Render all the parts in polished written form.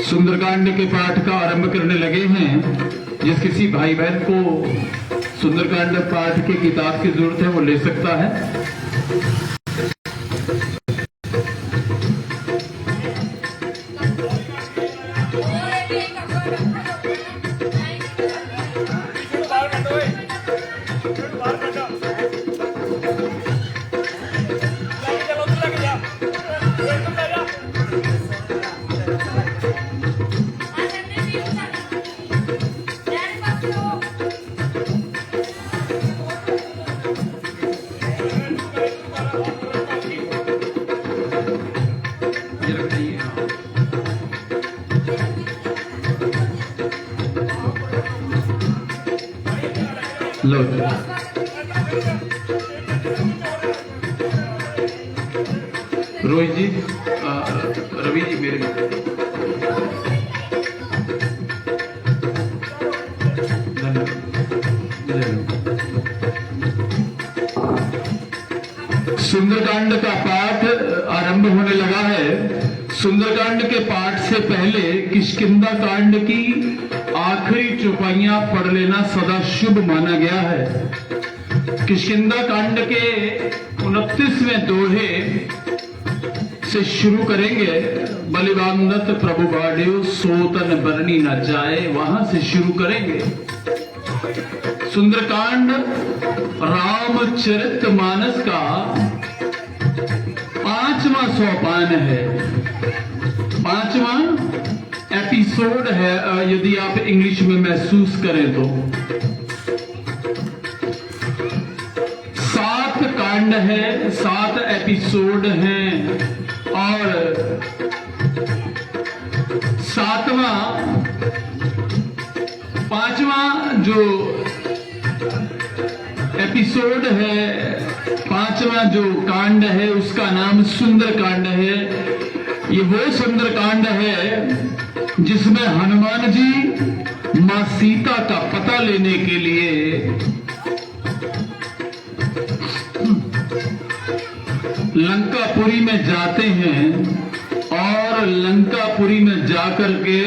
सुंदरकांड के पाठ का आरंभ करने लगे हैं। जिस किसी भाई बहन को सुंदरकांड पाठ की किताब की जरूरत है वो ले सकता है। लो रोहित जी, रवि जी, मेरे सुंदरकांड का पाठ आरंभ होने लगा है। सुंदरकांड के पाठ से पहले किष्किंधा कांड की आखिरी चौपाइयां पढ़ लेना सदा शुभ माना गया है। किष्किंधा कांड के 29वें दोहे से शुरू करेंगे। बलिबांधत प्रभु बाढ़्यो सोतन बरनी न जाए, वहां से शुरू करेंगे। सुंदरकांड रामचरितमानस का 5वां सोपान है, 5वां एपिसोड है, यदि आप इंग्लिश में महसूस करें तो। 7 कांड है, 7 एपिसोड हैं और 5वां जो एपिसोड है, 5वां जो कांड है उसका नाम सुंदरकांड है। ये वो सुंदरकांड है जिसमें हनुमान जी मां सीता का पता लेने के लिए लंकापुरी में जाते हैं और लंकापुरी में जाकर के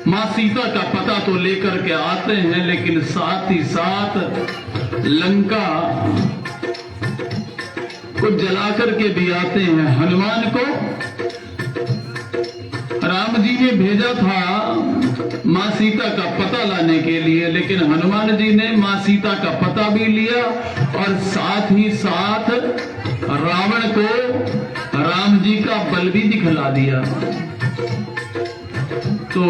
मां सीता का पता तो लेकर के आते हैं, लेकिन साथ ही साथ लंका को जला करके भी आते हैं। हनुमान को राम जी ने भेजा था मां सीता का पता लाने के लिए, लेकिन हनुमान जी ने मां सीता का पता भी लिया और साथ ही साथ रावण को राम जी का बल भी दिखला दिया। तो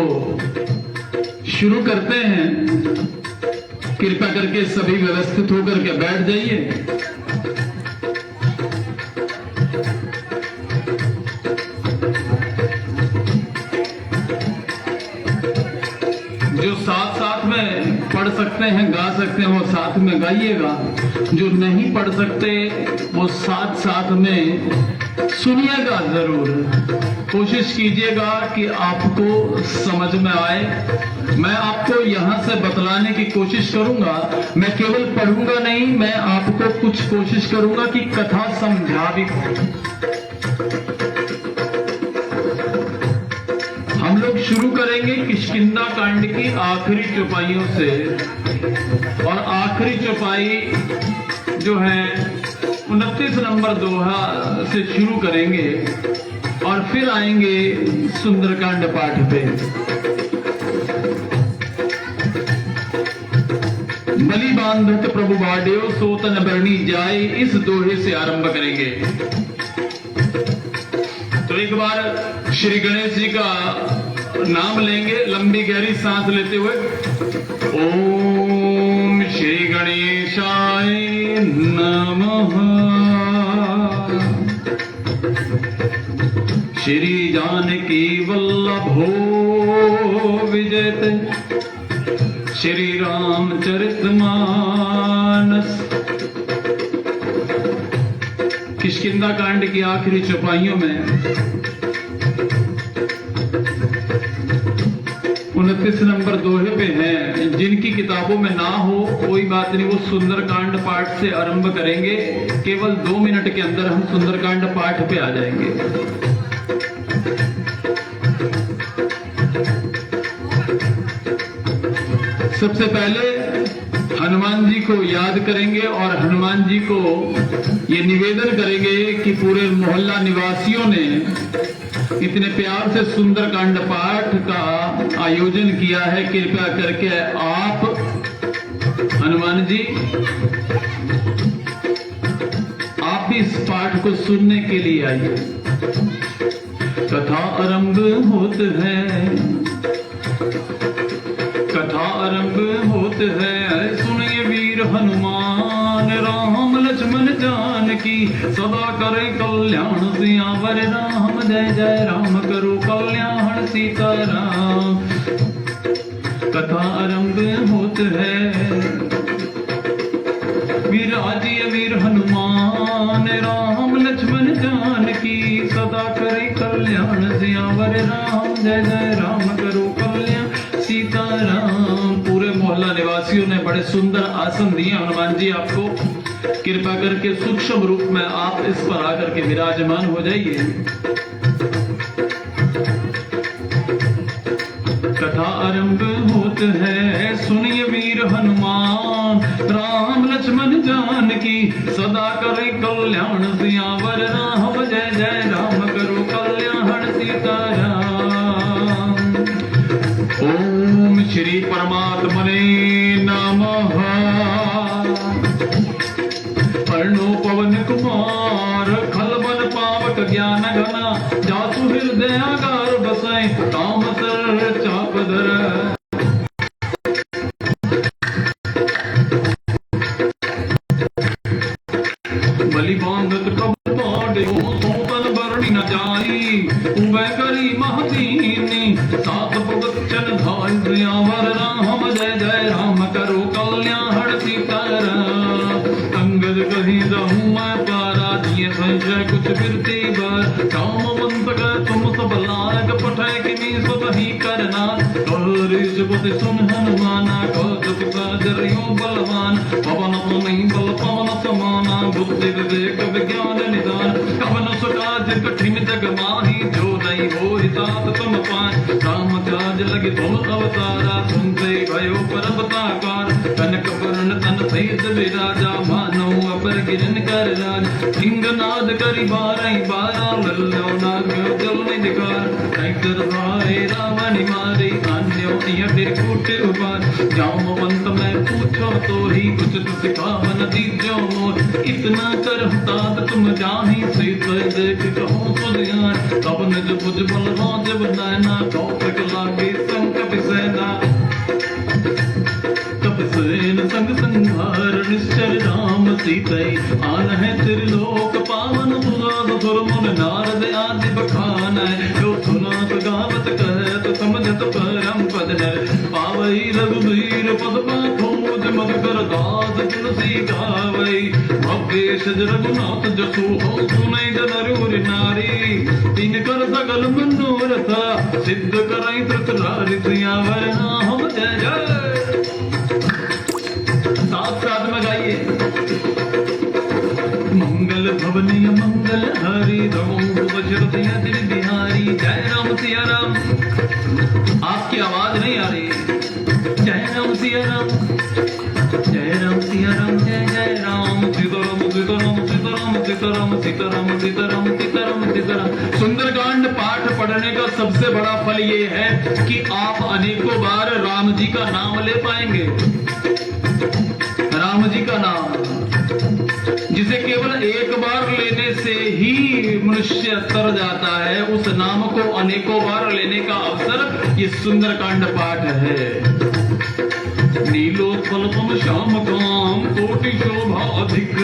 शुरू करते हैं। कृपया करके सभी व्यवस्थित होकर के बैठ जाइए। जो साथ में पढ़ सकते हैं, गा सकते हैं, वो साथ में गाइएगा। जो नहीं पढ़ सकते वो साथ में सुनिएगा जरूर। कोशिश कीजिएगा कि आपको समझ में आए। मैं आपको यहां से बतलाने की कोशिश करूंगा। मैं केवल पढ़ूंगा नहीं, मैं आपको कुछ कोशिश करूंगा कि कथा समझा भी। हम लोग शुरू करेंगे किष्किंधा कांड की आखिरी चौपाइयों से, और आखिरी चौपाई जो है 29 नंबर दोहा से शुरू करेंगे और फिर आएंगे सुंदरकांड पाठ पे। बलि बांधत प्रभु बाढ़्यो सोतन बरनी जाए, इस दोहे से आरंभ करेंगे। तो एक बार श्री गणेश जी का नाम लेंगे, लंबी गहरी सांस लेते हुए। ओम श्री गणेशाय नमः। श्री जानकी वल्लभो विजयते, श्री रामचरितमानस। किष्किंधा कांड की आखिरी चौपाइयों में 29 नंबर दोहे पे हैं। जिनकी किताबों में ना हो कोई बात नहीं, वो सुंदरकांड पाठ से आरंभ करेंगे। केवल 2 मिनट के अंदर हम सुंदरकांड पाठ पे आ जाएंगे। सबसे पहले हनुमान जी को याद करेंगे और हनुमान जी को ये निवेदन करेंगे कि पूरे मोहल्ला निवासियों ने इतने प्यार से सुंदरकांड पाठ का आयोजन किया है, कृपया करके आप हनुमान जी आप भी इस पाठ को सुनने के लिए आइए। कथा आरंभ होत है, कथा आरंभ होत है, सुनिए वीर हनुमान, राम लक्ष्मण जानकी सदा करे कल्याण, सियावर राम जय जय राम करो कल्याण सीताराम। कथा आरंभ होत है, विराजिए वीर हनुमान, राम लक्ष्मण जानकी सदा करे कल्याण, सियावर राम जय जय राम करो कल्याण सीताराम। पूरे मोहल्ला निवासियों ने बड़े सुंदर आसन दिए हनुमान जी आपको, कृपा करके सूक्ष्म रूप में आप इस पर आकर के विराजमान हो जाइए। कथा आरंभ होत है, सुनिए वीर हनुमान, राम लक्ष्मण जानकी सदा करे कल्याण, सियावर राम जय जय राम करो कल्याण सीताराम। ओम श्री परमात्मने नमः। पर्णो पवन कुमार, खलबन पावक ज्ञान घना, जासु हृदयागार बसै, काम सर चाप धर। बलि बांधत कब पाड़े, सोतन बरणी न जाई, उबय करी महदीनी, सात पगचन धाय, सियावर राम जय जय राम करो कल्याण सीताराम। अंगद कही रहूं मैं पारा, दिए संशय कुछ फिरती बार, कामवंत का तुम सब लायक, पठय किमी सब ही करना, करिष्यपति सुन हनुमाना, कौतुक साजर्यो बलवान, पवन पुनि बल पवन समाना, बुद्धि विवेक विज्ञान निदान, कवन सुकाज कठिन जग माही, जो नहीं हो तात तुम पाए, राम काज लगे तुम अवतारा, तुमसे भयो परबताकार, कनक वर्ण तन सहित विराजा, मानो अपर गिरन कर राज, सिंहनाद करी बारह बारा, लल्लो नाग जल निधिकार, कैतर भाई रावण मारे, अन्यो फिर कूट उपार, जामवंत में पूछो तो ही कुछ सिखावन दीजो मोर, इतना कर तात तुम जाही, सीत देख कहो सुधियान, तब निज भुज बल राज बनाना, कौतक लागे संकट सेना, कपिसेन संग संहार, निश्चर राम सीतै, आन है त्रिलोक पावन, पुराण सुर मुन नारद आदि बखान, जो सुनात गावत कहत समझत परम पद नर, पावई रघुवीर पद पाथो मुझ मद कर दास तुलसी गावई, भव्येश रघुनाथ जसु हो सुनै जन रूर नारी, तीन कर सकल मनोरथ सिद्ध करई त्रिपुरारि, सियावर राम जय जय। साथ में गाइए। मंगल भवनीय मंगल हरि, रघुपति अति बिहारी, जय राम सिया राम। आपकी आवाज नहीं आ रही, जय राम सिया राम, जय राम सिया राम, जय जय राम, सीताराम सीताराम सीताराम सीताराम सीताराम सीताराम सीताराम सीताराम। सुंदरकांड पाठ पढ़ने का सबसे बड़ा फल ये है कि आप अनेकों बार राम जी का नाम ले पाएंगे। राम जी का नाम जिसे केवल एक बार लेने से ही मनुष्य तर जाता है, उस नाम को अनेकों बार लेने का अवसर ये सुंदरकांड पाठ है। नीलोत्पल श्याम काम, कोटि शोभा अधिक,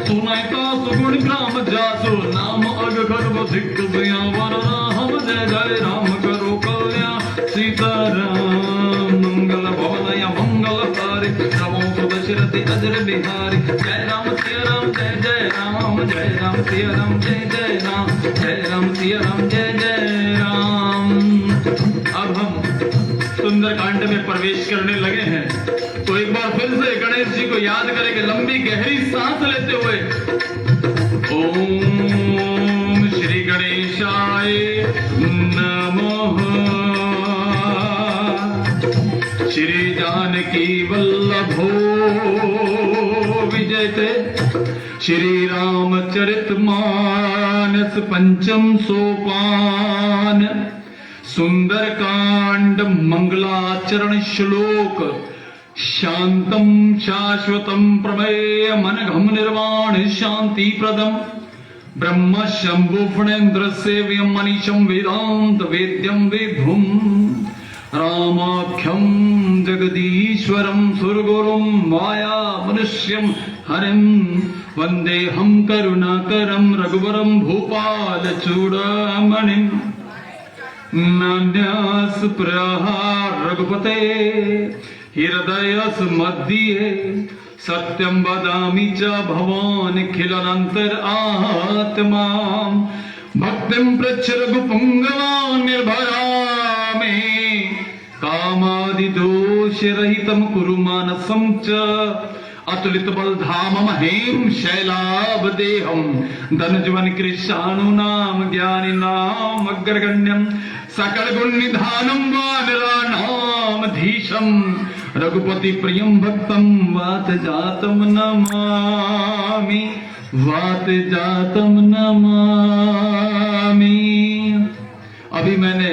सुनैता सुगुण ग्राम जासु, नाम अग गर्भधिक, सियावर राम जय जय राम करो कल्याण सीताराम। मंगल भवनय मंगल हारी, रमो दशरथि अजर बिहारी, जय राम सिया राम, जय जय राम, जय राम सिया राम, जय जय राम, जय राम सिया राम, जय जय राम। अब हम सुंदरकांड में प्रवेश करने लगे हैं, तो एक बार फिर से गणेश जी को याद करेंगे, लंबी गहरी सांस लेते हुए। ओम श्री गणेशाय नमः। श्री जानकी वल्लभो विजयते। श्री रामचरितमानस पंचम सोपान। सुंदरकांड मंगलाचरण श्लोक। शांतम शाश्वतम प्रमेय मनघम निर्वाण शांति प्रदम। ब्रह्म शंभु फणेन्द्र सेव्यम मनीषम वेदांत वेद्यम विभुम। रामाख्यम जगदीश्वरम सुरगुरुम माया मनुष्यम हरिम। वंदेहम करुणाकरम रघुवरम भूपाल चूड़ामणिम। नान्यास प्रहार रघुपते हृदयस मध्ये। सत्यम वदामि च भवान् खिलनन्तर आत्मा। भक्तिं पृच्छ रघुपुङ्गवान् निर्भरामि। कामादिदोषरहितं कुरु मानसं च। अतुलित बलधाम महेम शैलावदेहम। धनजीवन कृष्णानुनाम ज्ञानी नाम अग्रगण्यम। सकल गुण निधानम वानराणाम धीशम। रघुपति प्रियम भक्तम वात जातम नमामि। वात जातम नमामि। अभी मैंने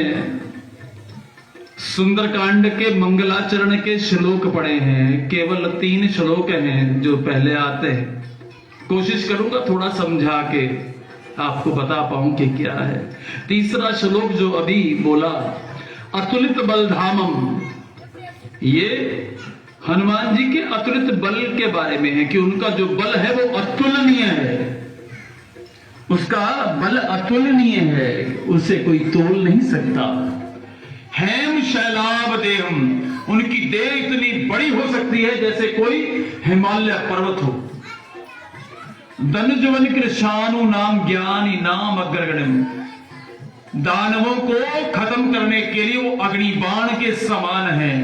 सुंदरकांड के मंगलाचरण के श्लोक पढ़े हैं। केवल 3 श्लोक हैं जो पहले आते हैं। कोशिश करूंगा थोड़ा समझा के आपको बता पाऊं कि क्या है। तीसरा श्लोक जो अभी बोला, अतुलित बलधामम, ये हनुमान जी के अतुलित बल के बारे में है कि उनका जो बल है वो अतुलनीय है। उसका बल अतुलनीय है, उसे कोई तोल नहीं सकता। हेम शैलावदेहम, उनकी देह इतनी बड़ी हो सकती है जैसे कोई हिमालय पर्वत हो। धनुजवन कृशानु नाम ज्ञानी नाम अग्रगण्यम, दानवों को खत्म करने के लिए वो अग्नि बाण के समान है।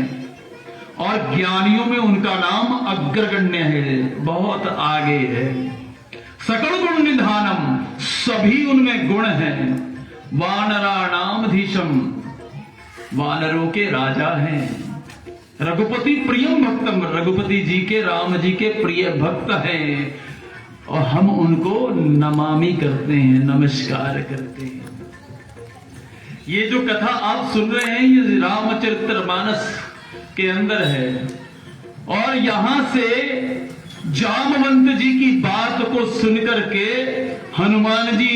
और ज्ञानियों में उनका नाम अग्रगण्य है, बहुत आगे है। सकल गुण निधानम, सभी उनमें गुण हैं। वानराणाम धीशम, वानरों के राजा हैं। रघुपति प्रियम भक्तम, रघुपति जी के राम जी के प्रिय भक्त हैं। और हम उनको नमामि करते हैं, नमस्कार करते हैं। ये जो कथा आप सुन रहे हैं ये रामचरितमानस के अंदर है। और यहां से जामवंत जी की बात को सुनकर के हनुमान जी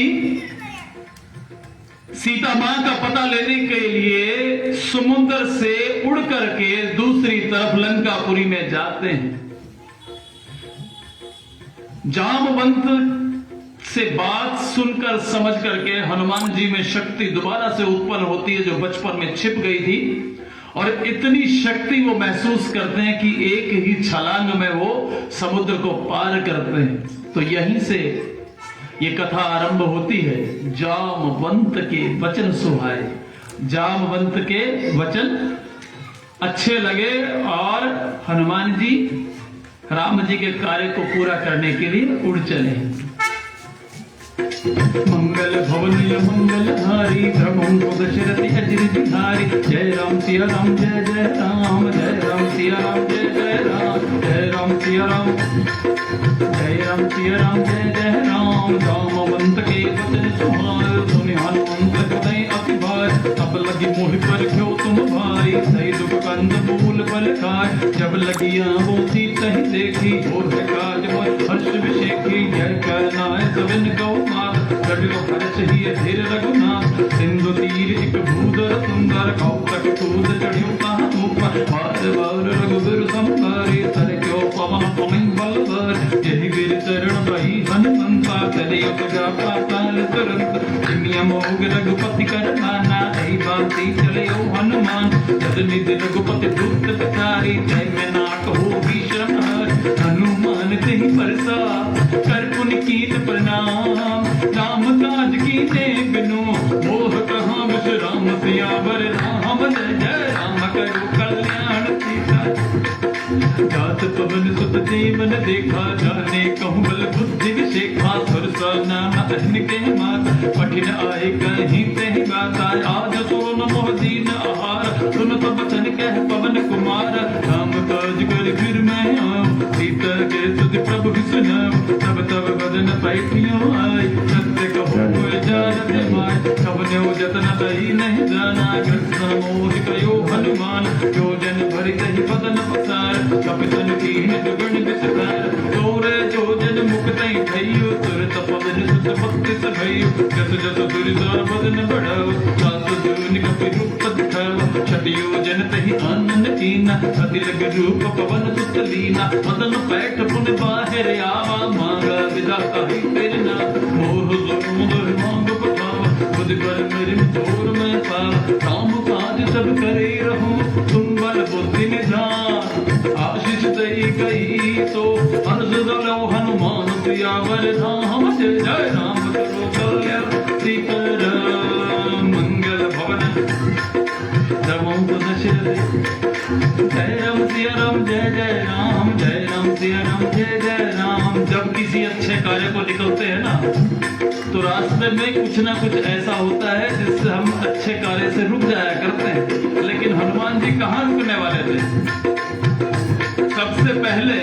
सीता मां का पता लेने के लिए समुद्र से उड़ करके दूसरी तरफ लंकापुरी में जाते हैं। जामवंत से बात सुनकर समझ करके हनुमान जी में शक्ति दोबारा से उत्पन्न होती है जो बचपन में छिप गई थी। और इतनी शक्ति वो महसूस करते हैं कि एक ही छलांग में वो समुद्र को पार करते हैं। तो यहीं से ये कथा आरंभ होती है। जामवंत के वचन सुहाए, जामवंत के वचन अच्छे लगे और हनुमान जी राम जी के कार्य को पूरा करने के लिए उड़ चले। मंगल भवन मंगल धारी भ्रमं दशरथि अजिर बिहारी। जय राम सिया राम जय जय राम। जय राम सिया राम जय जय राम। जय राम सिया राम, जय राम सिया राम जय जय राम। जामवंत के वचन सुहाए, सुनि हनुमंत हृदय अति भार। तब लगी मोह पर क्यों तुम भाई, सही दुख कंद मूल बल खाए। जब लगी वो सीता ही देखी, और है काज हर्ष विशेखी। जय करनाय सविन गौ मात, कटो हर्ष ही धीर रघुनाथ। सिंधु तीर एक भूधर सुंदर, कौतक कूद चढ़ियो कहाँ ऊपर। बार बार रघुबर संभारे, सर क्यों पवन पवन बलवर। यही वीर चरण बही हनुमंता, चले उपजा पाताल तुरंत। मोग रघुपति कर माना, ऐ बाती चले ओ हनुमान। जद निधि रघुपति दूत बिचारी, जय में नाक हो भीषण हर। हनुमान तेहि परसा, कर पुन कीत प्रणाम। राम काज कीने बिनु, मोह कहाँ विश्राम। सियावर राम जय जय राम, करो कल्याण सीता। जात पवन सुत जीवन देखा, जाने कहूँ बल बुद्धि विशेखा। सुरसा नाम के मात, कठिन आए कहीं ते गाता। आज सो न मोह दीन आहार, सुन तो बचन कह पवन पवन कुमार, राम काज कर फिर मैं आऊं, सीता के सुध प्रभु सुनाऊं, तब तब बदन पैठियों आए, सत्य कहो कोई जानत माय, कवने जतन दही नहीं जाना, कृष्ण मोहि कयो हनुमान, योजन भरि दही बदन पसार, कपितन कीन दुगुण विस्तार, तोरे जोजन मुक्तै भइयो, तुरत पवन सुत भक्ति सभइयो, जस जस दुर्जार बदन बढ़ाओ, सात जून कपि रूप दिखाओ, छठ योजन तहि आनन कीना, अति लग रूप पवन सुत लीना, मदन पैठ पुन बाहिर आवा, मांगा विदा कहि तेरे ना, मोह मोह मांग पठावा, बुध कर मेरे तोर में पावा, काम काज सब करे रहूं, तुम बल बुद्धि निधान, आशीष दई गई तो हर्ष दलो हनुमान सियावर राम, जय जय राम करो कल्याण सीताराम, मंगल भवन रमो दशरथ, जय राम सिया राम, जय जय राम, जय राम सिया राम, जय जय राम। जब किसी अच्छे कार्य को निकलते हैं ना, तो रास्ते में कुछ ना कुछ ऐसा होता है जिससे हम अच्छे कार्य से रुक जाया करते हैं, लेकिन हनुमान जी कहाँ रुकने वाले थे। सबसे पहले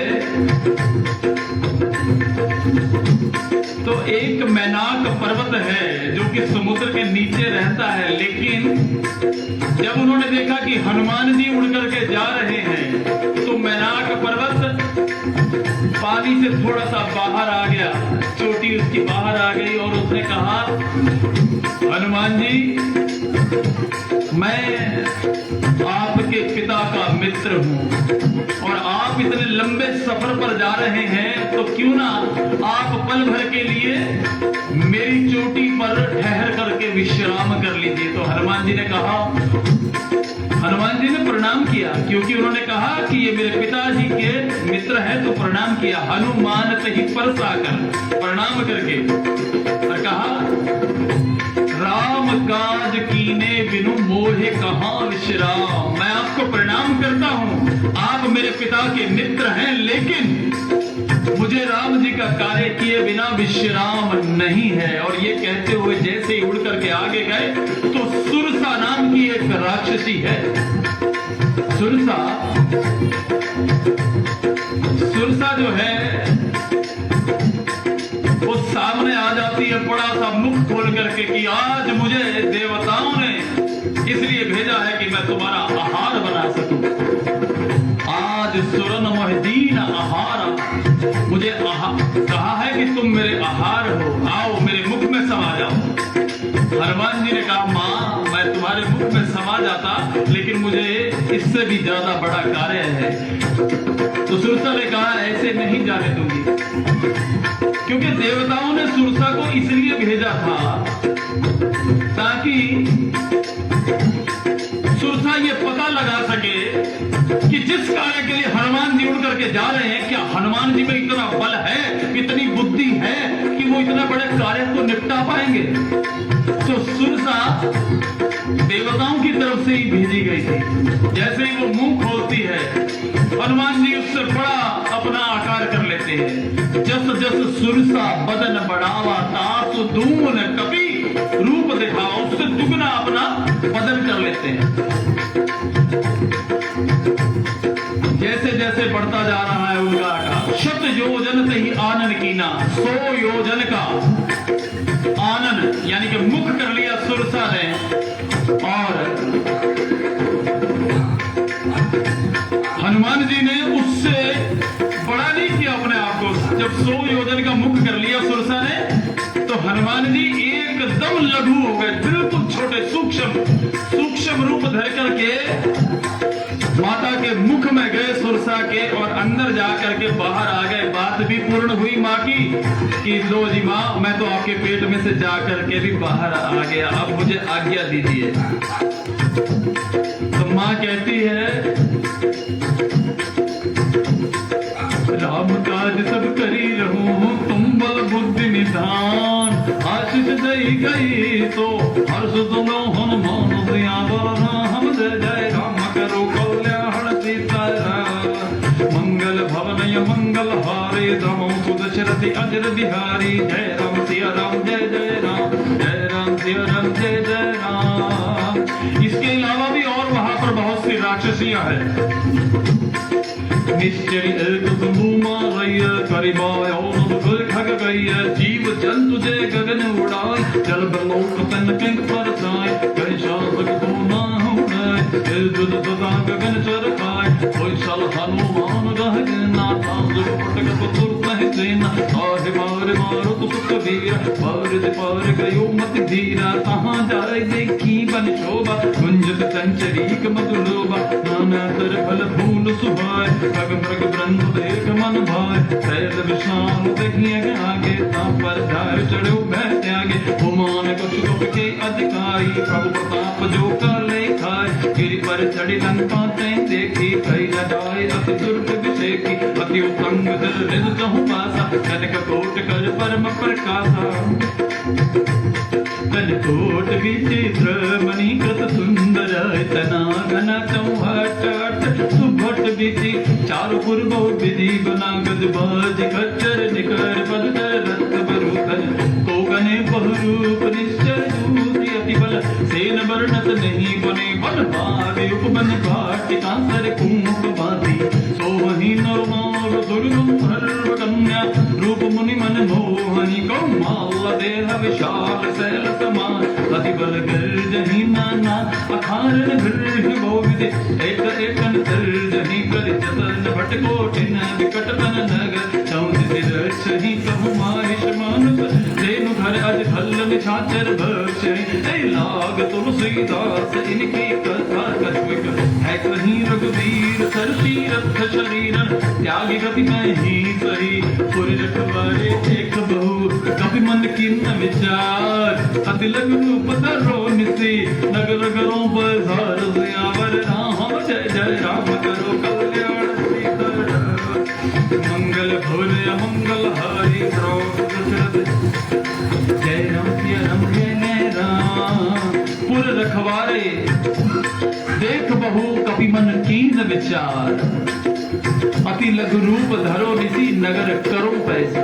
तो एक मैनाक पर्वत है जो कि समुद्र के नीचे रहता है, लेकिन जब उन्होंने देखा कि हनुमान जी उड़ करके जा रहे हैं, तो मैनाक पर्वत पानी से थोड़ा सा बाहर आ गया, चोटी उसकी बाहर आ गई, और उसने कहा, हनुमान जी मैं आपके पिता का मित्र हूं, और आप इतने लंबे सफर पर जा रहे हैं, तो क्यों ना आप पल भर के लिए मेरी चोटी पर ठहर करके विश्राम कर लीजिए। तो हनुमान जी ने कहा, हनुमान जी ने प्रणाम किया, क्योंकि उन्होंने कहा कि ये मेरे पिताजी के मित्र हैं, तो प्रणाम किया। हनुमान तहि परसाकर प्रणाम करके और कहा, राम काज कीने बिनु मोहे कहाँ विश्राम, मैं आपको प्रणाम करता हूँ, आप मेरे पिता के मित्र हैं, लेकिन मुझे राम जी का कार्य किए बिना विश्राम नहीं है। और ये कहते हुए जैसे ही उड़ करके आगे गए, तो सुरसा नाम की एक राक्षसी है। सुरसा जो है वो सामने आ जाती है, बड़ा सा मुख खोल करके कि आज मुझे देवताओं ने इसलिए भेजा है कि मैं तुम्हारा आहार बना सकूं। आज सुरन मोहदीन आहार, मुझे कहा है कि तुम मेरे आहार हो, आओ मेरे मुख में समा जाओ। हनुमान जी ने कहा, माँ मैं तुम्हारे मुख में समा जाता, लेकिन मुझे इससे भी ज्यादा बड़ा कार्य है। तो सुरसा ने कहा, ऐसे नहीं जाने दूंगी, क्योंकि देवताओं ने सुरसा को इसलिए भेजा था ताकि सुरसा ये पता लगा सके कि जिस कार्य के लिए हनुमान जी उड़ करके जा रहे हैं, क्या हनुमान जी में इतना बल है, इतनी बुद्धि है कि वो इतने बड़े कार्य को निपटा पाएंगे। तो सुरसा देवताओं की तरफ से ही भेजी गई थी। जैसे ही वो मुंह खोलती है, हनुमान जी उससे बड़ा अपना आकार कर लेते हैं। जस जस सुरसा बदन बढ़ावा, तासु दून कपि रूप दिखावा, उससे दुगना अपना बदन कर लेते हैं। जैसे जैसे बढ़ता जा रहा है उनका आकार, शत योजन से ही आनन कीना, 100 योजन का आनन यानी कि मुख कर लिया सुरसा ने। और हनुमान जी ने उससे बड़ा नहीं किया अपने आप को। जब 100 योजन का मुख कर लिया सुरसा ने, तो हनुमान जी एकदम लघु हो गए, बिल्कुल छोटे सूक्ष्म रूप धर करके माता के मुख में गए सुरसा के, और अंदर जाकर के बाहर आ गए। बात भी पूर्ण हुई माँ की कि लो जी माँ, मैं तो आपके पेट में से जा करके भी बाहर आ गया, अब मुझे आज्ञा दीजिए। तो माँ कहती है, राम काज सब करी रहूं, तुम बल बुद्धि निधान, आशीष दई गई तो हर्ष दोनों हनुमान सियावर राम, जय जय राम करो कल्याण सीताराम, मंगल भवन मंगल हारे, रमो दशरथ अजर बिहारी, जय राम सिया राम, जय जय राम, जय राम सिया राम, जय जय राम। इसके अलावा भी और वहां पर बहुत सी राक्षसियां हैं। निश्चय एक तुम रैया करिबाय और खग गई जीव जंतु जे गगन उड़ाए जल बलोक तन किंग पर जाए कहीं शासक तो ना उड़ाए जुद सदा गगन चर खाए कोई सल हनुमान रह ना था पटक तुरत है सेना साहे मारो तो सुख वीर पार गयो मत धीरा कहाँ जाए देखी बन शोभा गुंजत चंचरीक मधुलोभा नाना तर फल फूल सुभाए खग मृग ब्रह्म देख मन भाए शैल विशाल देखिए आगे पर जाए चढ़ो बह त्यागे हुमान कुछ के अधिकारी प्रभु प्रताप जो कर ले खाए गिरि पर चढ़ी लंका तैं देखी कई न जाए अति दुर्ग विषेकी अति उत्तंग दिल कहूँ पासा कनक कोट कर परम प्रकाशा कनकोट विचित्र मणिकृत सुंदर तना घना चौहट सुभट विधि चारु पूर्व विधि बना गजबाज खच्चर निकर बदतर रक्त बरूथन कोगने बहुरूप निश्चर दूती अति बल सेन वर्णत नहीं बने बल भावे उपबन भाटी कांसर कुंभ बाती सोहि नरमार दुर्गम सर्व कन्या रूप मुनि मन मोहनी कौमाल देह विशाल शैल समान अति बल गर्जहि नाना अखारण गृह बहुविधि एक एकन सर्जहि कर जतन भटकोटिन विकट बन नगर चौंद रक्षहि कहु माहिष मानुष धेनु घर अज खल्ल छाचर भक्ष ऐ लाग तुलसीदास इनकी कथा कछुक है कहीं रघुवीर सर तीरथ शरीरन त्यागी गति में ही सही पुर रखवारे एक बहु कभी मन किन्न विचार अति लग रूप धरो निसी नगर गरों बजार सियावर राम जय जय राम करो कल्याण मंगल भोले अमंगल हरि जय राम जय राम पुर रखवारे देख बहु कपि मन कीन विचार अति लघु रूप धरो निसी नगर करो पैसा।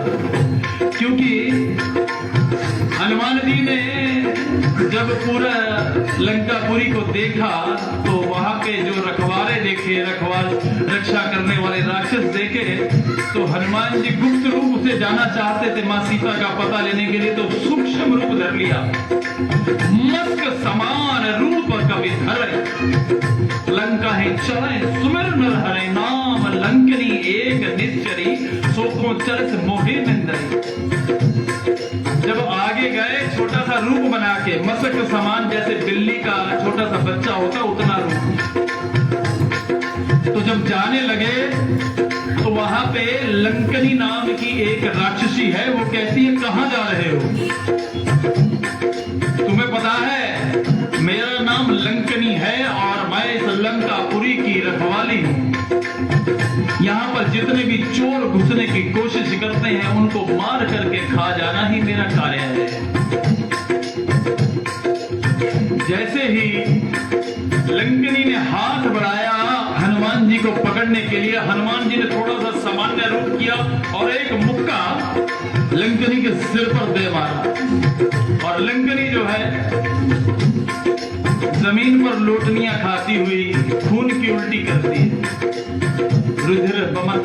क्योंकि हनुमान जी ने जब पूरा लंकापुरी को देखा तो वहां के जो रखवारे देखे रक्षा करने वाले राक्षस देखे तो हनुमान जी गुप्त रूप से जाना चाहते थे मां सीता का पता लेने के लिए, तो सूक्ष्म रूप धर लिया मस्क समान रूप कवि धरे लंका है चले सुमिर नर हरे नाम लंकनी एक निश्चरी सोको चरस मोहे निंदरी। जब आगे गए छोटा सा रूप बना के मस्क समान जैसे बिल्ली का छोटा सा बच्चा होता उतना रूप, तो जब जाने लगे तो वहां पे लंकनी नाम की एक राक्षसी है, वो कहती है कहां जा रहे हो, तुम्हें पता है मेरा नाम लंकनी है और मैं इस लंकापुरी की रखवाली हूं। यहाँ पर जितने भी चोर घुसने की कोशिश करते हैं उनको मार करके खा जाना ही मेरा कार्य है। जैसे ही लंकनी ने हाथ बढ़ाया हनुमान जी को पकड़ने के लिए, हनुमान जी ने थोड़ा सा सामान्य रूप किया और एक मुक्का लंकनी के सिर पर दे मारा और लंकनी जो है जमीन पर लोटनियां खाती हुई खून की उल्टी करती है, रुधिर बमन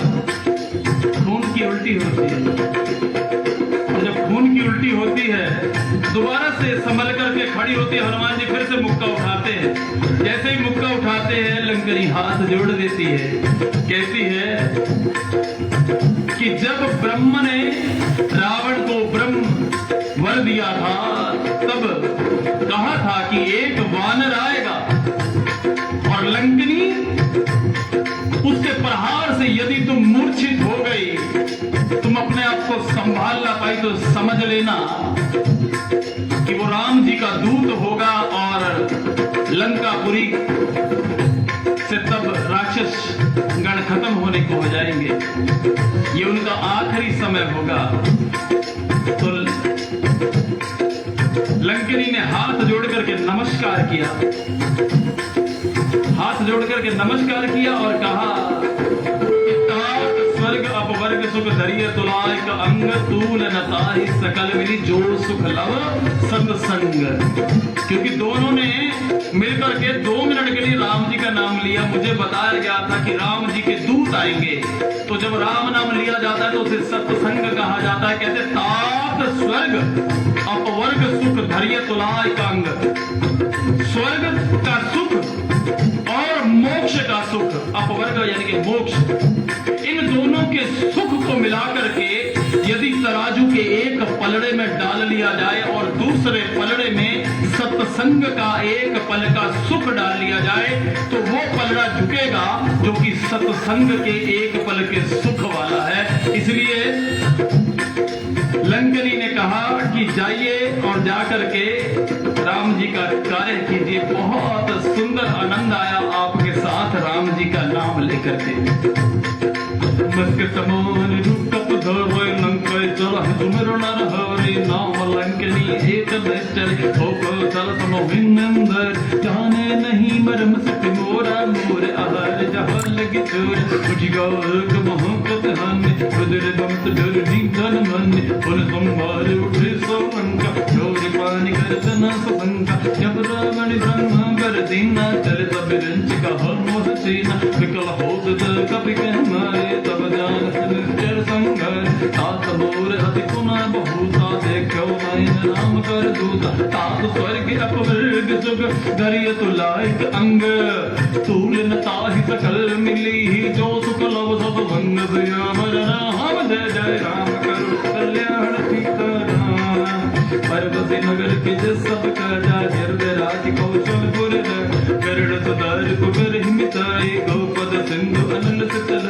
खून की उल्टी होती है। और जब खून की उल्टी होती है दोबारा से संभल करके खड़ी होती है, हनुमान जी फिर से मुक्का उठाते हैं। जैसे ही मुक्का उठाते हैं लंकनी हाथ जोड़ देती है, कहती है कि जब ब्रह्म ने रावण को ब्रह्म वर दिया था तब कहा था कि एक वानर आएगा और लंकनी उसके प्रहार से यदि तुम मूर्छित हो गई, तुम अपने आप को संभाल ना पाई तो समझ लेना कि वो राम जी का दूत होगा और लंकापुरी से तब राक्षस गण खत्म होने को हो जाएंगे, ये उनका आखिरी समय होगा। तो लंकनी ने हाथ जोड़ करके नमस्कार किया, हाथ जोड़ करके नमस्कार किया और कहा स्वर्ग अपवर्ग सुख सुख धरिय तुलायक अंग, तूल न ताहि सकल मिली, जो सुख लव सत्संग। क्योंकि दोनों ने मिलकर के 2 मिनट के लिए राम जी का नाम लिया। मुझे बताया गया था कि राम जी के दूत आएंगे, तो जब राम नाम लिया जाता है तो उसे सत्संग कहा जाता है। कहते तात स्वर्ग अपवर्ग सुख धरिय तुलायक अंग। स्वर्ग का सुख और मोक्ष का सुख, अपवर्ग यानी कि मोक्ष, इन दोनों के सुख को मिलाकर के यदि तराजू के एक पलड़े में डाल लिया जाए और दूसरे पलड़े में सत्संग का एक पल का सुख डाल लिया जाए, तो वो पलड़ा झुकेगा जो कि सत्संग के एक पल के सुख वाला है। इसलिए लंकनी ने कहा कि जाइए और जाकर के राम जी का कार्य कीजिए। बहुत सुंदर आनंद आया आपके साथ राम जी का नाम लेकर के। मस्के समान रुकत धोए लंकाय चल तुमरो नर हरि नाम लंकनी एक निश्चल होको चल तम विनंदर, जाने नहीं मरम सत मोरा मोर आहार जहां लगी चोर, उठ गौर मोहब्बत हन उधर बमत डर जीवन मन, उन संभार उठे सोमंका चोर पानी करतना सपंका, जब रावण ब्रह्मा कर दीना चल तब रंच का मोह सीना, विकल होत कपि कह मारे तब जान निश्चर संघर, तात मोर अति पुनः बहुता देखो मैन नाम कर दूता, तात स्वर्ग अपवर्ग सुख धरिय तुलायक अंग, तूल न ताहि सकल मिली, जो सुख लव सब भंग सियावर राम जय जय राम करो कल्याण सीताराम, पर्वती नगर के सब काजा हृदय राज कौशलपुर, गरुड़ सुधार कुबर हिमिताई गोपद सिंधु अनल सितल,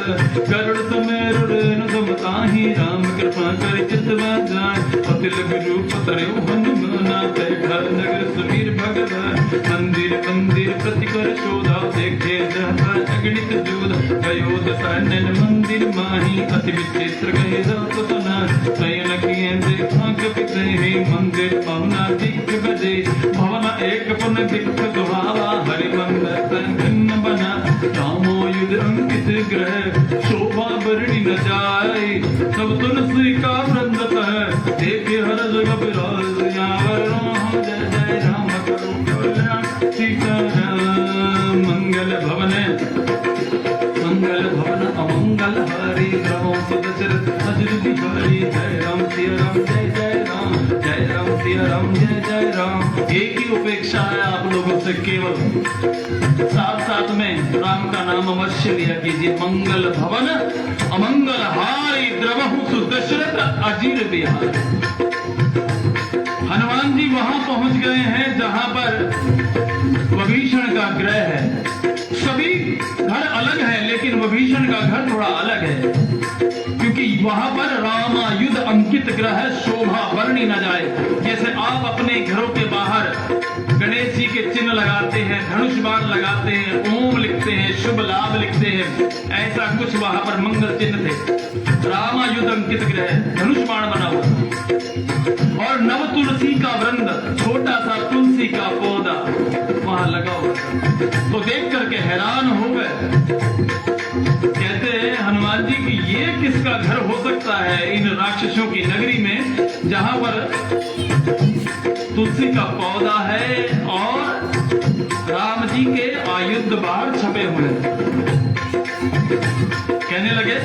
गरुड़ समेरुड़ समताहि राम कृपा कर चितवा जाय, अतिल रूप तरयो हनुमाना बैठा नगर सुवीर भगवान, मंदिर मंदिर प्रति कर शोधा देखे जहाँ अगणित जोधा, गयोध सैनन मंदिर माही अति विचित्र गहे रात सना, शयन किए देखा कपिते ही मंदिर पहुना दिख बजे, भवन एक पुन दिख दुहावा हरि मंदिर भिन्न बना, रामोयुध अंकित ग्रह शोभा बरणी न जाए, सब तुलसी का वृंदत है देखे हर जगह विराज, जय जय राम करो कल्याण सीताराम, मंगल भवन अमंगल हारी, ग्रहों सदशरथ अजर बिहारी, जय राम सिया राम जय जय राम, जय राम सिया राम जय जय राम। एक ही उपेक्षा है आप लोगों से, केवल साथ साथ में राम का नाम अवश्य लिया कीजिए। मंगल भवन अमंगल हारी, द्रवहु सुदशरथ अजीर बिहारी। हनुमान जी वहां पहुंच गए हैं जहां पर विभीषण का ग्रह है। सभी घर अलग है लेकिन विभीषण का घर थोड़ा अलग है, क्योंकि वहां पर रामायुध अंकित ग्रह है, शोभा वर्णी न जाए। जैसे आप अपने घरों के बाहर गणेश जी के चिन्ह लगाते हैं, धनुष बाण लगाते हैं, ओम लिखते हैं, शुभ लाभ लिखते हैं, ऐसा कुछ वहां पर मंगल चिन्ह थे। रामायुध अंकित ग्रह, धनुष बाण बना हुआ और नव तुलसी का वृंद, छोटा सा तुलसी का पौधा वहां लगा हुआ। तो देख करके हैरान हो गए। कहते हैं हनुमान जी कि ये किसका घर हो सकता है इन राक्षसों की नगरी में, जहां पर तुलसी का पौधा है और राम जी के आयुध बाहर छपे हुए हैं। कहने लगे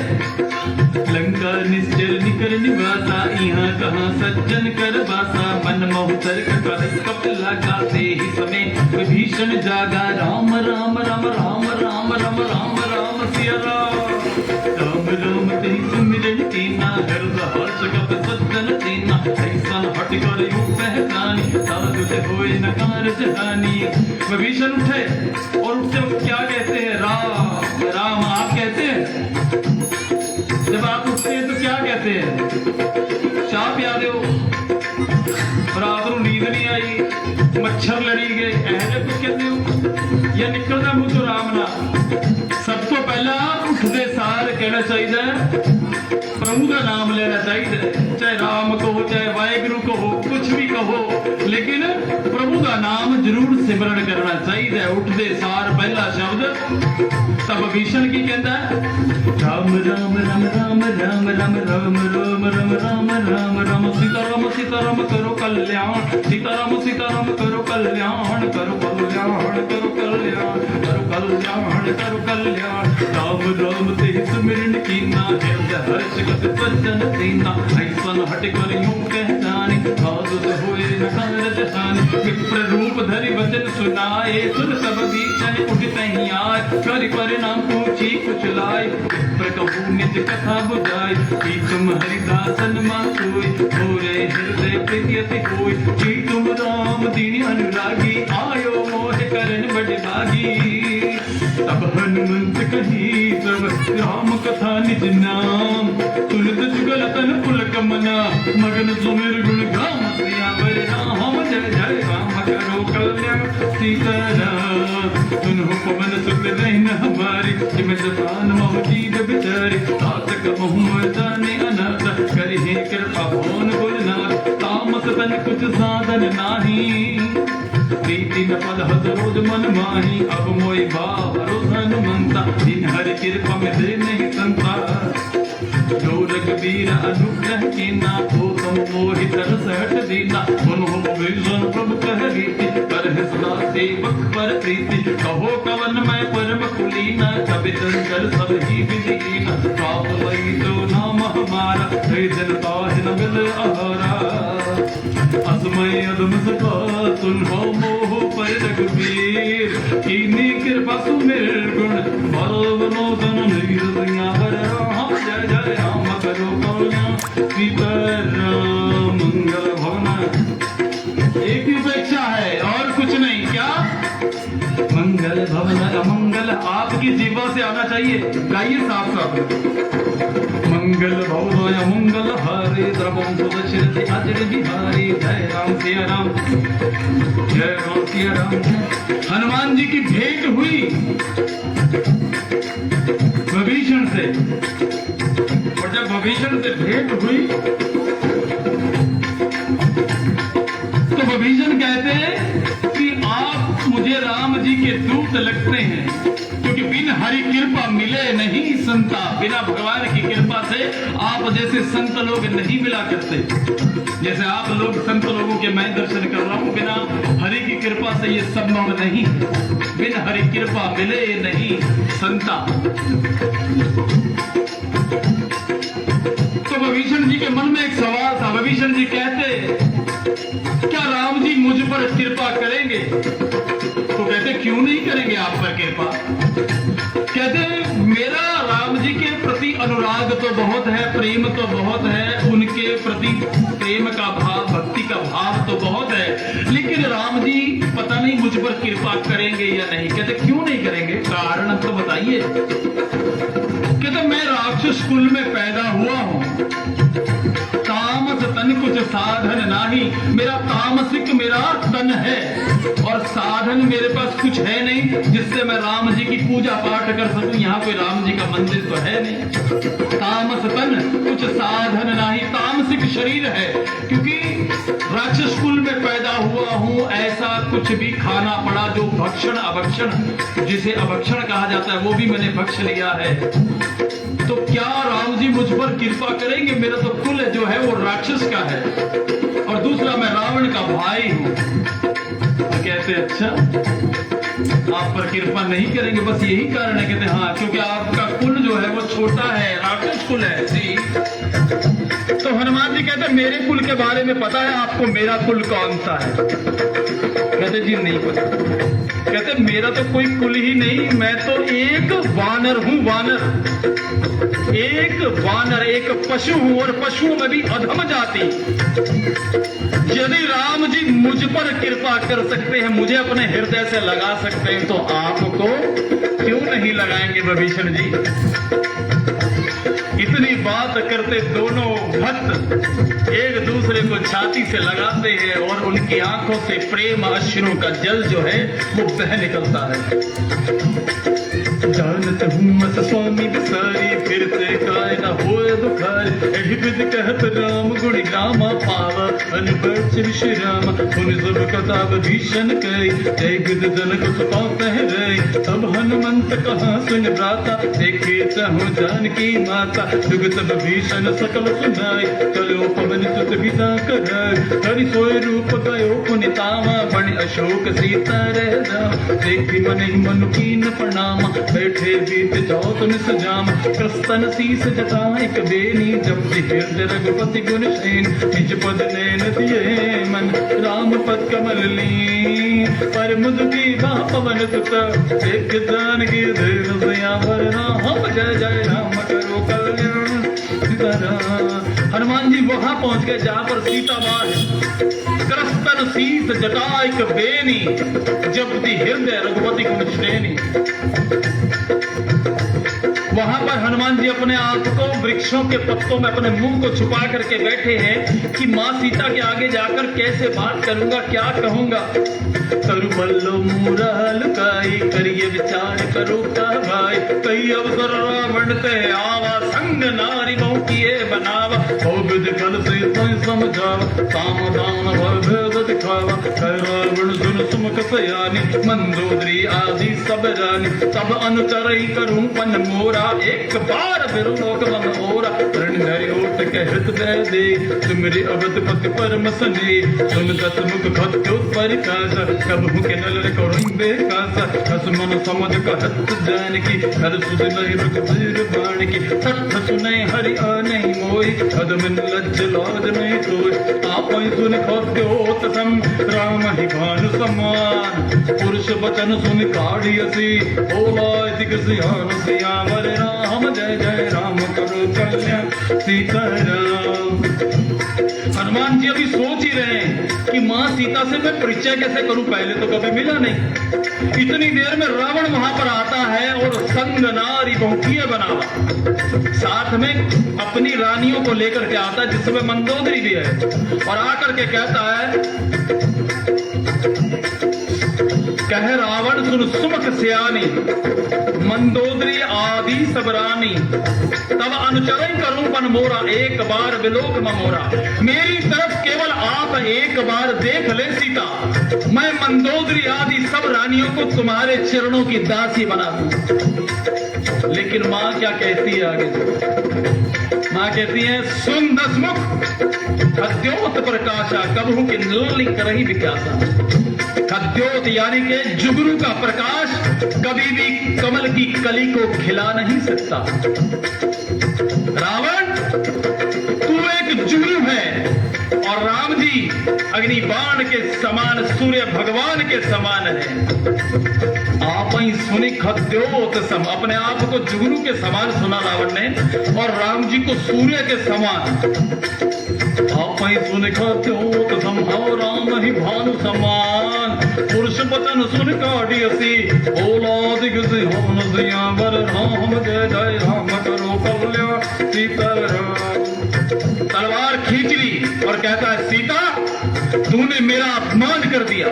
लंका निश्चल निकर निवासा, यहाँ कहाँ सज्जन कर बासा, मन मोह तर्क कर कप लगाते ही समय विभीषण जागा, राम राम राम राम राम राम राम राम सिया राम, राम राम तेहि सुमिरन कीना, हृदय हर्ष कप सज्जन कीना, ऐसा हट कर यूं पहचानी, साधु से होए न कारज हानि। विभीषण उठे और उठते क्या कहते हैं, राम राम आप कहते हैं। जब आप उठते हैं तो क्या कहते हैं, चाह पिया दो, रात को नींद नहीं आई, मच्छर लड़ी गए, ऐसे कुछ कहते हो या निकलता मुंह तो राम ना। सब तो पहला उठते सार कहना चाहिए प्रभु का नाम लेना चाहिए, चाहे राम कहो चाहे वाहेगुरु कहो कुछ भी कहो, लेकिन प्रभु का नाम जरूर सिमरण करना चाहिए। उठते सार पहला शब्द तब भीषण की कहता है राम राम राम राम राम राम राम राम राम राम राम राम सीताराम सीताराम करो कल्याण, सीताराम सीताराम करो कल्याण, करो कल्याण करो कल्याण, करो कल्याण करो कल्याण। राम राम ते सुमिरन कीना, हर्ष गत सज्जन दीना, ऐसन हट कर यूं कह जाने, साधु होए न कारज हानि। विप्र रूप धरि वचन सुनाए, सुन सब भीषण उठते ही आए, कर परिणाम पूछी कुछ लाए, प्रकबू निज कथा बुझाई, कि तुम हरिदासन मासोई, मोरे हृदय प्रीति होई, कि तुम राम दीन अनुरागी, आयो मोह करन बड़ भागी। तब हनुमंत कही सब राम कथा निज नाम, तुलत जुगल तन पुलक मना, मगन सुमिर गुण गाम सियावर राम, जय जय राम करो कल्याण सीताराम। सुनो पवन सुत रहन हमारी, जिम जबान मोह जीव बिचारी, तात कहूँ जाने अनाथ, करिहे कृपा भुवन गुरनाथ। तामस तन कुछ साधन नाही, प्रीति न पद हत रोज मन माही, अब मोई भाव रोधन मनता, दिन हरि कृपा में दे नहीं संता। जो रघुवीर अनुग्रह कीना, तो तुम मोहि तरस हट दीना, सुनो भीषण प्रभु कह रीति, करहि सदा सेवक पर प्रीति। कहो कवन मैं परम कुलीना, कवि कर सब ही विदीना, प्राप्त लई जो नाम हमारा, हे जनता न मिल आहारा। असमय अदम सका सुन हो मोह पर रघुवीर, कीनी कृपा सुमिर गुण, बलवनोदन निरवर राम, जय जय राम करो कल्याण सीताराम। मंगल भवना एक ही अपेक्षा है और कुछ नहीं, क्या मंगल भवन अमंगल आपकी जीवा से आना चाहिए। गाइए साफ साफ मंगल भवन अमंगल हारे, द्रवम सुदशरथ अजर बिहारी, जय राम सिया राम, जय राम सिया राम। हनुमान जी की भेंट हुई विभीषण से, और जब विभीषण से भेंट हुई तो विभीषण कहते हैं कि आप मुझे राम जी के दूत लगते हैं, क्योंकि बिन हरि कृपा मिले नहीं संता, बिना भगवान की कृपा से आप जैसे संत लोग नहीं मिला करते। जैसे आप लोग संत लोगों के मैं दर्शन कर रहा हूं, बिना हरि की कृपा से ये संभव नहीं, बिन हरि कृपा मिले नहीं संता। तो विभीषण जी के मन में एक सवाल था। विभीषण जी कहते क्या राम जी मुझ पर कृपा करेंगे? तो कहते क्यों नहीं करेंगे आप पर कृपा? कहते मेरा राम जी के प्रति अनुराग तो बहुत है, प्रेम तो बहुत है, उनके प्रति प्रेम का भाव, भक्ति का भाव तो बहुत है, लेकिन राम जी पता नहीं मुझ पर कृपा करेंगे या नहीं। कहते क्यों नहीं करेंगे, कारण तो बताइए। कहते मैं राक्षस कुल में पैदा हुआ हूं, तामस तन कुछ साधन नाही, मेरा तामसिक मेरा तन है और साधन मेरे पास कुछ है नहीं जिससे मैं राम जी की पूजा पाठ कर सकूं। यहाँ कोई राम जी का मंदिर तो है नहीं। तामस तन कुछ साधन नाही, तामसिक शरीर है, क्योंकि राक्षस कुल में पैदा हुआ हूं। ऐसा कुछ भी खाना पड़ा जो भक्षण अभक्षण, जिसे अभक्षण कहा जाता है, वो भी मैंने भक्ष लिया है। तो क्या राम जी मुझ पर कृपा करेंगे? मेरा तो कुल जो है वो राक्षस का है, और दूसरा मैं रावण का भाई हूं। तो कहते अच्छा आप पर कृपा नहीं करेंगे, बस यही कारण है। कहते हाँ, क्योंकि आपका कुल जो है वो छोटा है, राक्षस कुल है जी। तो हनुमान जी कहते मेरे कुल के बारे में पता है आपको, मेरा कुल कौन सा है? कहते जी नहीं पता। कहते मेरा तो कोई कुल ही नहीं, मैं तो एक वानर हूं, वानर, एक वानर, एक पशु हूं, और पशुओं में भी अधम जाति। यदि राम जी मुझ पर कृपा कर सकते हैं, मुझे अपने हृदय से लगा सकते हैं, तो आपको क्यों नहीं लगाएंगे विभीषण जी? इतनी बात करते दोनों भक्त एक दूसरे को छाती से लगाते हैं और उनकी आंखों से प्रेम अश्रु का जल जो है वो बह निकलता है। जानत हूँ मत स्वामी बिसारी, फिर से काय न होए दुखारी, कहत राम गुण ग्रामा पावा अनपच विश्राम पुन सब कथा भीषण कई जय विद जनक सुपा पहरे तब हनुमंत कहा सुन भ्राता देखे चाहो जानकी माता जुग तब भीषण सकल सुनाई चलो पवन सुत विदा कराई हरि सोय रूप गयो पुनितावा बण अशोक सीता रह जाम देखी मन ही मनु कीन प्रणाम बैठे बीत चौथ निस जाम क्रस्तन शीस जटा एक बेनी जब हृदय रघुपति गुण सैन निज पद नैन दिए मन राम पद कमल ली पर मुद की बा पवन सुत एक जानकी देव सयावर राम जय जय राम करो कल्याण सीताराम। हनुमान जी वहां पहुंच गए जहां पर सीता मां है। क्रस्तन शीस जटाइक बेनी जपति हृदय रघुपति गुण श्रेणी। वहां पर हनुमान जी अपने आप को वृक्षों के पत्तों में अपने मुंह को छुपा करके बैठे हैं कि मां सीता के आगे जाकर कैसे बात करूंगा, क्या कहूंगा। करु बल्लो मूरल काई करिए विचार करो का भाई कई अवसर रावण ते आवा संग नारी बहु किए बनावा हो विध कल से समझावा सामदान भव भेद दिखावा कह रावण सुन सुमुख सयानी मंदोदरी आदि सब रानी तब अनुचरई करूं पन मोरा एक बार बिरलोक मन ओरा रणधरि ओट के हृदय दे तुमरे अवध पति परम सने सुन दस मुख खत्योत्पर कासा कबहु के नल करुण बेकासा हस मन समझ कहत जानकी हर सुध नहीं रघुवीर बाण की सठ सुने हरि नहीं मोई अदमन लज्ज लाज नहीं तोय आपै सुन खत्योत सम राम ही भानु समान पुरुष वचन सुन काढ़ियसी ओलाय दिग सियान सियावर राम जय जय राम करो कल्याण सीताराम। हनुमान जी अभी सोच ही रहे हैं कि मां सीता से मैं परिचय कैसे करूं, पहले तो कभी मिला नहीं। इतनी देर में रावण वहां पर आता है और संग नारी बहुकिए बनावा साथ में अपनी रानियों को लेकर के आता है जिसमें मंदोदरी भी है और आकर के कहता है कह रावण सुन सुमुख सियानी मंदोदरी आदि सब रानी तब अनुचरण करूं पन मोरा एक बार विलोक मोरा। मेरी तरफ केवल आप एक बार देख ले सीता, मैं मंदोदरी आदि सब रानियों को तुम्हारे चरणों की दासी बना दूं। लेकिन मां क्या कहती है आगे, मां कहती है सुन दसमुख खद्योत प्रकाशा कबहू की नली करही विकासा। खद्योत यानी के जुगनू का प्रकाश कभी भी कमल की कली को खिला नहीं सकता। रावण तू एक जुगनू है और राम जी अग्नि बाण के समान सूर्य भगवान के समान है। आप ही सुनी खद्योत सम, अपने आप को जुगनू के समान सुना रावण ने और राम जी को सूर्य के समान। आप ही सुन खद्योत सम हो राम ही भानु समान पुरुष वचन सुन काढ़ियसी ओला दिग सियान सियावर राम जय जय राम करो कल्याण सीताराम। तलवार खींच ली और कहता है सीता तूने मेरा अपमान कर दिया।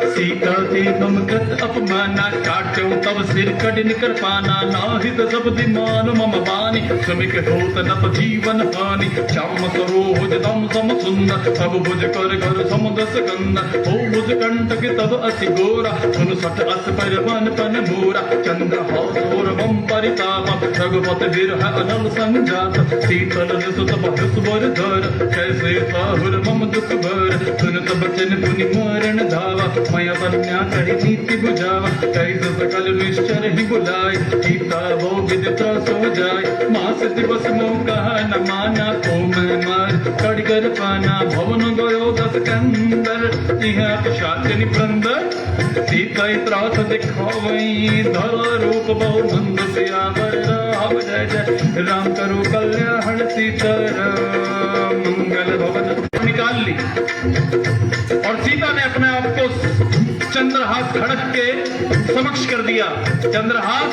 सीता ते ममगत अपमाना काट्यो तब सिर कडिन कर पाना नाहित सब दिमान मम बानी श्रमिक होत नप जीवन हानि श्याम सरोज दम सम सुंदर तब भुज कर घर समुदस गंध हो भुज कंटक तब असि गोरा सुन सठ अस पर वन पन मोरा चंद्र हासोर बम परिताप रघुपत बिरह अनल संजात शीतल सुत बहुस बर धर कैसे साहुर मम दुख भर सुन तब बचन पुनि मरण धावा मया बन्या कही नीति बुझावा कैसे सकल निश्चर ही बुलाए सीता वो विदिता सो जाए मास दिवस मोह कहा न माना को मैं मार कड़गर पाना भवन गयो दस कंदर इहा शाचनि प्रंदर सीता त्रास दिखावई धर रूप बहु नंद सियावर राम जय जय राम करो कल्याण सीताराम मंगल भवन निकाल ली और सीता ने अपने आप को चंद्रहास खड़क के समक्ष कर दिया। चंद्रहास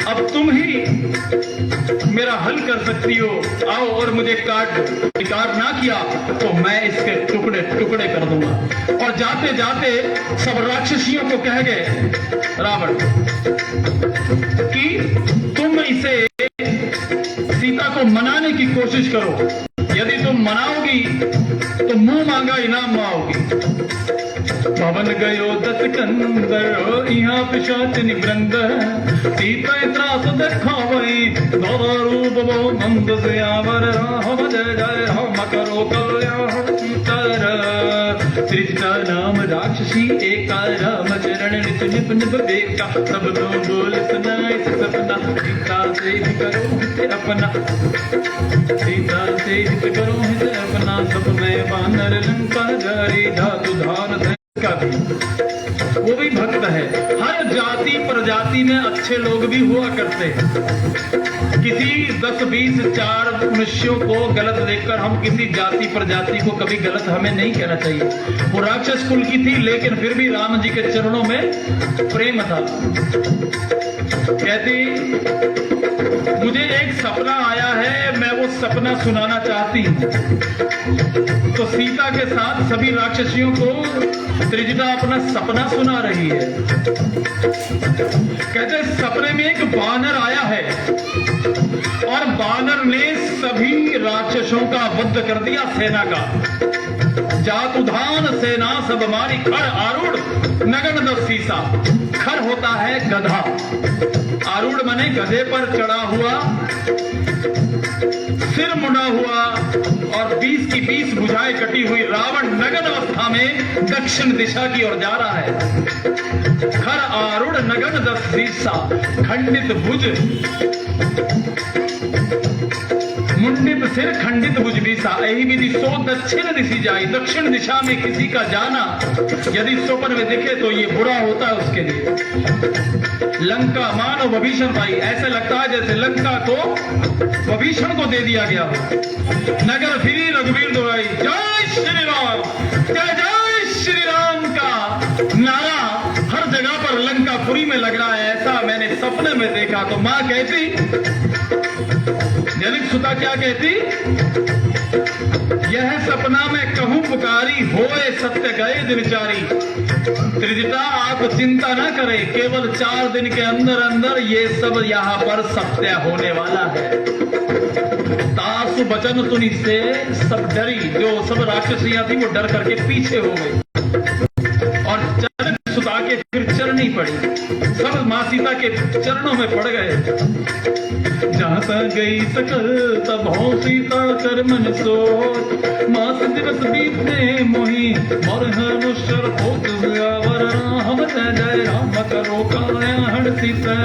अब तुम ही मेरा हल कर सकती हो, आओ और मुझे काट दो। स्वीकार ना किया तो मैं इसके टुकड़े टुकड़े कर दूंगा। और जाते जाते सब राक्षसियों को कह गए रावण कि तुम इसे सीता को को मनाने की कोशिश करो। यदि तुम मनाओगी तो मुंह मांगा इनाम पाओगी। पवन गयो दस कंदर यहाँ पिशाच निवृंद सीता त्रास देखावई दोरा रूप वो मंद से आवर राम जय जय राम करो कल्याण सीतर त्रिजटा नाम राक्षसी एका राम चरण नित निप निप देखा सब तो बोल सुनाए सपना सीता से भी करो हित अपना सीता से हित करो हित अपना सपने बानर लंका जारी धातु धान का भी वो भी भक्त है। हर जाति प्रजाति में अच्छे लोग भी हुआ करते हैं। किसी 10-20 4 मनुष्यों को गलत देखकर हम किसी जाति प्रजाति को कभी गलत हमें नहीं कहना चाहिए। वो राक्षस कुल की थी लेकिन फिर भी राम जी के चरणों में प्रेम था। कहती मुझे एक सपना आया है, मैं वो सपना सुनाना चाहती हूँ। तो सीता के साथ सभी राक्षसियों को त्रिजटा अपना सपना सुना रही है। कहते सपने में एक बानर आया है और बानर ने सभी राक्षसों का वध कर दिया। सेना का जातुधान सेना सब मारी खर आरूढ़ नगन दस सीसा। खर होता है गधा, आरूढ़ माने गधे पर चढ़ा हुआ, सिर मुड़ा हुआ और 20 की 20 भुजाएं कटी हुई रावण नगन अवस्था में दक्षिण दिशा की ओर जा रहा है। खर आरूढ़ नगन दस सीसा खंडित भुज मुंडित सिर खंडित भुज बीसा यही विधि सो दक्षिण दिशी जाई। दक्षिण दिशा में किसी का जाना यदि स्वप्न में दिखे तो ये बुरा होता है उसके लिए। लंका मानो विभीषण भाई, ऐसे लगता है जैसे लंका को विभीषण को दे दिया गया हो। नगर फिरी रघुवीर दोहराई जय श्री राम, जय जय श्री राम का नारा हर जगह पर लंकापुरी में लग रहा है। ऐसा मैंने सपने में देखा। तो मां कहती, जनक सुता क्या कहती, यह सपना में कहूं पुकारी होए सत्य गए दिनचारी। त्रिजटा आप चिंता न करें, केवल 4 दिन के अंदर अंदर ये सब यहाँ पर सत्य होने वाला है। तासु बचन तुनि से सब डरी, जो सब राक्षसियां थी वो डर करके पीछे हो गई और जनक सुता के फिर चरनी पड़ी। सब मां सीता के चरणों में पड़ गए। जहाँ गई सकल तब हो सीता कर मन सोच, मास दिवस बीतने मोही मोर हनुष्यर होत वर राम जय जय राम करो कल्याण सीता।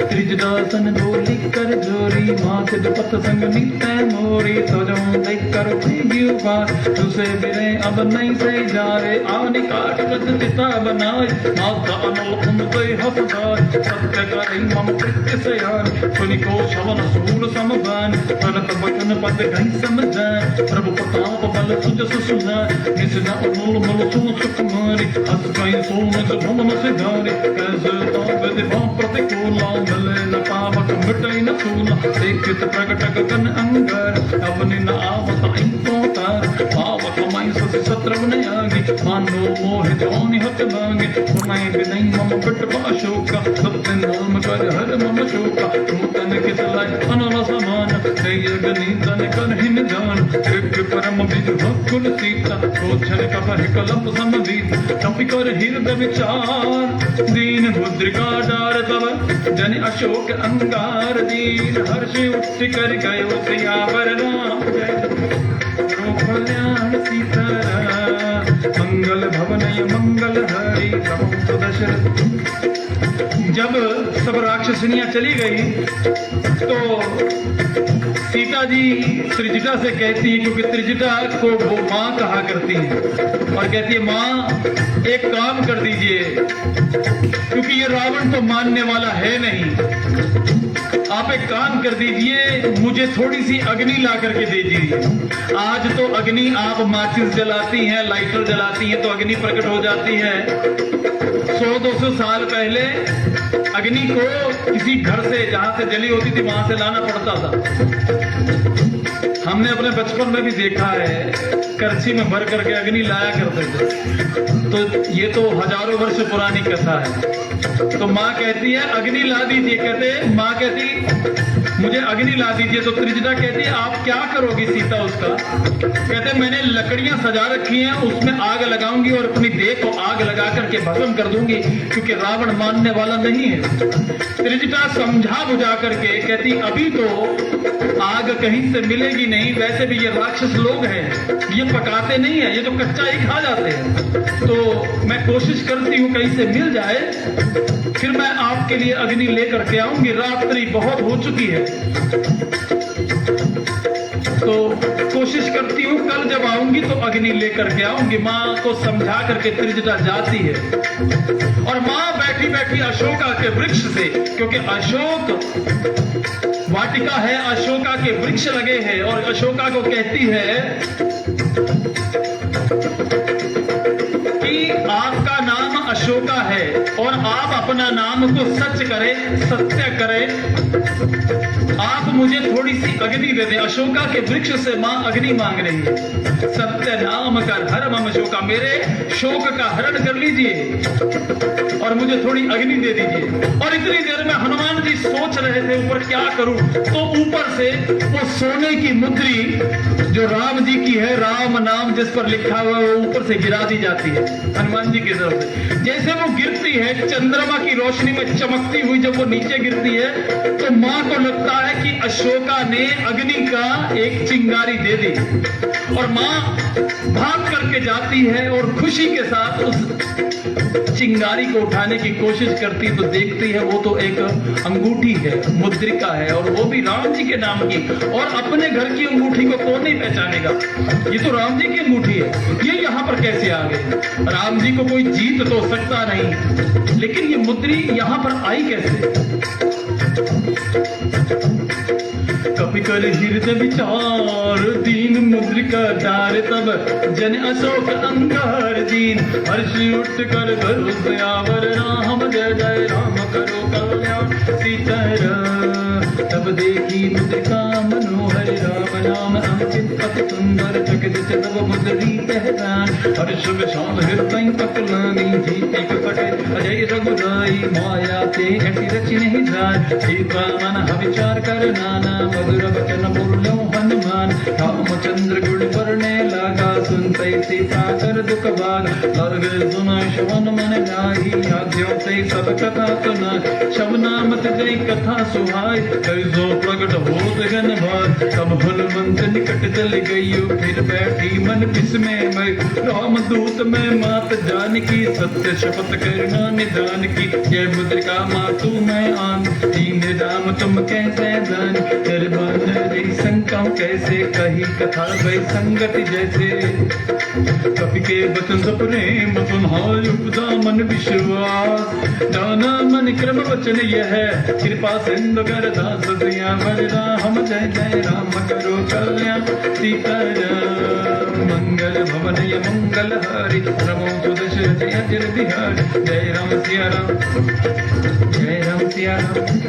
त्रिजदासन डोली कर जोरी माँ सिद्ध पत संग नीते मोरी सजों देख कर बार तुसे बिरे अब नहीं से जा रे आवनी काट रच चिता बनाए माता अनल उन दे हसदार सत्य करे मम कृत्य से यार सुनि को शवन सूर समबान फलत वचन पद गई समझान प्रभु प्रताप बल सुजस सुनान निसना अमूल मल सुन सुकुमारी हस गई सोन भ्रमण से धारे कैसे ताप दिवा प्रतिकूला भले न पावक मिटई न सूला देखित प्रकटक कन अंगर अपने न आवत इंपोतार पावक माई सस सत्रव न आगे मानो मोह जोनि हत मांगे सुनाई बिनई मम पिट अशोका सत्य नाम कर हर मम शोका तन के तलाई अनल समान तेय गनी तन कर हिन जान कृप परम विद्रोह कुल सीता क्रोधन कपह कलप समदीत कपि कर हृदय विचार दीन मुद्रिका डार तब जन अशोक अंगार दीन हर्ष उठ कर गयो सियावर राम कल्याण सीता मंगल भवनय मंगल हरि प्रभु दशरथ। जब सब राक्षसनियां चली गई तो सीता जी त्रिजटा से कहती है, क्योंकि त्रिजटा को वो माँ कहा करती है, और कहती है माँ एक काम कर दीजिए, क्योंकि ये रावण तो मानने वाला है नहीं। आप एक काम कर दीजिए, मुझे थोड़ी सी अग्नि ला करके दे दीजिए। आज तो अग्नि आप माचिस जलाती हैं, लाइटर जलाती हैं तो अग्नि प्रकट हो जाती है। 100-200 साल पहले अग्नि को किसी घर से जहां से जली होती थी वहां से लाना पड़ता था। हमने अपने बचपन में भी देखा है, करछी में भर करके अग्नि लाया करते थे। तो ये तो हजारों वर्ष पुरानी कथा है। तो माँ कहती है अग्नि ला दीजिए। कहते माँ कहती मुझे अग्नि ला दीजिए। तो त्रिजटा कहती है आप क्या करोगी सीता उसका? कहते मैंने लकड़ियां सजा रखी हैं, उसमें आग लगाऊंगी और अपनी देह को आग लगा करके भस्म कर दूंगी, क्योंकि रावण मानने वाला नहीं है। त्रिजटा समझा बुझा करके कहती अभी तो आग कहीं से मिलेगी नहीं, वैसे भी ये राक्षस लोग हैं, ये पकाते नहीं है, ये तो कच्चा ही खा जाते हैं। तो मैं कोशिश करती हूँ कहीं से मिल जाए, फिर मैं आपके लिए अग्नि लेकर के आऊंगी। रात्रि बहुत हो चुकी है, तो कोशिश करती हूँ कल जब आऊंगी तो अग्नि लेकर के आऊंगी। माँ को समझा करके त्रिजटा जाती है और माँ बैठी बैठी अशोका के वृक्ष से, क्योंकि अशोक वाटिका है, अशोका के वृक्ष लगे हैं, और अशोका को कहती है कि आपका नाम अशोका है और आप अपना नाम को सच करें, सत्य करें, आप मुझे थोड़ी सी अग्नि दे दें। अशोका के वृक्ष से मां अग्नि मांग रही है। सत्य नाम कर हर मम शोका, मेरे शोक का हरण कर लीजिए और मुझे थोड़ी अग्नि दे दीजिए। और इतनी देर में हनुमान जी सोच रहे थे ऊपर क्या करूं, तो ऊपर से वो सोने की मुद्री जो राम जी की है, राम नाम जिस पर लिखा हुआ है, वो ऊपर से गिरा दी जाती है हनुमान जी की तरफ से। जैसे वो गिरती है चंद्रमा की रोशनी में चमकती हुई, जब वो नीचे गिरती है तो मां को लगता है कि अशोका ने अग्नि का एक चिंगारी दे दी, और मां भाग करके जाती है और खुशी के साथ उस चिंगारी को उठाने की कोशिश करती, तो देखती है वो तो एक अंगूठी है, मुद्रिका है, और वो भी राम जी के नाम की। और अपने घर की अंगूठी को कौन नहीं पहचानेगा, ये तो राम जी की अंगूठी है, ये यहाँ पर कैसे आ गई? राम जी को कोई जीत तो सकता नहीं, लेकिन ये मुद्री यहाँ पर आई कैसे? कपि कर हृदय विचार दीन मुद्रिका डार, तब जन अशोक अंगार दीन, हर्ष उठ कर भरोसे आवर, राम जय जय राम करो कल्याण सीताराम। तब देखी मुद्रिका मनोहर, राम नाम अंकित अति सुंदर, चकित तब मुद्री पहचान, हर्ष विशाल हृदय पकलानी, जीते कपटे अजय रघुराई, माया ते ऐसी रची नहीं जाय, सीता मन विचार कर नाना, मधुर वचन बोलो हनुमान, रामचंद्र गुण पढ़ने लगा, सुनते सीता कर दुख भाग, लगे सुना श्रवण मन जाहि, आज्ञों से सब कथा सुना, शवना मत गई कथा सुहाय, कैसो प्रकट होत गन भाग, तब हनुमंत निकट चल गई, फिर बैठी मन बिस्मय में, राम दूत में मात जानकी, सत्य शपथ करना निदान की, जय मुद्रिका मातु मैं आन, दीन राम तुम कैसे जान, निर्बान रही शंका कैसे, कही कथा भई संगति जैसे, कपि के वचन प्रेम तुम्हारे उपजा मन विश्वास, जाना मन क्रम वचन यह है, कृपा सिंधु कर दास सियावर, राम जय जय राम करो कल्याण सीताराम। मंगल भवन ये मंगल हारी, रमो सुदशरथ अजर बिहारी, जय राम सिया राम, जय राम सिया राम।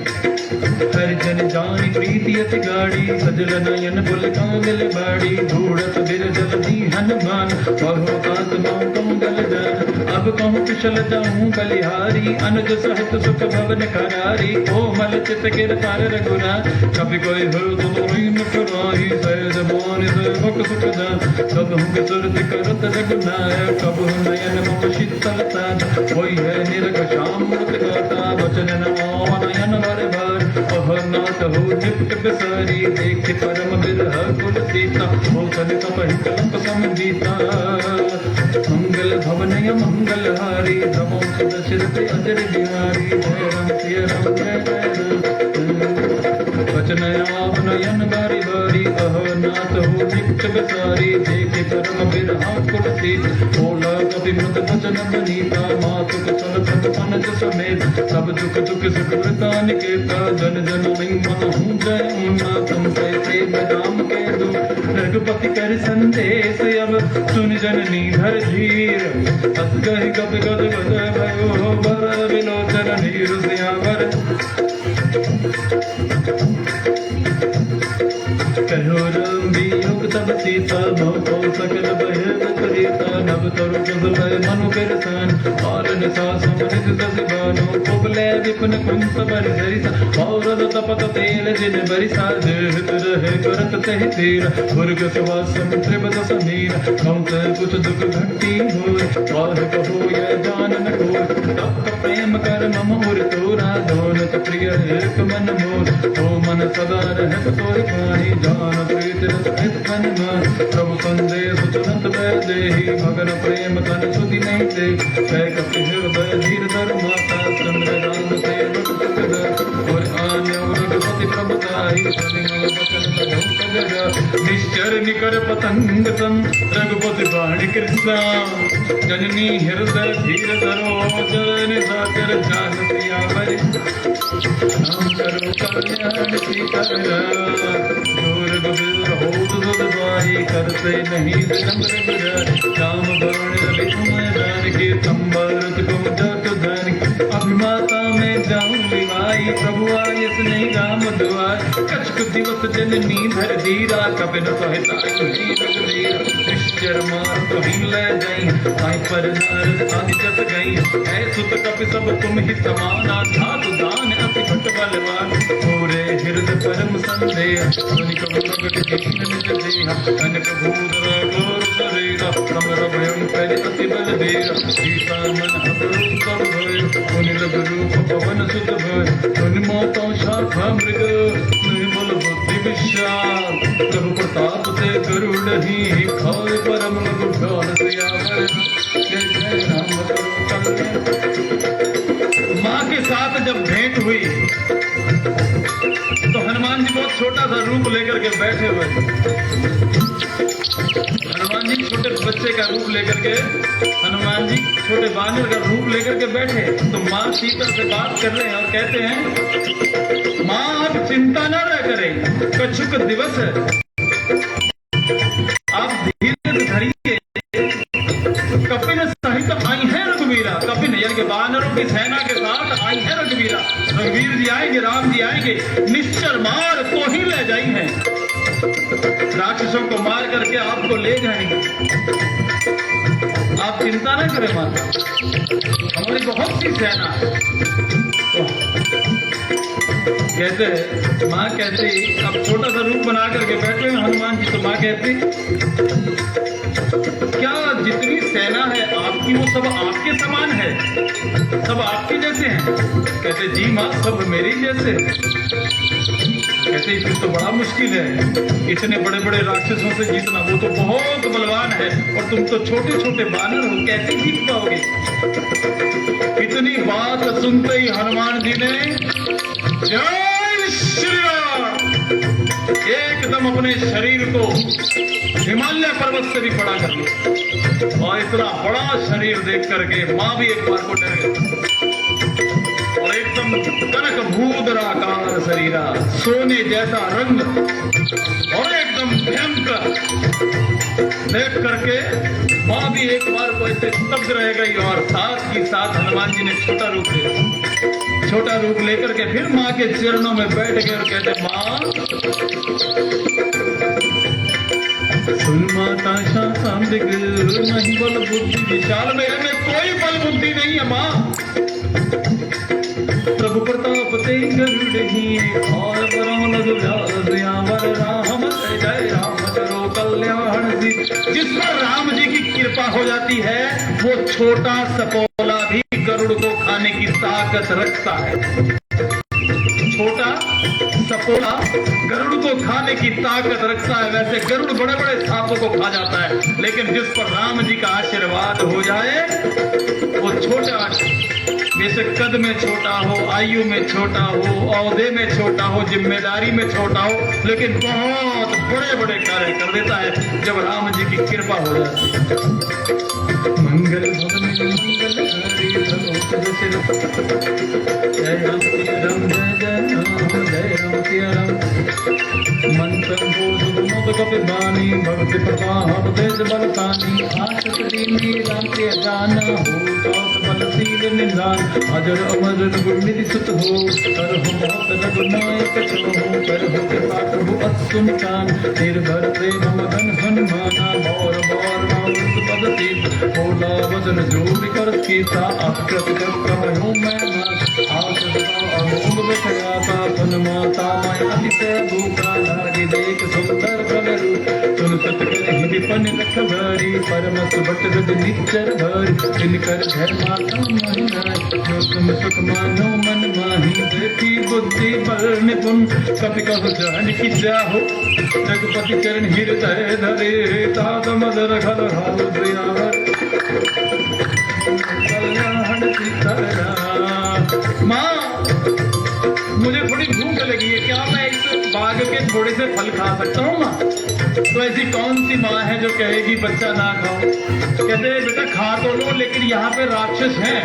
हर जन जानी प्रीति अति गाड़ी, सजल नयन बुल कांगल बाड़ी, धूड़त बिरजल दी हनुमान, बहु तात मौ कंगल जान, अब कहूँ कुशल जाऊँ बलिहारी, अनुज सहित सुख भवन करारी, कोमल चित गिरधार रघुनाथ, कभी कोई हो तुम मुखराही, सहज मान सेवक सुख जान, सब हूँ सुरत करत रघुनायक, कब नयन मम शीतलता, कोई है निरख श्याम मूर्त गाता, वचन नमो नयन भर भर, अहनाथ हो निपट बिसारी, देख परम बिरह कुल सीता, हो सन कपहि कलंक समदीता। मंगल भवन य मंगल हारी, नमो सुदशरथ अजर बिहारी, जय राम सिया राम जय जय राम। वचन आव नयन बारी बारी, अहनाथ हो निपट बिसारी, देख परम बिरह कुल सीता, बोला कपि मृत वचन बनीता, मातु कुशल भक्त अनुज समेत, सब दुख दुख सुख वृतान केता, जन जन नहीं मन हूँ जय उन्ना, तुम कैसे राम के दो रघुपति कर संदेश, अब सुन जननी धर धीर, अस गहि गद गद गद भयो बर, विलोचन नीर सियावर। कहो राम वियोग तब सीता, भव सकल भय विपरीत, सीता नव तरु कुशल मनु बिरसान और निशा समनित दस बानो कुबले विपिन कुंत बरि सरिसा और तपत तेल जिन बरिसा देहत रहे करत तहि तीर वर्ग सवा समुद्र बद समीर कौत कुछ दुख घटी होय काह कहो यह जान न कोय तप्त प्रेम कर मम उर तोरा दोनत प्रिय एक मन मोर ओ मन सदा रहत तोर पानी जान प्रीत रस मन मान प्रभु संदेश तुरंत बै देहि मगन प्रेम तन सुधि नहीं दे कह कपि हृदय धीर धर माता चंद्र राम सेवक सुखद और आन्य रघुपति प्रभुताई सुनि मम वचन लगौ सगर निश्चर निकर पतंग सम रघुपति बाणी कृष्णा जननी हृदय धीर धरो जन सागर जान प्रिया बरि नाम करो कल्याण सीता दूर गोविंद हो दुध भाई करते नहीं विलंब रघुराई राम बाण रवि मैदान के संबरत को जत धन अभिमाता में जाऊं विवाई प्रभु आयस नहीं राम दुआर कछुक दिवस जननी धर धीरा कपिन सहिता रघुवीर निश्चर मार तो ही ले जाई आई पर नारद आदि जत गई ऐ सुत कपि सब तुम ही समाना धातु दान अति भट बलवान पूरे हृदय परम संदेह सुनि कबि प्रगट दीन निज देहा कनक भूधर गौर शरीरा समर भयं कर अति बल देर सीता मन हबरू सब भय सुनि लग रूप पवन सुत भय सुनि मोतौ शाखा मृग निर्मल बुद्धि विशाल प्रभु प्रताप से गरुड़ ही खाए परम लघु ढाल सियावर जय जय राम करो कल्याण। माँ के साथ जब भेंट हुई तो हनुमान जी बहुत छोटा सा रूप लेकर के बैठे हुए हनुमान जी छोटे बच्चे का रूप लेकर के हनुमान जी छोटे बानर का रूप लेकर के बैठे तो माँ सीता से बात कर रहे हैं और कहते हैं माँ आप चिंता न रह करें कछुक दिवस है आप धीरे धरिए कपिन सहित आई है रघुवीरा कपिन यानी कि बानरों की सेना के साथ आई है रघुवीरा रघुवीर जी आएंगे राम जी आएंगे निश्चर मार तो ही ले जाएंगे राक्षसों को मार करके आपको ले जाएंगे आप चिंता न करें माता हमारी बहुत सी सेना है तो कहते हैं माँ कहती अब छोटा सा रूप बना करके बैठे हैं हनुमान जी तो माँ कहती क्या जितनी सेना है आपकी वो सब आपके समान है सब आपके जैसे हैं कहते जी माँ सब मेरी जैसे कहते फिर तो बड़ा मुश्किल है इतने बड़े बड़े राक्षसों से जीतना वो तो बहुत बलवान है और तुम तो छोटे छोटे बानर हो कैसे जीत पाओगे इतनी बात सुनते ही हनुमान जी ने जय श्री राम एकदम अपने शरीर को हिमालय पर्वत से भी बड़ा कर लिया और इतना बड़ा शरीर देख करके माँ भी एक बार को डर गई और एकदम कनक भूधराकार शरीरा सोने जैसा रंग और एकदम भयंकर देख करके माँ भी एक बार को ऐसे स्तब्ध रह गई और साथ ही साथ हनुमान जी ने छोटा रूप लिया छोटा रूप लेकर के फिर माँ के चरणों में बैठ गए और कहते माँ सुन माता शांतिक नहीं बल बुद्धि विशाल मेरे में कोई बल बुद्धि नहीं है माँ प्रभु प्रताप ते गरुड़ ही और परम लघुवर राम जय राम करो कल्याण जिस पर राम जी की कृपा हो जाती है वो छोटा सपोला भी गरुड़ को खाने की ताकत रखता है छोटा सपोला गरुड़ को खाने की ताकत रखता है वैसे गरुड़ बड़े बड़े सांपों को खा जाता है लेकिन जिस पर राम जी का आशीर्वाद हो जाए वो छोटा बेशक कद में छोटा हो आयु में छोटा हो औहदे में छोटा हो जिम्मेदारी में छोटा हो लेकिन बहुत बड़े बड़े कार्य कर देता है जब राम जी की कृपा हो जाती है मंगल भवन मंगल जय राम जय राम जय राम सिया राम मंत्र बोध कपि बानी भक्ति प्रभाव तेज बलसानी आसत दीनी राम के जान हो दान शील निधान अजर अमर रघुनिधि सुत हो करहु बहुत रघुनायक छहो करहु कृपा प्रभु असुनिकान निर्भर प्रेम मगन हनुमाना मोर मोर नाम पद तीत बोला वदन जोरि कर कीसा अकृत कहो मैं आस अमोघ बचया पापन माता मैं अतिशय भूखा लागे देख सुंदर फल रूप सुन सत कर ही विपन लख भरी परम सुबट रज निचर भरी जिनकर घर माता महिनाय जो तुम सुख मानो मन माही देखी बुद्धि बल निपुण कपि कहु जान की जाहो रघुपति चरण हृदय धरे तात मदर घर हाल दयावर कल्याण सीताराम। माँ मुझे थोड़ी भूख लगी है, क्या मैं इस बाग के थोड़े से फल खा सकता हूँ माँ? तो ऐसी कौन सी माँ है जो कहेगी बच्चा ना खाओ? कहते हैं बेटा खा तो लो, लेकिन यहाँ पे राक्षस हैं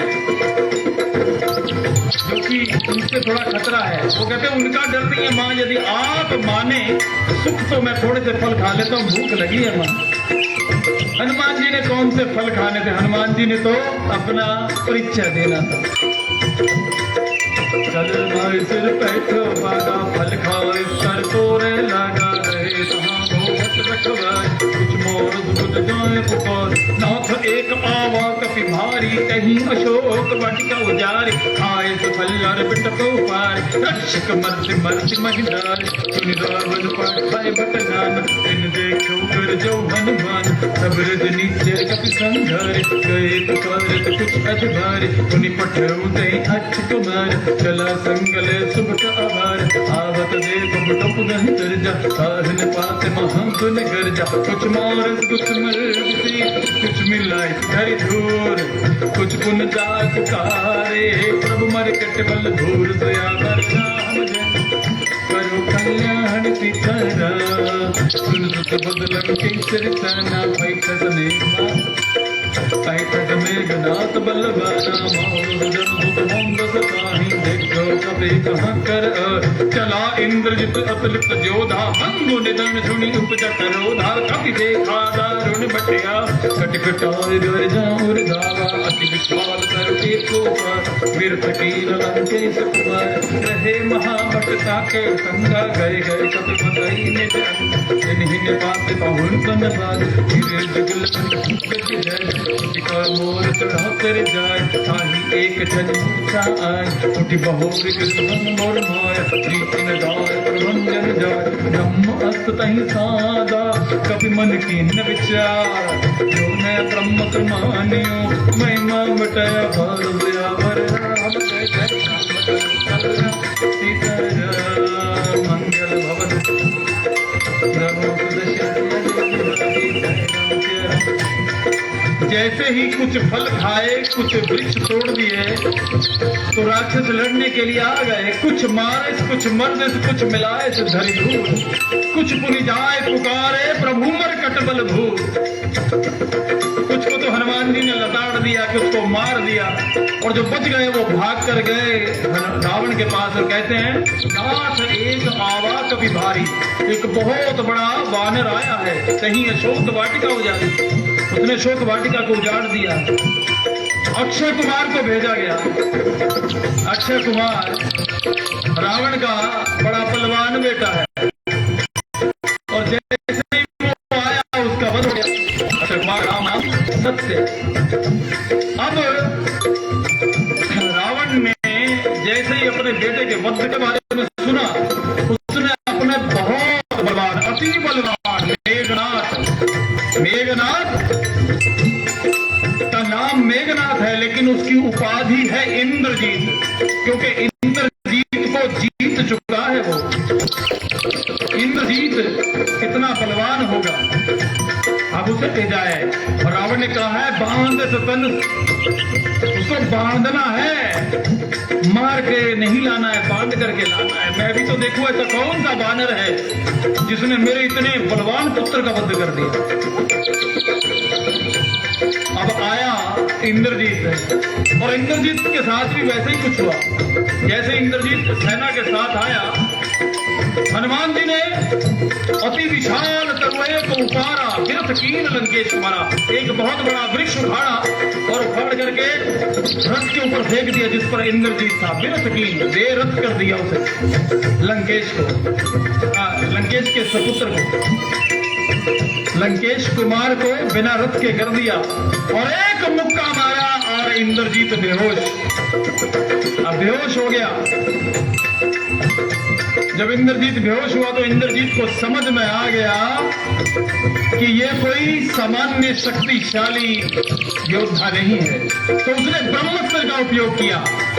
जो कि उनसे थोड़ा खतरा है। वो कहते हैं उनका डर नहीं है माँ, यदि आप माने सुख तो मैं थोड़े से फल खा लेता हूँ, भूख लगी है माँ। हनुमान जी ने कौन से फल खाने थे? हनुमान जी ने तो अपना परिचय देना था। चल भाई सिर बैठो बागा फल खाए सर तोरे लगा रहे तहाँ भोगत रखवाए कुछ मोर सुन जाए पुकार नाथ एक आवा कपि भारी कहीं अशोक वाटिका उजारी आए तो फल बिट को पार रक्षक मर्ति मर्ति महिंदार सुनि रावण पाठाए बटनान इन देखो कर जो हनुमान सब रज नीचे कपि संघार गए पुकार कुछ अजभार उनि पठऊ दई अच्छ कुमार चला संगले सुबट आभार आवत देख बुटप गहि तरजा साहन पात महागुन गर्जा कुछ मारस कुछ मर्दी कुछ मिलाई धरि धूर कुछ पुन जात कारे प्रभु मर कट बल धूर दया कर राम जन करो कल्याण सीताराम सुन सुत बदलन के चरिताना पैठ सने पैठ मेघनाथ बलवाना मोर जन दुख मंद सताही देखो कभी कहाँ कर चला इंद्रजित अतुलित जोधा भंगु निधन सुनी उपज करोधा कभी देखा दारुण बटिया कटकटार डर जाऊर धावा अति विशाल करके कोपा वीर फकीर लंकेश कुमार रहे महामट ताके संगा गए गए कभी बताई ने जिन्हीं बात बहुन तन बात गिरे जगल जय मोर चढ़ा कर जाए ताही एक छन मूर्छा आए उठी बहोर गिरधन मोर माया प्रीति न गाय प्रभंजन जाय ब्रह्म अस्त तही सादा कभी मन की न विचार जो मैं ब्रह्म प्रमानियो महिमा बटाया भर दया भर राम जय जय राम सीताराम मंगल भवन प्रभु जैसे ही कुछ फल खाए कुछ वृक्ष तोड़ दिए तो राक्षस लड़ने के लिए आ गए कुछ मारे कुछ मर्द कुछ मिलाए से धरी धूल कुछ पुनि जाए पुकारे प्रभु मर कटबल भूल कुछ को तो हनुमान जी ने लताड़ दिया कुछ को मार दिया और जो बच गए वो भाग कर गए रावण के पास और कहते हैं नाथ एक आवा कभी भारी एक बहुत बड़ा वानर आया है कहीं अशोक वाटिका हो जाती उसने अशोक वाटिका को उजाड़ दिया। अक्षय कुमार को भेजा गया। अक्षय कुमार रावण का बड़ा पहलवान बेटा है और जैसे ही वो आया उसका वध हो गया। अक्षय कुमार राम नाम सत्य। अब रावण ने जैसे ही अपने बेटे के वध के बारे में सुना उसने अपने बहुत बलवान अति बलवान मेघनाथ का नाम मेघनाथ है लेकिन उसकी उपाधि है इंद्रजीत क्योंकि इंद्रजीत को जीत चुका है वो। इंद्रजीत कितना बलवान होगा अब उसे भेजा है और रावण ने कहा है बांध सतन उसको बांधना है मार के नहीं लाना है बांध करके लाना है। मैं भी तो देखूं ऐसा कौन सा बानर है जिसने मेरे इतने बलवान पुत्र का वध कर दिया। अब आया इंद्रजीत और इंद्रजीत के साथ भी वैसे ही कुछ हुआ। जैसे इंद्रजीत सेना के साथ आया हनुमान जी ने अति विशाल तरुए को उतारा, बिरथ कीन लंकेश मारा। एक बहुत बड़ा वृक्ष उखाड़ा और उखाड़ करके रथ के ऊपर फेंक दिया, जिस पर इंद्रजीत था। बिरथ कीन, बेरथ कर दिया उसे, लंकेश को, लंकेश के सपुत्र को, लंकेश कुमार को बिना रथ के कर दिया और एक मुक्का मारा और इंद्रजीत बेहोश। अब बेहोश हो गया। जब इंद्रजीत बेहोश हुआ तो इंद्रजीत को समझ में आ गया कि ये कोई सामान्य शक्तिशाली योद्धा नहीं है, तो उसने ब्रह्मास्त्र का उपयोग किया।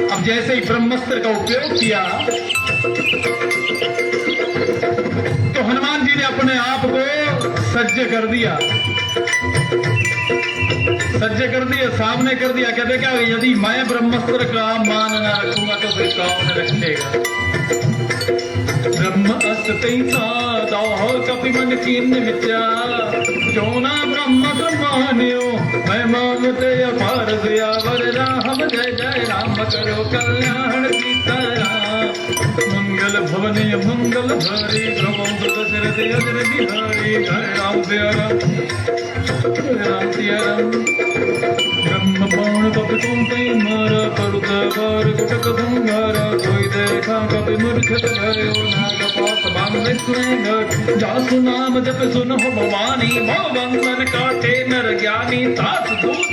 अब जैसे ही ब्रह्मास्त्र का उपयोग किया तो हनुमान जी ने अपने आप को सज्ज कर दिया, सामने कर दिया। कहते क्या, यदि मैं ब्रह्मास्त्र का मान न रखूंगा तो फिर कौन रखेगा। ब्रह्मास्त्र कपि मन कीन विचार, जो ना ब्रह्मास्त्र मान्यो मैं मानते अपार वर राम। जय जय राम करो कल्याण सीताराम, मंगल भवनीय मंगल भरी, प्रभु दशरथ अजर बिहारी। जय राम सिया राम, राम सिया राम। ब्रह्म बाण कपि कुंते मारा, करुत बार कुटक संहारा। कोई देखा कपि मूर्छित भयो, नागपात बांधे स्नेह। जासु नाम जप सुनो भवानी, भव बंधन काटे नर ज्ञानी। सात दूत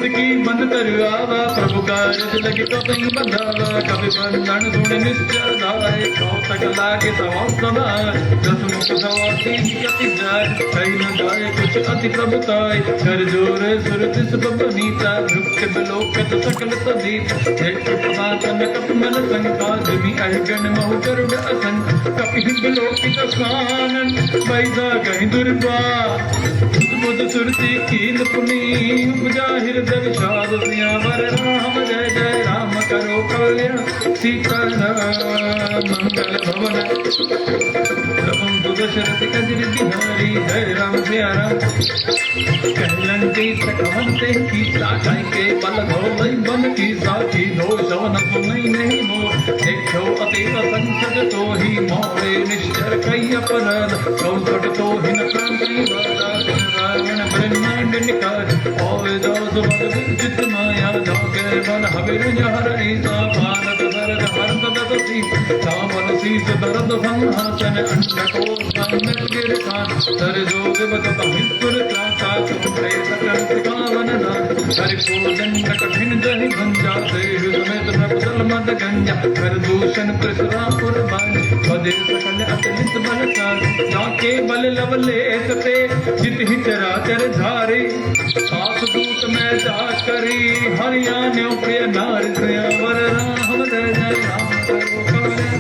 की बंद करवावा, प्रभु कारज लगे कपि बंधावा। कपि बंधन सुन निश्चय धाय, कौतक लागे सवा समाय। दस मुख सवा तीन कति जाय, कहीं न जाए कुछ अति प्रभुताय। कर जोरे सुर तिस बनीता, भृत्य बिलोकत सकल सदीत। एक प्रसादन कपि मन संका, जिमि अहिगण महु गरुड़ असन। कपि बिलोकित स्वानन, बैसा कहीं दुर्बा। बुध सुरति कीन पुनी, उपजा हृदय विषाद। सियावर राम, जय जय राम करो कल्याण सीताराम। मंगल भवन प्रभु दशरथ अजर बिहारी। जय राम सिया राम। कहलंके सकवंते की साई के बल धोलई बन की साथी। दो सवन सुनई नहीं मोर, देखो अतीत संसद तो ही मोरे। निश्चर कई अपराध, कौशट तो ही न प्रांति बाधा। रावण ब्रह्मांड निकार, और दास बल विजित माया। जाके बन हविर जहर ईसा, भारत दर्द हरत दसी। सावन शीस दर्द संहासन, अंडकोर सामने गिर खान। सर जोग बदत हितुर त्रासा, तुमरे सकल सिकावन दान। हरि पूजन कठिन जहि भंजा, देव समेत प्रपदल मद गंजा। कर दूषण त्रिशुरापुर बान, बदे सकल अतलित बलकार। जाके बल लवले सते, जित ही चराचर धारे। सात दूत में जा करी, हरियाण्यों प्रिय नारी। सियावर राम, जय जय राम करो कल्याण।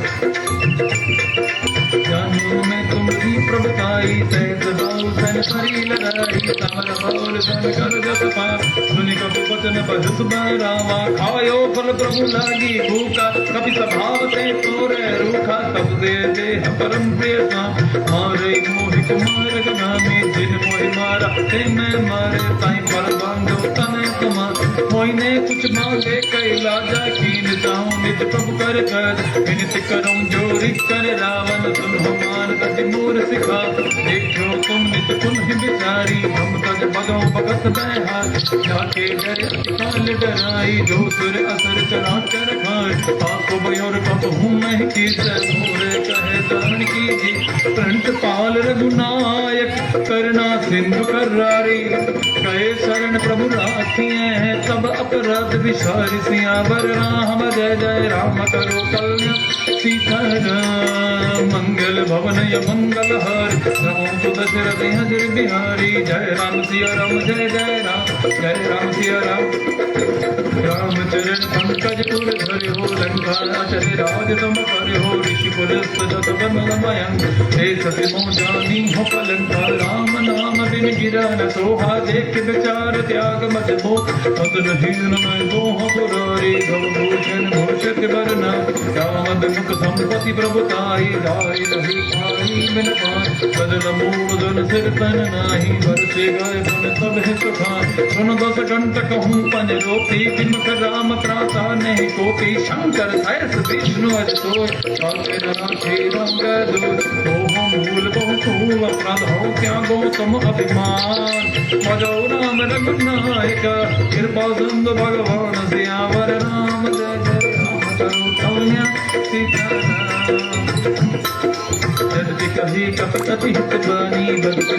जानू में तुम्हारी प्रभुताई, सहज बाहु सन सरी लगाई। समर बौल सन कर जस पाप, सुनि कपि वचन बरस रामा। खायो फल प्रभु लागी भूखा, कपि स्वभाव से तोरे रूखा। तब दे देह परम प्रिय सा, मारे मोहि कुमार गनामी। जिन मोहि मारा ते मैं मारे, ताई पर बांधो तने कुमार। मोहिने कुछ मांगे कैलाजा, कीन जाऊं निज प्रभु कर कर। विनती करूं जोरी कर रावण, सुनो मान तति मोर सिखा। देखो तुम निज पुनः बिचारी, हम तज बगो भगत बहार। जाके डरे काल डराई, जो सुर असर चरा कर खाए। आपको बयोर कब हूँ मैं की, मोरे कहे दान कीजिए। प्रणत पाल रघुनायक, करना सिंधु करारी। कहे शरण प्रभु राखिए हैं, तब अपराध विसारी। सियावर राम, जय जय राम करो कल्याण सीताराम। मंगल भवन य मंगल हारी, प्रभु दशरथ अजर बिहारी। जय राम सिया राम, जय जय राम, जय राम सिया राम। रामचरण पंकज पुर धरे हो, लंका चल राज तुम करे हो। ऋषिकुल सजत बनमयं, हे सति मोह जानी हो पलंका। राम नाम बिन गिरा न सोहा, देख विचार त्याग मत मोह। अतन हीन मैं दोह पुरारी, भव भूषण भूषक बरना। रामद मुख संपति प्रभुताई, दाई रही पाई बिन पाई। बदन मूल धन सिर तन नाही, बरसे गए पुन सब है सुखान। सुन दस कंठ कहूँ पंज रोपी, किमक राम प्रात भवता नहीं कोटि शंकर सहस विष्णु अस्तो मोह मूल बहु अपराध हो क्या गौतम अभिमान मजो राम रघुनायक कृपा सिंधु भगवान सियावर राम जय जय राम करो कल्याण सीताराम जगति कही कपि हित बानी भक्ति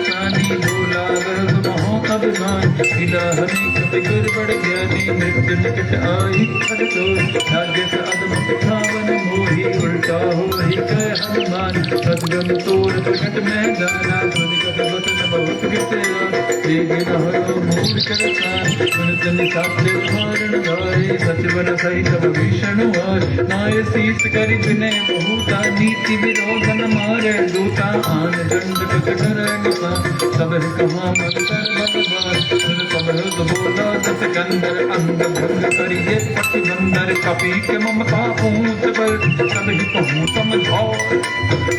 सानी बोला गर्भ महो अभिमान इलाहनी कपि गुर बड़ ज्ञानी मृत्यु निकट आई खड़को भाग्य से अदमत भावन मोही उल्टा हो ही कह हनुमान सदगम तोर प्रकट में जाना सुनि कपि वचन बहुत गिरतेरा देविन हरो मूल करसान सुनतन साथे मारण गाए सचवन सहित भीषण वार नाय शीस करि विनय बहुता नीति विरोधन मारे दूता आन दंड कटर निपा सब कहा मन कर भगवान सुन सब बोला दस कंदर अंग भंग करिए पति बंदर कपि के ममता पूत पर सब ही कहूँ समझाओ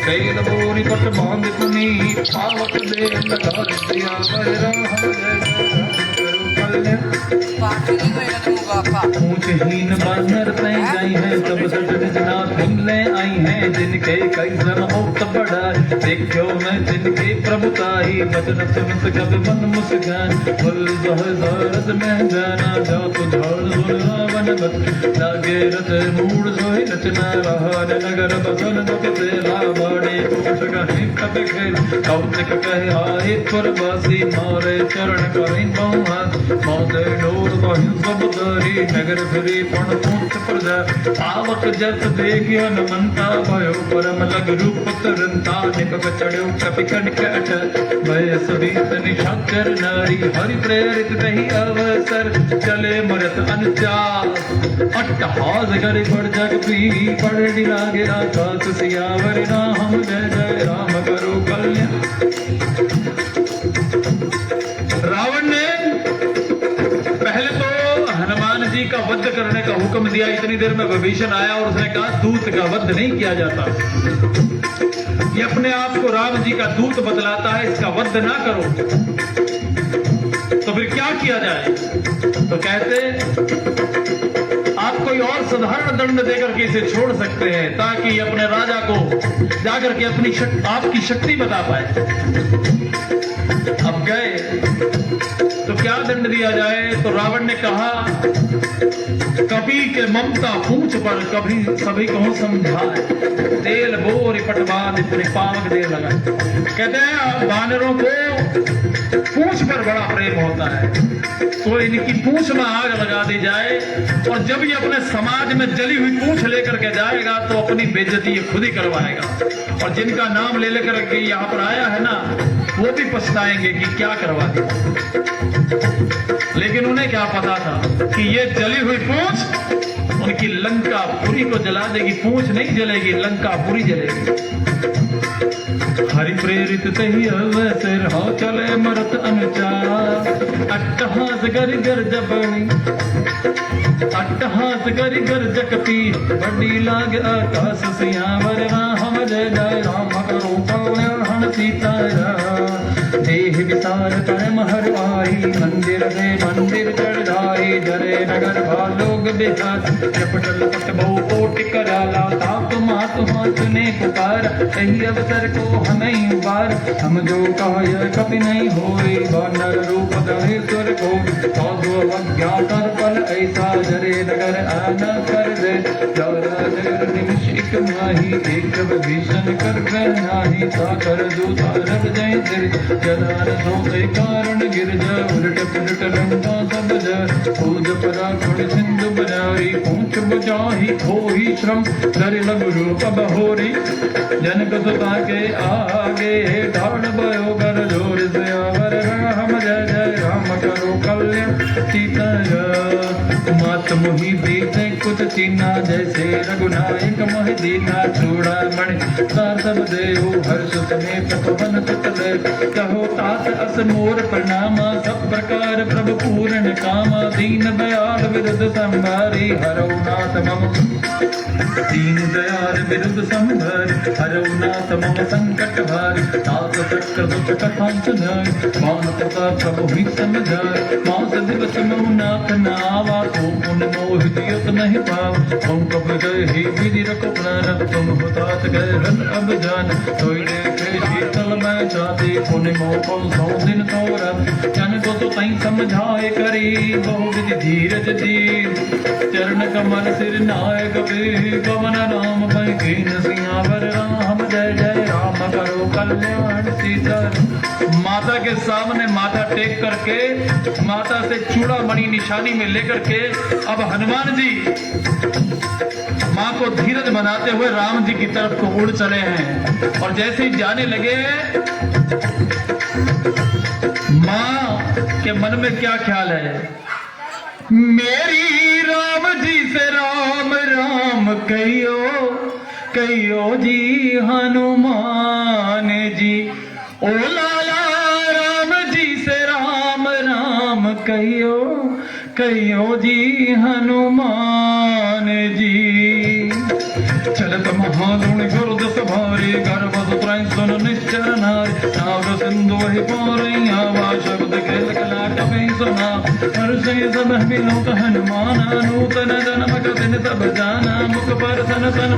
कैल बोरी पट बांध पुनी पावक दे लगा दिया पर राम ऊंचहीन बानर तय गई है सब सट जना तुमले आई हैं जिनके कई जन होत बड़ा देखो मैं जिनके प्रभुताई बचन सुनत कब मन मुस्कान फुल जहरत में जाना जा तो झाड़ रावण बत लागे रथ मूड सोई रचना रहान नगर बसन दुखते लावाड़े कोश कहीं कब खेल कौतिक कहे आए पुरवासी मारे चरण करें बहुहास मौते डोर बहिं सब धरी नगर फिरी पण पूछ प्रजा पावक जस देखियो नमंता भयो परम लग रूप तुरंता निपक चढ़ो कपि कनक अट भय सबीत निशाचर नारी हरि प्रेरित रही अवसर चले मरत अनुचार अट्टहास करे पड़ जग पी पड़ लागे आकाश सियावर राम जय जय राम करो कल्याण। रावण ने पहले तो हनुमान जी का वध करने का हुक्म दिया। इतनी देर में विभीषण आया और उसने कहा दूत का वध नहीं किया जाता, ये अपने आप को राम जी का दूत बतलाता है, इसका वध ना करो। तो फिर क्या किया जाए? तो कहते आप कोई और साधारण दंड देकर के इसे छोड़ सकते हैं ताकि अपने राजा को जाकर के अपनी आपकी शक्ति बता पाए। अब गए तो क्या दंड दिया जाए? तो रावण ने कहा कभी के ममता पूछ पर कभी सभी को समझाए तेल बोरी पटवान इतने पावक दे लगाए। कहते हैं वानरों को पूछ पर बड़ा प्रेम होता है, तो इनकी पूछ में आग लगा दी जाए और जब ये अपने समाज में जली हुई पूछ लेकर के जाएगा तो अपनी बेइज्जती ये खुद ही करवाएगा। और जिनका नाम ले लेकर के यहाँ पर आया है ना, वो भी पछताएंगे कि क्या करवा दिया। लेकिन उन्हें क्या पता था कि ये जली हुई पूंछ उनकी लंका पुरी को जला देगी। पूंछ नहीं जलेगी, लंका पुरी जलेगी। हरि प्रेरित तही अवसर हो चले मरत अनुचार अट्टहास गरि गर्ज बणी अट्टहास गरि गर्ज कपी बड़ी लाग आकाश सियावर राम जय जय राम करो कल्याण सीताराम। देह विसार परम हर आई मंदिर दे मंदिर चढ़ जाई जरे नगर भालोग बिहार चपटल पट बहु कोट कराला ताप मात हाथ ने पुकार यही अवसर को हमें उबार हम जो कह कभी नहीं होई वानर रूप दहेश्वर को साधु अज्ञातर पल ऐसा जरे नगर आना कर दे निमिष एक माही एक विभीषण कर नाही साकर दूता रब जय जलार सोते कारण गिर जा उलट पुलट लंका सब जा पूज पराखुड़ सिंधु बजाई पूछ बुझाही खोही श्रम धर लघु रूप बहोरी जनक सुता के आगे ढाल भयो कर जोर से आवर राम जय जय राम करो कल्याण सीताराम। मात मोहि बीते कुछ चीना जैसे रघुनायक मोहि दीना चूड़ा मणि सब देव हर्ष समेत पवन सुतले कहो तात अस मोर प्रणामा सब प्रकार प्रभु पूर्ण कामा दीन दयाल विरुद्ध संभारी हरौ नाथ मम दीन दयाल विरुद्ध संभारी हरौ नाथ मम संकट भारी तात चक्र दुख कथा सुनाई मान प्रताप प्रभु ही समझाए मास दिवस मऊ नाथ नावा को ही जियत नहीं पाव हम कब गए ही विधि रखो प्राण तुम हुतात गए रन अब जान तोय देखे शीतल मैं जाती पुण्य मोह सौ दिन तोरा जन को तो तई समझाए करी बहु विधि धीरज दीन चरण कमल सिर नाय कबीर पवन राम भय कीन सियावर राम जय जय राम करो कल्याण सीता। माता के सामने माथा टेक करके माता से चूड़ामणि निशानी में लेकर के अब हनुमान जी माँ को धीरज बनाते हुए राम जी की तरफ को उड़ चले हैं और जैसे ही जाने लगे माँ के मन में क्या ख्याल है, मेरी राम जी से राम राम कहियो जी हनुमान जी ओ लाला राम जी से राम राम कहियो जी हनुमान जी। चलत महागुण गुरुदस भारी गर्भ सुत्राई सुन निश्चर नारी नाग सिंधु वही पारैया वा शब्द खेल कलाट में सुना हर से सब विलोक हनुमान नूतन जन्म कथिन सब जाना मुख पर सन सन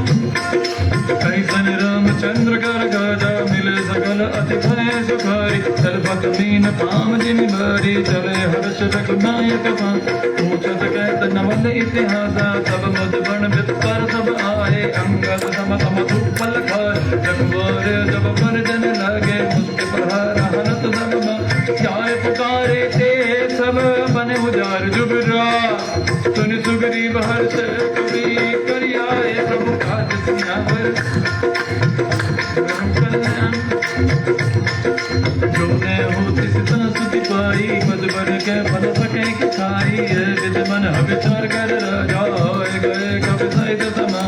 कैसन रामचंद्र कर गजा मिले सकल अति भय सुखारी चलपत मीन पाम जिन भरी चले हर्ष रघुनायक पूछत कहत नवल इतिहास सब मधुबन विस्तार सब आए अंगद सम सम धूपल खार रघुवर जब वर्जन लगे मुझके प्रहार हनत सब जाय पुकारे ते सब बने उजार जुबरा सुन सुगरी बहर से कवि करियाए प्रभु काज सियावर जो ने होती सिता सुति पाई मधुबन के फल सके कि खाई विद मन विचार कर राजा गए कवि सहित समा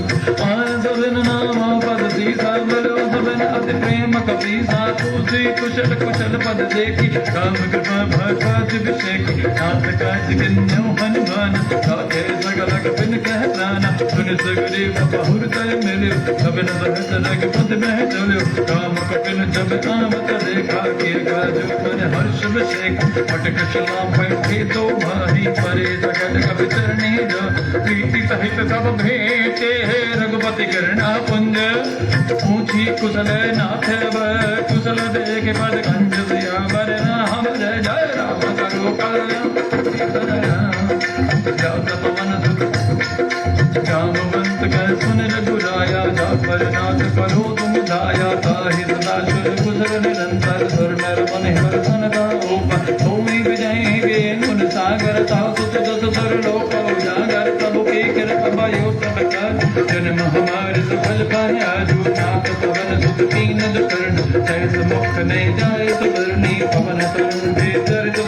आन नाम पद सीसा बलो सबन अति प्रेम कवि सातुसी कुशल कुशल पद देखी राम कृपा भगवत विषेकी नाथ काज किन्यो हनुमान साथे सगल कपिन कह प्राण सुन सगरी बहुर तय मिलियो सबन सहस रघुपति मह चलियो राम कपिन जब आवत देखा किए काज मन हर्ष विषेक पटक चला बैठे तो भाई परे जगत कवि चरणी जा प्रीति सहित सब भेटे रघुपति करना पुंज पूछी कुशल नाथ कुशल देख पद कंज सियावर राम जय जय राम करो कल्याण पवन जामवंत कह सुन रघुराया जा पर नाथ करो तुम दाया ताहि सदा शुर कुशल निरंतर सुर नर मन हर सन का होई विजय गे गुण सागर ता सुत दस सुर लोक उजागर प्रभु की कृपा भयो सब कर जन्म हमारे सफल पाया जो नाथ पवन सुत कीन कर्ण जैस मुख नहीं जाए सुवर्णी पवन तरुण भीतर जो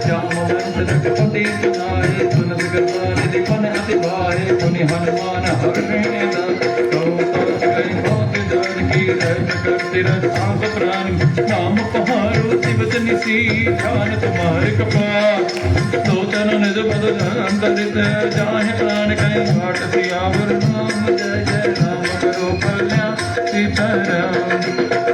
जामवंत रघुपति सुनाए सुनत कृपा निधि पन अति भाए पुनि हनुमान हर्षे दास गई बहुत दर की रट करते रसास प्राण नाम पहाड़ो शिवत निसी ध्यान तुम्हारे कपाल लोचन निज पद अंतरित जाहे प्राण कहीं घाट सियावर राम जय जय राम करो कल्याण सीताराम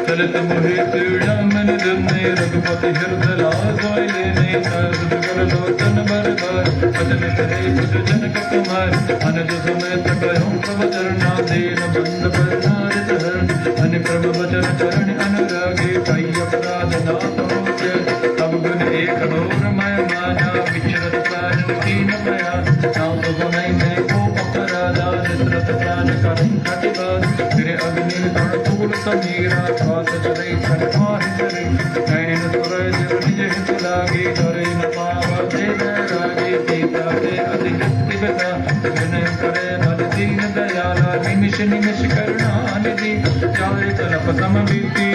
चलत मोहे पीड़ा मन धने रघुपति हृदय लाज लेने सर्व कर लोचन बर बार बचन करे कुछ जनक कुमार अनुज समेत कहो प्रभ चरणा दीन बंद पर नारित हरण अन प्रभ वचन चरण अनुरागे कई अपराध नाथ होते तब गुण एक और मैं माना विचरत प्राण कीन मया नाम गुण में को अपराधा निसरत प्राण कहीं घटिबाद फिर अग्नि तण तूल समीरा खास चले छन माहि करे नैन सुरय देव निज हित लागे करे न पावा दे रागे सीता के अति शक्ति बता विनय करे भल दीन दयाला निमिष निमिष करुणा निधि जाए तलप सम बीती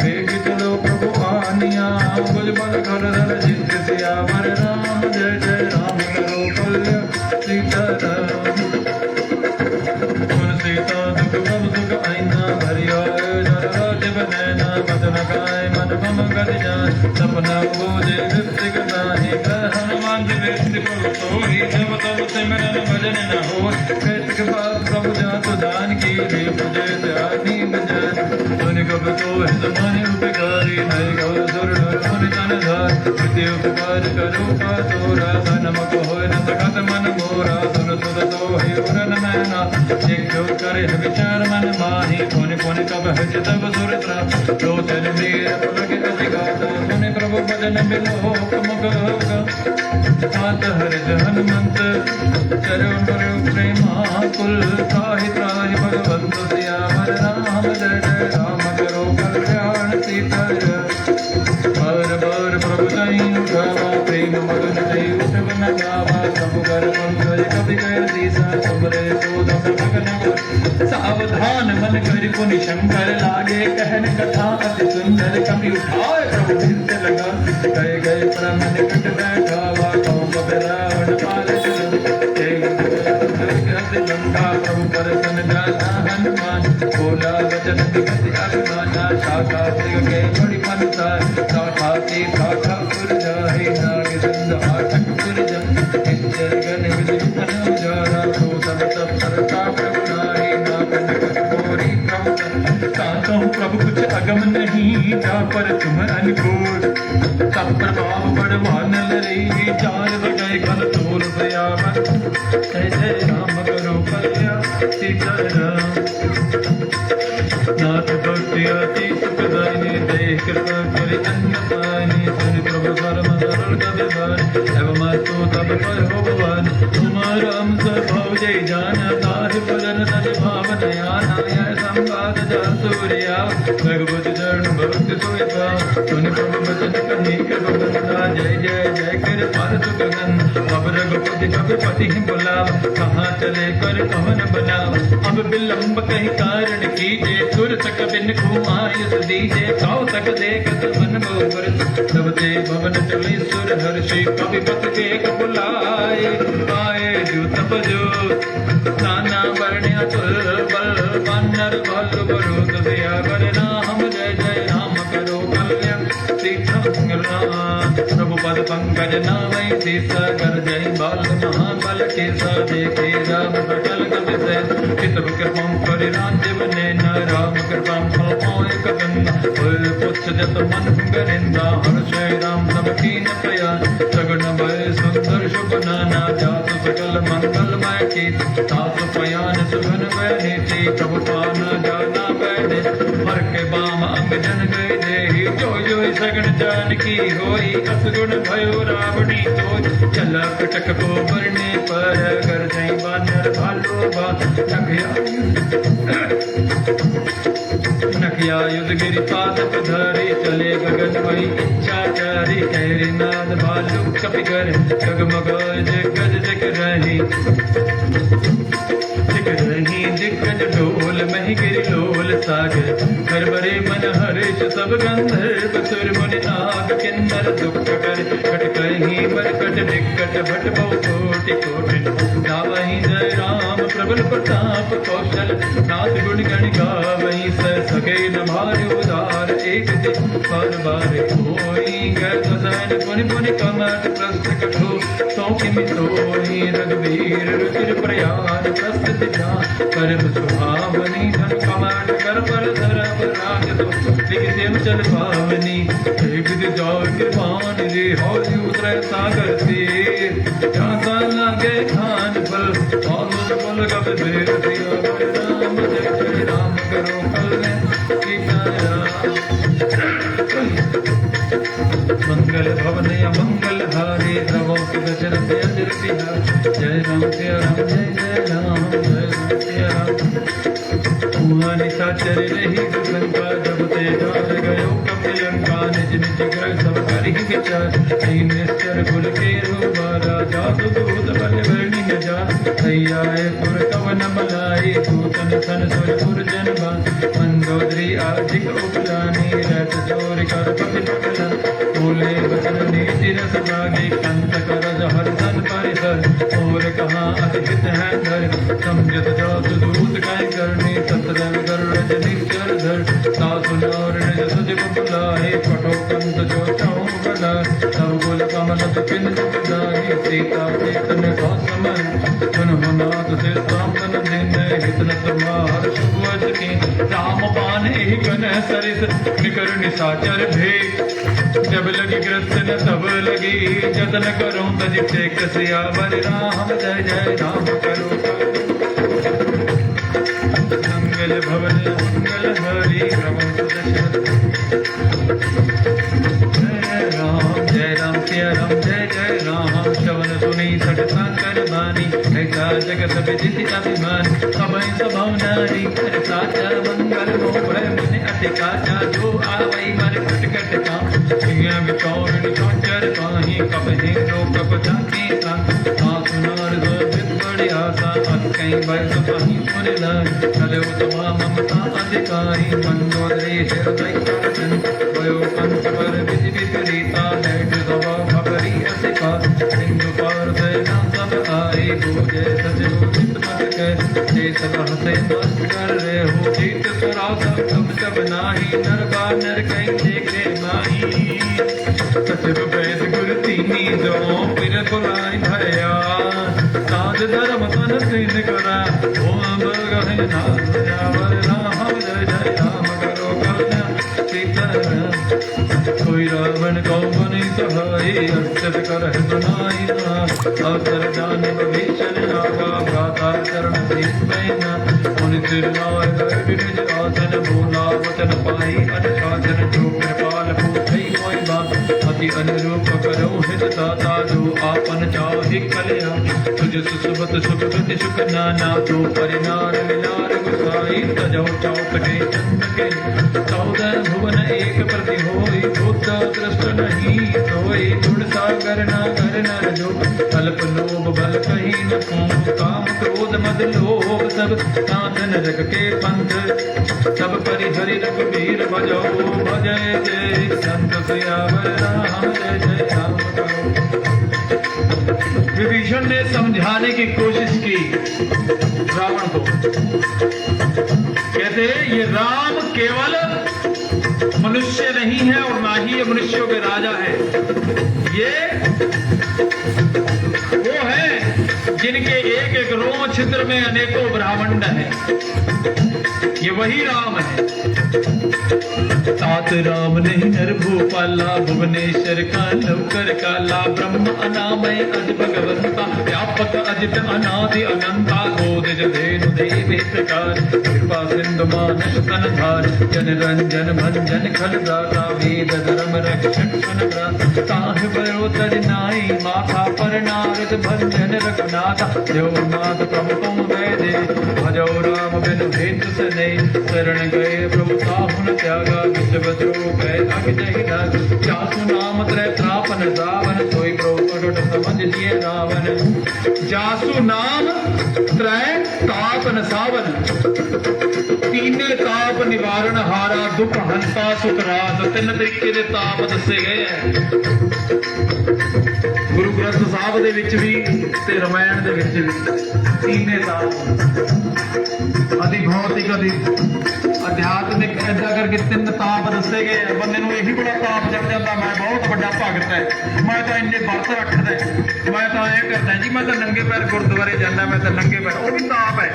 वेग चलो प्रभु आनिया बुझ बल घर धर जित सियावर राम जय जय राम करो कल्याण सीताराम सीता दुख भव दुख आईना भरिया जर राज बनैना बदन गाय मन मम गद जान सपना बोझे दृष्टि गदाही हनुमान जी व्यक्ति को सोई जब तब सिमरन भजन न हो कैत के बाद प्रभु जात दान की रे मुझे त्यागी बजान सुन कब तो हनुमान उपकारी नहीं गौ सुर मुनि तन धार विद्य उपकार करो का तोरा नमक होय न सकत मन मोरा सुन सुध तो है उरन मैना एक जो करे विचार मन माही पुन पुन कब हज तब सुरता लोचन वीर पुलक अधिगात पुन प्रभु भजन बिलोक मुख हाथ हरिज हनुमंत चरण प्रेमा कुल त्राहि त्राहि भगवंत सियावर राम जय जय राम करो कल्याण सीता बार बार प्रभु तई उठावा प्रेम मगन तई उठब न जावा सब कर पंकज कवि कर दीसा सबरे सोदम मगन सावधान मन कर पुनि शंकर लागे कहन कथा अति सुंदर कवि उठाए प्रभु चिंत लगा गए गए परम निकट बैठावा कौन रावण पाल गंगा प्रभु परसन जाना हनुमान बोला वचन विगति अभिमाना शाखा के बड़ी मनसा शाखा की शाखा पुर जाहि नाग संग आठक पुर जन गण विधि अनुजारा तो सब परता प्रभु नाहि नागन कठोरी प्रभु कांतों प्रभु कुछ अगम नहीं जा पर तुम अनुकूल तब प्रभाव बड़वान लरी चार बजाय खल तोर बयामन जय जय राम करो कल्याण सीताराम नाथ भक्ति अति सुखदायिनी देह कृपा करि अन्न पायनी सुनि प्रभु धर्म सरल कवि बानी एवं तो तब पर हो भगवान तुम्हारा हम स्वभाव जय जाना ताहि पुरन तज भावन याना यह संवाद जा सूर्या भगवत चरण भक्ति सोयता सुनि प्रभु वचन कहि कृपा बंदा जय जय जय कर पार सुगन अब रघुपति कविपति बुलाव कहाँ चले कर कवन बनाव अब विलंब कहीं कारण कीजे सुर तक बिन घुमाय दीजे काउ तक देखत मन मोर तब ते भवन चले सुर हर्षि कविपति के बुलाए आए जो तप जो नाना वर्ण्य तुल बल वानर बल बरोद दयावर राम जय जय राम करो कल्याण सीताराम प्रभु पद पंकज नामय सीसा कर जय बाल महाबल के देखे राम सकल कवि से चित कृपम करि राज्य बने न राम कृपम फल पाए कबन पुच्छ जत मन गरिंदा हर्ष राम सब कीन प्रया सगुण भय सुंदर शुभ नाना जात सकल मंगलमय की तास पयान सुगन वैनीति प्रभु पाना जाना बैठे हर के बाम अंग जन गए देहि जो जो सगन जान की होई असगुण भयो रावणी तो चला कटक को बरने पर कर जय बानर भालो बा नखिया युद्ध गिरि पाद पधारी चले गगन वही इच्छा चारी कहरी नाद भालू कपि कर गगमग जगज जग रही दिग्गज ढोल मही गिरि लोल सागर कर बरे मन हर्ष सब गंधर्व सुर मुनि नाग किन्नर दुख कर कट कहीं बरकट निकट भट बहु कोटि कोटि गावहीं जय राम प्रबल प्रताप कौशल नाथ गुण गण गावहीं सके न भार उदार एक दिन बार बार कोई गत सैन पुनि पुनि कमर प्रस्थ कठो सौ किमि सोई रघुवीर रुचिर प्रयाण प्रस्थ दिशा परम सुहावनी धन कमाट कर पर धरम राज दो लिख चल पावनी एक जाओ कृपान रे हौली उतरे सागर तीर जाता लागे खान फल आलू फल कब देर दिया राम जय जय राम करो कल्याण सीताराम मंगल भवन या मंगल हारे रवो सुख चरण अजर बिहार जय राम सिया राम जय जय राम जय राम सिया राम निशाचर रही दुर्लंका जब ते जाल गयो कपिलंका निज निज घर सब करि विचार तीन निश्चर कुल के रूबारा जादू दूत बल वर्णि न जा थैयाए पुर कवन मलाई दूतन सन सुर पुर जनबा मंदोदरी आधिक उपलानी रत जोर कर पति पकला बोले वचन नीति रस जागे कंत करज हर धन परिसर और कहाँ अतिहित है घर समझत जात दूत कै करनी सतरव कर रजनीचर धर सासु नार निज सुजिब बुलाए पठो कंत जो चाहूं बला तब गुल कमल पिन जाहि सीता चेतन का समय सुन नाथ से सामन दिन हितन तुम्हार शुभ की राम पान एक न सरिस निकर निशाचर भेद जब लगी ग्रस्त न तब लगी जतन करूं तज टेक सियावर राम जय जय राम करो मंगल भवन मंगल हरि रमन सुदर्शन जय राम सिया राम जय जय राम श्रवण सुनी सकता कर बानी ऐसा जगत विदित अभिमान अभय स्वभाव नारी कर साचा मंगल मोह भय मन अतिकाचा जो आवई मन कट कट का सिया विचौर निचौचर काहि कपहि लोक पचाके का आसुनार गोविंद बड़े आसा अतकई भय सुपहि सुनिला चलो तमा ममता अधिकारी मंदोदरी हृदय काचन भयो पंच पर विधि विपरीता बैठ सभा खबरी असिका सिंधु पार सेना सब आए पूजे सचिव चित मत के जे सब हसे मत कर रे हो जीत सुरा सब नाही नर बानर कहीं देखे माही सचिव वैद गुरु तीनी दो फिर बुलाई भया साध धर्म तन सिद्ध करा ओम गहे नाथ यावर राम जय जय राम करो करुणा सीता कोई रावण को बनी सहाय अक्षत कर बनाई ना अवसर जाने भीषण आवा भ्राता चरण दीप मैना मुनि सिरनाय निज आसन भोला वचन पाई अनुशासन जो कृपाल पूछई कोई बात अति अनुरूप करो हित दाता जो आपन चाहि कल्याण तुझ सुसुबत सुख गति सुख नाना तो परिनार विनार गुसाई तजो चौकटे चंद के 14 भुवन एक प्रति होई बुद्ध दृष्ट नहीं सोई गुण सागर ना कर नर जो अल्प लोभ बल कहीं न पूम काम क्रोध मद लोभ सब साधन रख के पंथ सब परिहरि रघुबीर भजो भजय जय संत सियावर राम जय जय राम करो। विभीषण ने समझाने की कोशिश की रावण को, कहते ये राम केवल मनुष्य नहीं है और ना ही ये मनुष्यों के राजा है, ये वो है जिनके एक एक रोम छिद्र में अनेकों ब्रह्मांड है, ये वही राम है। तात राम नहीं नर भूपाला भुवनेश्वर का लवकर काला ब्रह्म अनामय अज भगवंता व्यापक अजित अनादि अनंता गोदज धेनु देव प्रकार कृपा सिंधु मानस तनधार जन रंजन भंजन खल दाता वेद धर्म रक्षक सन ताहि बरो तज नाई माथा पर नारद भंजन रघुनाथ जो नाथ प्रभु तुम वैदे भजो राम बिनु भेद सने शरण गए प्रभु ताहुन त्यागा विश्व गए अग्नि नाग जासु नाम त्रय त्रापन रावण सोई प्रभु प्रगट समझ लिए रावण जासु नाम त्रय तापन सावन तीने ताप निवारण हारा दुख हंता सुख रास तीन तरीके ਦੇ ਤਾਪ ਦੱਸੇ ਗਏ ਹੈ ਗੁਰੂ ਗ੍ਰੰਥ ਸਾਹਿਬ ਦੇ ਵਿੱਚ ਵੀ ਤੇ ਰਮਾਇਣ ਦੇ ਵਿੱਚ ਵੀ तीने ताप आदि भौतिक आदि आध्यात्मिक ऐसा करके तीन ताप दसे गए बंदे नूं यही बड़ा ताप चढ़ जाता मैं बहुत बड़ा भगत है मैं तो इन्ने वर्त रखदा मैं तो ऐ करदा जी मैं तो नंगे पैर गुरुद्वारे जाना मैं तो नंगे पैर वो भी ताप है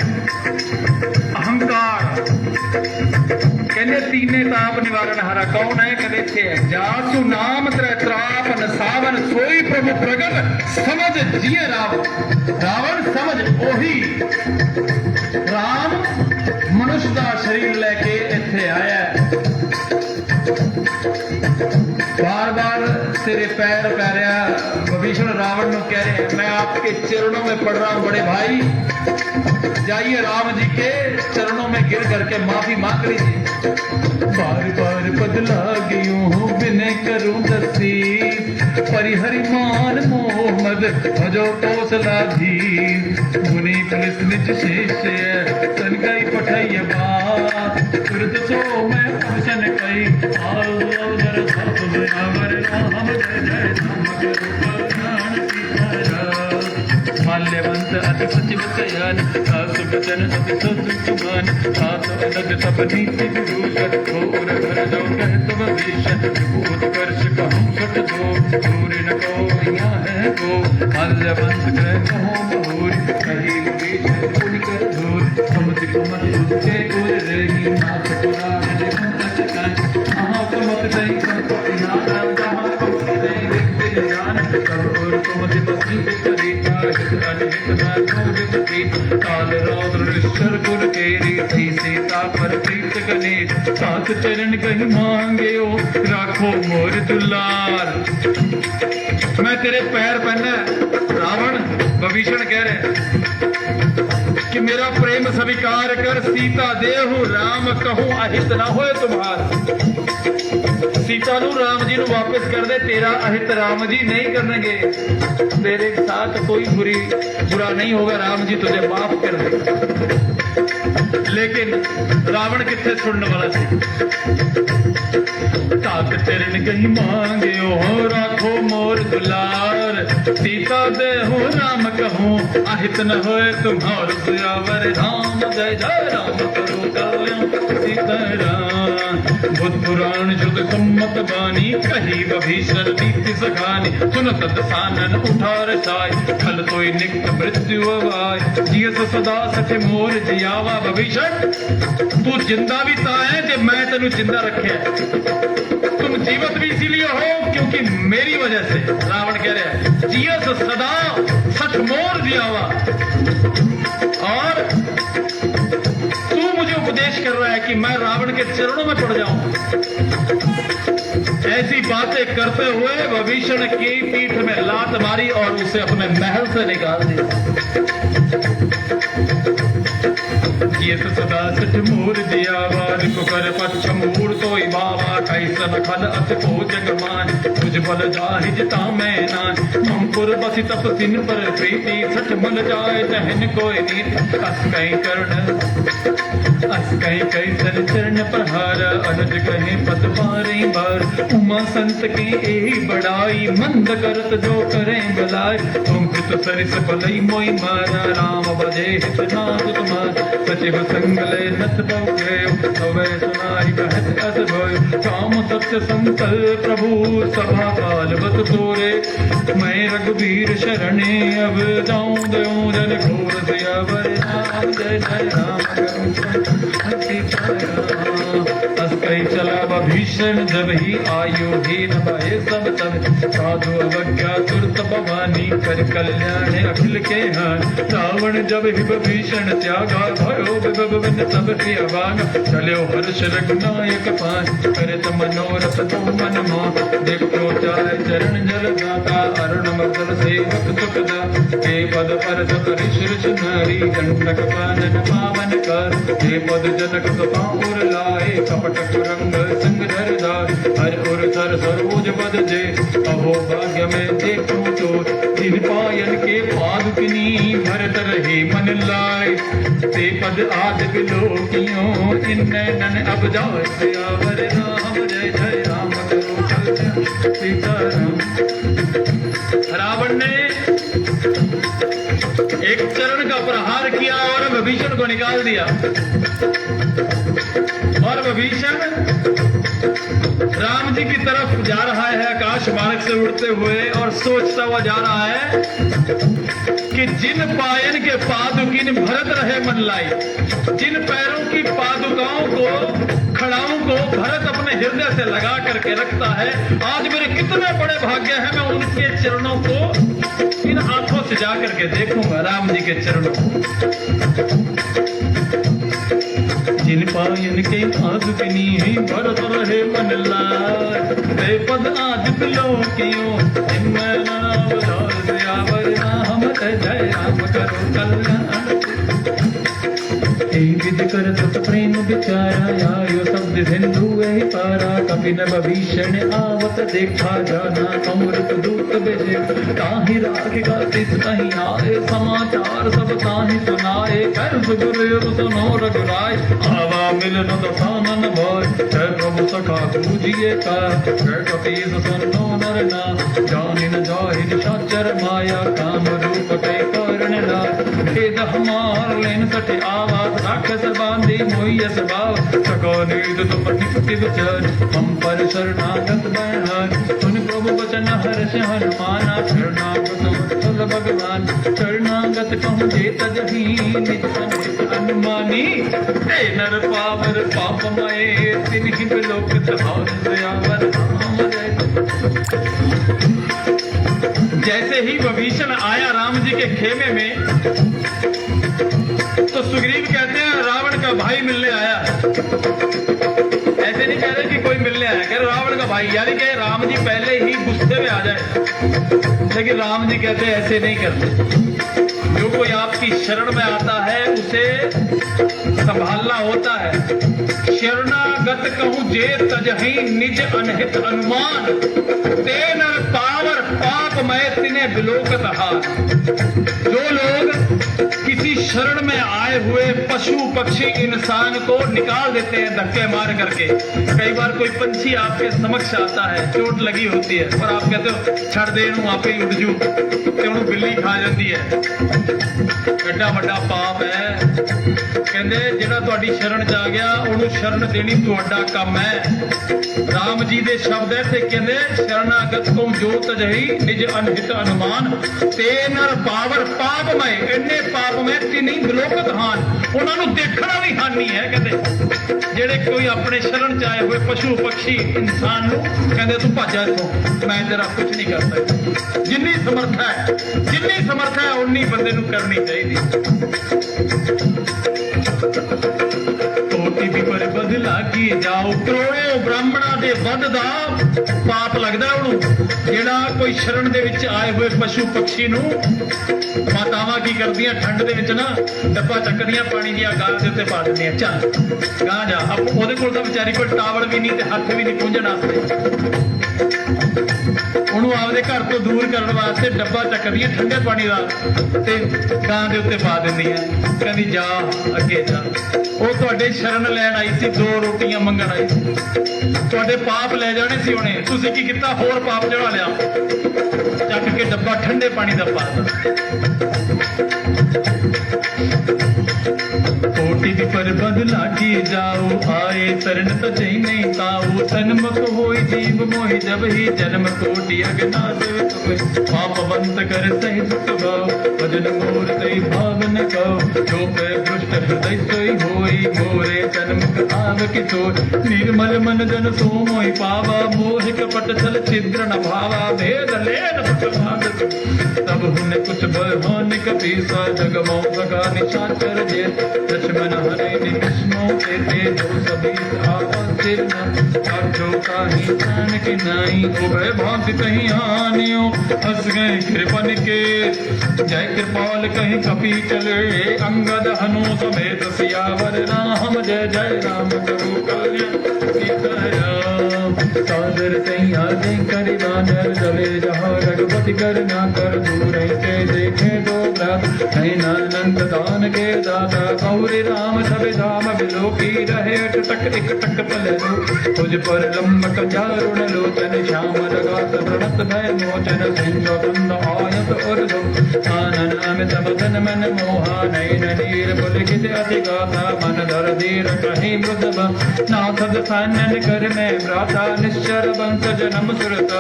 अहंकार कहने तीने ताप निवारण हारा कौन है कहते इत्थे है जासु नाम त्रय त्रापन सावन सोई प्रभु प्रगट समझ जिए रावण समझ ओही राम मनुष्य का शरीर लेके इत्थे आया बार बार तेरे पैर पैरिया विभीषण रावण को कह रहे मैं आपके चरणों में पड़ रहा हूं बड़े भाई जाइए राम जी के चरणों में गिर करके माफी मांग लीजिए बार बार बदला गयू हूँ विनय करूं दसी परिहरि मान मोहम्मद भजो कौशला धीर मुनि पुलिस निज शिष्य तनकई पठाइए बात तुरत सो मैं पूछन कई आओ नर सब अवर राम जय जय राम करो कल्याण सीताराम माल्यवंत अति सचिव सयान सुबचन अति सतुमान सात अलग सब नीति विभूषण घोर घर जो कह तुम भीषण भूत कर्ष कहूँ सट दो दूरी न को यहाँ है गो माल्यवंत कह कहो बहुरी कही विभीषण पुनि कर दूर समति कुमति उसके गुर रही नाथ पुराण देखो तक कह कहाँ कुमति दई संपत्ति नाथ कहाँ कुमति दई इतना विपति काल रौद्र निश्चर कुल केरी थी सीता पर प्रीत गने सात चरण कहीं मांगे ओ राखो मोर दुलार। मैं तेरे पैर पहना रावण विभीषण कह रहे कि मेरा प्रेम स्वीकार कर सीता देहु राम कहूं अहित ना होए तुम्हार। सीता नू राम जी नू वापस कर दे तेरा अहित राम जी नहीं करनेंगे तेरे साथ कोई बुरा नहीं होगा राम जी तुझे माफ कर दे। लेकिन रावण कितने सुनने वाला सी ताक चरण कहीं मांगे हो राखो मोर दुलार सीता दे हो राम कहूं अहित न होए तुम्हार सियावर राम जय जय राम करो कल्याण सीता राम। बुद्ध पुराण शुद्ध सम्मत बानी कही विभीषण नीति सखानी सुनत दसानन उठार साय खल तोय निक्त मृत्यु अवाय जियस सदा सठ मोर जियावा। विभीषण तू जिंदा भी ता है जे मैं तेनू जिंदा रखे तुम जीवित भी इसीलिए हो क्योंकि मेरी वजह से। रावण कह रहा है जियस सदा सठ मोर जियावा और तू मुझे उपदेश कर रहा है कि मैं रावण के चरणों में पड़ जाऊं। ऐसी बातें करते हुए विभीषण की पीठ में लात मारी और उसे अपने महल से निकाल दिया। ये तो सदा सच मोर दियावा कर पक्ष मूर तो बाबा कैसन खल अत को जगमान तुझ बल जाहिजता मैं नान हमपुर बसी तप सिन पर प्रीति सठ मल जाए तहन कोई नीति कस कहीं कर्ण अस कहीं कैसन चरण प्रहार अनुज कहीं पद पारी बार उमा संत की यही बड़ाई मंद करत जो करें भलाई तुम कृत सरिस भलई मोई मारा राम बजे हित नाथ तुम्हार सचिव संगले नथ पौगे तवे सुनाई कहत अस भय काम सत्य संकल्प प्रभु सभा काल बत तोरे मैं रघुवीर शरणे अब जाऊं दयो जन घोर सियावर राम जय जय राम कई चला विभीषण जब ही आयु ही नभाए सब तब साधु अवज्ञा तुरत भवानी कर कल्याण अखिल के हान रावण जब ही विभीषण त्यागा भयो विभवन सब प्रियवान चलो हर्ष रघुनायक पान करत मनोरथ तो मन मोह देखो चाहे चरण जल दाता अरुण मर्दन सेवक सुखदा हे पद पर सब ऋषि नारी दंडक पानन पावन कर हे पद जनक सपाउर लाए कपट कुरंग संग धरदार हर उर सर सरोज पद जे अहो भाग्य में देखूं तो दिन पायन के पादुकनी भरत रहे मन लाए ते पद आद बिलोकियों इन नन अब जाए सियावर राम जय जय राम करो कल्याण सीता राम। रावण ने एक चरण का प्रहार किया और विभीषण को निकाल दिया और विभीषण राम जी की तरफ जा रहा है आकाश मार्ग से उड़ते हुए और सोचता हुआ जा रहा है कि जिन पायन के पादुकिन भरत रहे मन लाई जिन पैरों की पादुकाओं को खड़ाओं को भरत अपने हृदय से लगा करके रखता है आज मेरे कितने बड़े भाग्य है मैं उनके चरणों को इन आंखों से जा करके देखूंगा राम जी के चरणों को। जिन पायन के पादुकनी भरत रहे मन लाय ते पद आदि बिलोकियों इनमें नाम सियावर राम जय राम करो कल्याण। विध कर तत प्रेम विचारा आयो शब्द सिंधु वही पारा कपि न विभीषण आवत देखा जाना अमृत दूत बेजे ताहि राग का तिस कहीं आए समाचार सब ताहि सुनाए कर गुरु सुनो रघुराय आवा मिलन दसानन भय जय प्रभु सखा पूजिए का जय कपीस सुनो नर ना जानि न जाहि निशाचर माया काम रूप के कर्ण ना भेद हमार लेन सठे आवाज राक्षस बांधी मोहियस भाव सको नीद तो पति विचार हम पर शरणागत बहन सुन प्रभु वचन हर्ष हनुमाना शरणागत चल भगवान शरणागत कहूँ जे तजही निज समेत अनुमानी हे नर पावर पापमय तिन्हि बिलोक तहार दयावर राम जय जैसे ही विभीषण आया राम जी के खेमे में, तो सुग्रीव कहते हैं रावण का भाई मिलने आया है। ऐसे नहीं कह रहे कि कोई मिलने आया, कह रहे रावण का भाई, यानी कि राम जी पहले ही गुस्से में आ जाए। लेकिन राम जी कहते हैं ऐसे नहीं करते, जो कोई आपकी शरण में आता है उसे संभालना होता है। शरणागत कहूं जे तजहि निज अनहित अनुमान, ते नर पावर पाप मैं तिने बिलोकत हार। जो लोग किसी शरण में आए हुए पशु पक्षी इंसान को निकाल देते हैं धक्के मार करके। कई बार कोई पंछी आपके समक्ष आता है, चोट लगी होती है, और आप कहते हो छड़ दे आप ही उड़ जू, तो बिल्ली खा जाती है। एडा वड्डा पाप है। कहते ਜਿਹੜਾ ਤੁਹਾਡੀ ਸ਼ਰਨ ਚ ਆ ਗਿਆ ਉਹਨੂੰ ਸ਼ਰਨ ਦੇਣੀ ਤੁਹਾਡਾ ਕੰਮ ਹੈ। ਰਾਮ ਜੀ ਦੇ ਸ਼ਬਦ ਹੈ ਤੇ ਕਹਿੰਦੇ ਸ਼ਰਨਾਗਤ ਕੋ ਜੋ ਤਜਹੀ ਨਿਜ ਅਨਹਿਤ ਅਨੁਮਾਨ, ਤੇ ਨਰ ਪਾਵਰ ਪਾਪ ਮੈਂ, ਇੰਨੇ ਪਾਪ ਮੈਂ ਤੇ ਨਹੀਂ ਬਿਲੋਕਤ ਹਾਨ, ਉਹਨਾਂ ਨੂੰ ਦੇਖਣਾ ਵੀ ਹਾਨੀ ਹੈ। ਕਹਿੰਦੇ ਜਿਹੜੇ ਕੋਈ ਆਪਣੇ ਸ਼ਰਨ ਚ ਆਏ ਹੋਏ ਪਸ਼ੂ ਪਕਸ਼ੀ ਇਨਸਾਨ ਨੂੰ ਕਹਿੰਦੇ ਤੂੰ ਭੱਜ ਜਾ ਇੱਥੋਂ, ਮੈਂ ਤੇਰਾ ਕੁਝ ਨਹੀਂ ਕਰ ਸਕਦਾ। ਜਿੰਨੀ ਸਮਰਥਾ ਹੈ ਉਨੀ ਬੰਦੇ ਨੂੰ ਕਰਨੀ ਚਾਹੀਦੀ। ਕੋਟੀ ਵੀ ਪਰ ਬਦਲਾ ਕੀ ਜਾਓ, ਕਰੋੜੋਂ ਬ੍ਰਾਹਮਣਾਂ ਦੇ ਵੱਧ ਦਾ ਪਾਪ ਲੱਗਦਾ ਉਹਨੂੰ, ਜਿਹੜਾ ਕੋਈ ਸ਼ਰਨ ਦੇ ਵਿੱਚ ਆਏ ਹੋਏ ਪਸ਼ੂ ਪਕਸ਼ੀ ਨੂੰ। ਮਾਤਾਵਾਂ ਕੀ ਕਰਦੀਆਂ ਠੰਡ ਦੇ ਵਿੱਚ ਨਾ ਡੱਬਾ ਚੱਕਦੀਆਂ ਪਾਣੀ ਦੀਆਂ ਗਾਲ ਦੇ ਉੱਤੇ ਪਾ ਦਿੰਦੀਆਂ, ਚੱਲ ਗਾਂ ਜਾ। ਉਹਦੇ ਕੋਲ ਤਾਂ ਵਿਚਾਰੀ ਕੋਲ ਟਾਵਲ ਵੀ ਨਹੀਂ ਤੇ ਹੱਥ ਵੀ ਨਹੀਂ ਪੂੰਝਣ ਵਾਸਤੇ, ਉਹਨੂੰ ਆਪਦੇ ਘਰ ਤੋਂ ਦੂਰ ਕਰਨ ਵਾਸਤੇ ਡੱਬਾ ਚੱਕਦੀਆਂ ਠੰਡੇ ਪਾਣੀ ਦਾ ਤੇ ਗਾਂ ਦੇ ਉੱਤੇ ਪਾ ਦਿੰਦੀਆਂ, ਕਹਿੰਦੀ ਜਾ ਅੱਗੇ ਜਾ। ਉਹ ਤੁਹਾਡੇ ਸ਼ਰਨ ਲੈਣ ਆਈ ਸੀ, 2 ਰੋਟੀਆਂ ਮੰਗਣ ਆਈ ਸੀ, ਤੁਹਾਡੇ ਪਾਪ ਲੈ ਜਾਣੇ ਸੀ ਉਹਨੇ, ਤੁਸੀਂ ਕੀ ਕੀਤਾ ਹੋਰ ਪਾਪ ਚੜਾ ਲਿਆ, ਚੱਕ ਕੇ ਡੱਬਾ ਠੰਡੇ ਪਾਣੀ ਦਾ ਪਾ ਦਿੱਤਾ। कोटि भी पर बदला की जाओ, आए शरण तजै नहीं ताऊ, तन्मक होई जीव मोहि जब ही जन्म कोटि अज्ञात पाप बंत कर सहि दुख भाव, भजन मोर तई भाव न कहो, जो पे दुष्ट हृदय सोई होई, मोरे जन्म आव किशो, निर्मल मन जन सो मोहि पावा, मोह कपट छल छिद्र न भावा, भेद लेन भाग तब हुन कुछ बरहान कपीसा, जग मौ सगा निशाचर जे लक्ष्मण हरे निष्मो ते जो सभी आवासिर न, और जो काही जान के नाई, उभय भांति कहीं हानियो, हंस गए कृपन के, जय कृपाल कहीं कपी चले, अंगद हनु समेत सियावर राम, जय जय राम करो कल्याण सीताराम। सादर कहीं आगे करिवानर, जले जहाँ रघुपति कर ना कर, दूर के देखे दो व्रत, नंद दान के दाता, गौरी राम सब धाम बिलोकी, रहे टक एक टक पल रो, तुझ पर लंब कजारुण लोचन, श्याम लगात प्रणत भय मोचन, सिंह बंद आयत और दो, आनन अमित मदन मन मोहा, नयन नीर पुलकित अति गाथा, मन धर धीर कहीं मृदभ, नाथ दसानन कर में भ्राता, निश्चर वंश जन्म सुरत,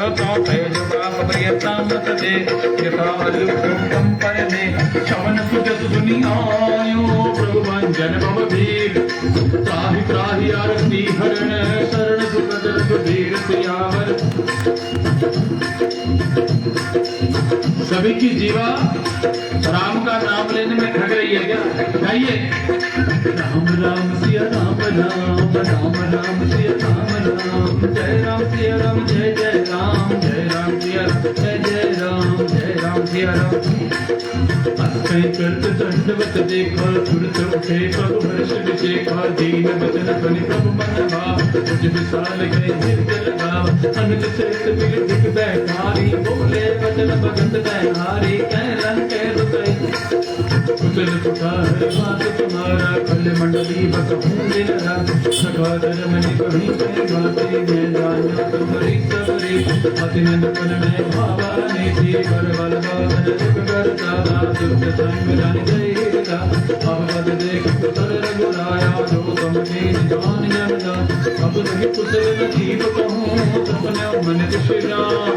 तेज पाप प्रियताम सदे, यथा अलुकम पर दे, शवन सुजस दुनियायो, प्रभु भंजन भव भीर, त्राहि त्राहि आरती हरण, शरण सुखद रघुबीर सियावर। सभी की जीवा राम का नाम लेने में थक रही है क्या? गाइए, राम राम सिया राम राम, राम राम सिया राम राम, जय राम सिया राम, जय जय राम, जय राम सिया राम, जय जय राम, जय राम सिया राम। करत दंडवत देखा, तुरत उठे प्रभु हर्ष विशेखा, दीन वचन ध्वनि प्रभु मन भाव, तुझ विशाल गए निर्जल भाव, अनुज श्रेष्ठ बिग दिग बैठारी, बोले वचन भगत दैहारी, कह रंग कह रुतई, कुशल पुकार मात तुम्हारा, खल मंडली बकहूँ दिलरा, सखा धर्मनि कहीं कहीं भाती, मैं जाना तुम्हारी सबरी, अतिनंद पन में भावानी थी, कर बल बादल जुग करता, दुष्ट संग जान जयदा, अब पद देख पुतर रघुराया, जो तुम दीन जान जमदा, अब लगे कुशल नजीब कहूँ, सपने मन श्री राम,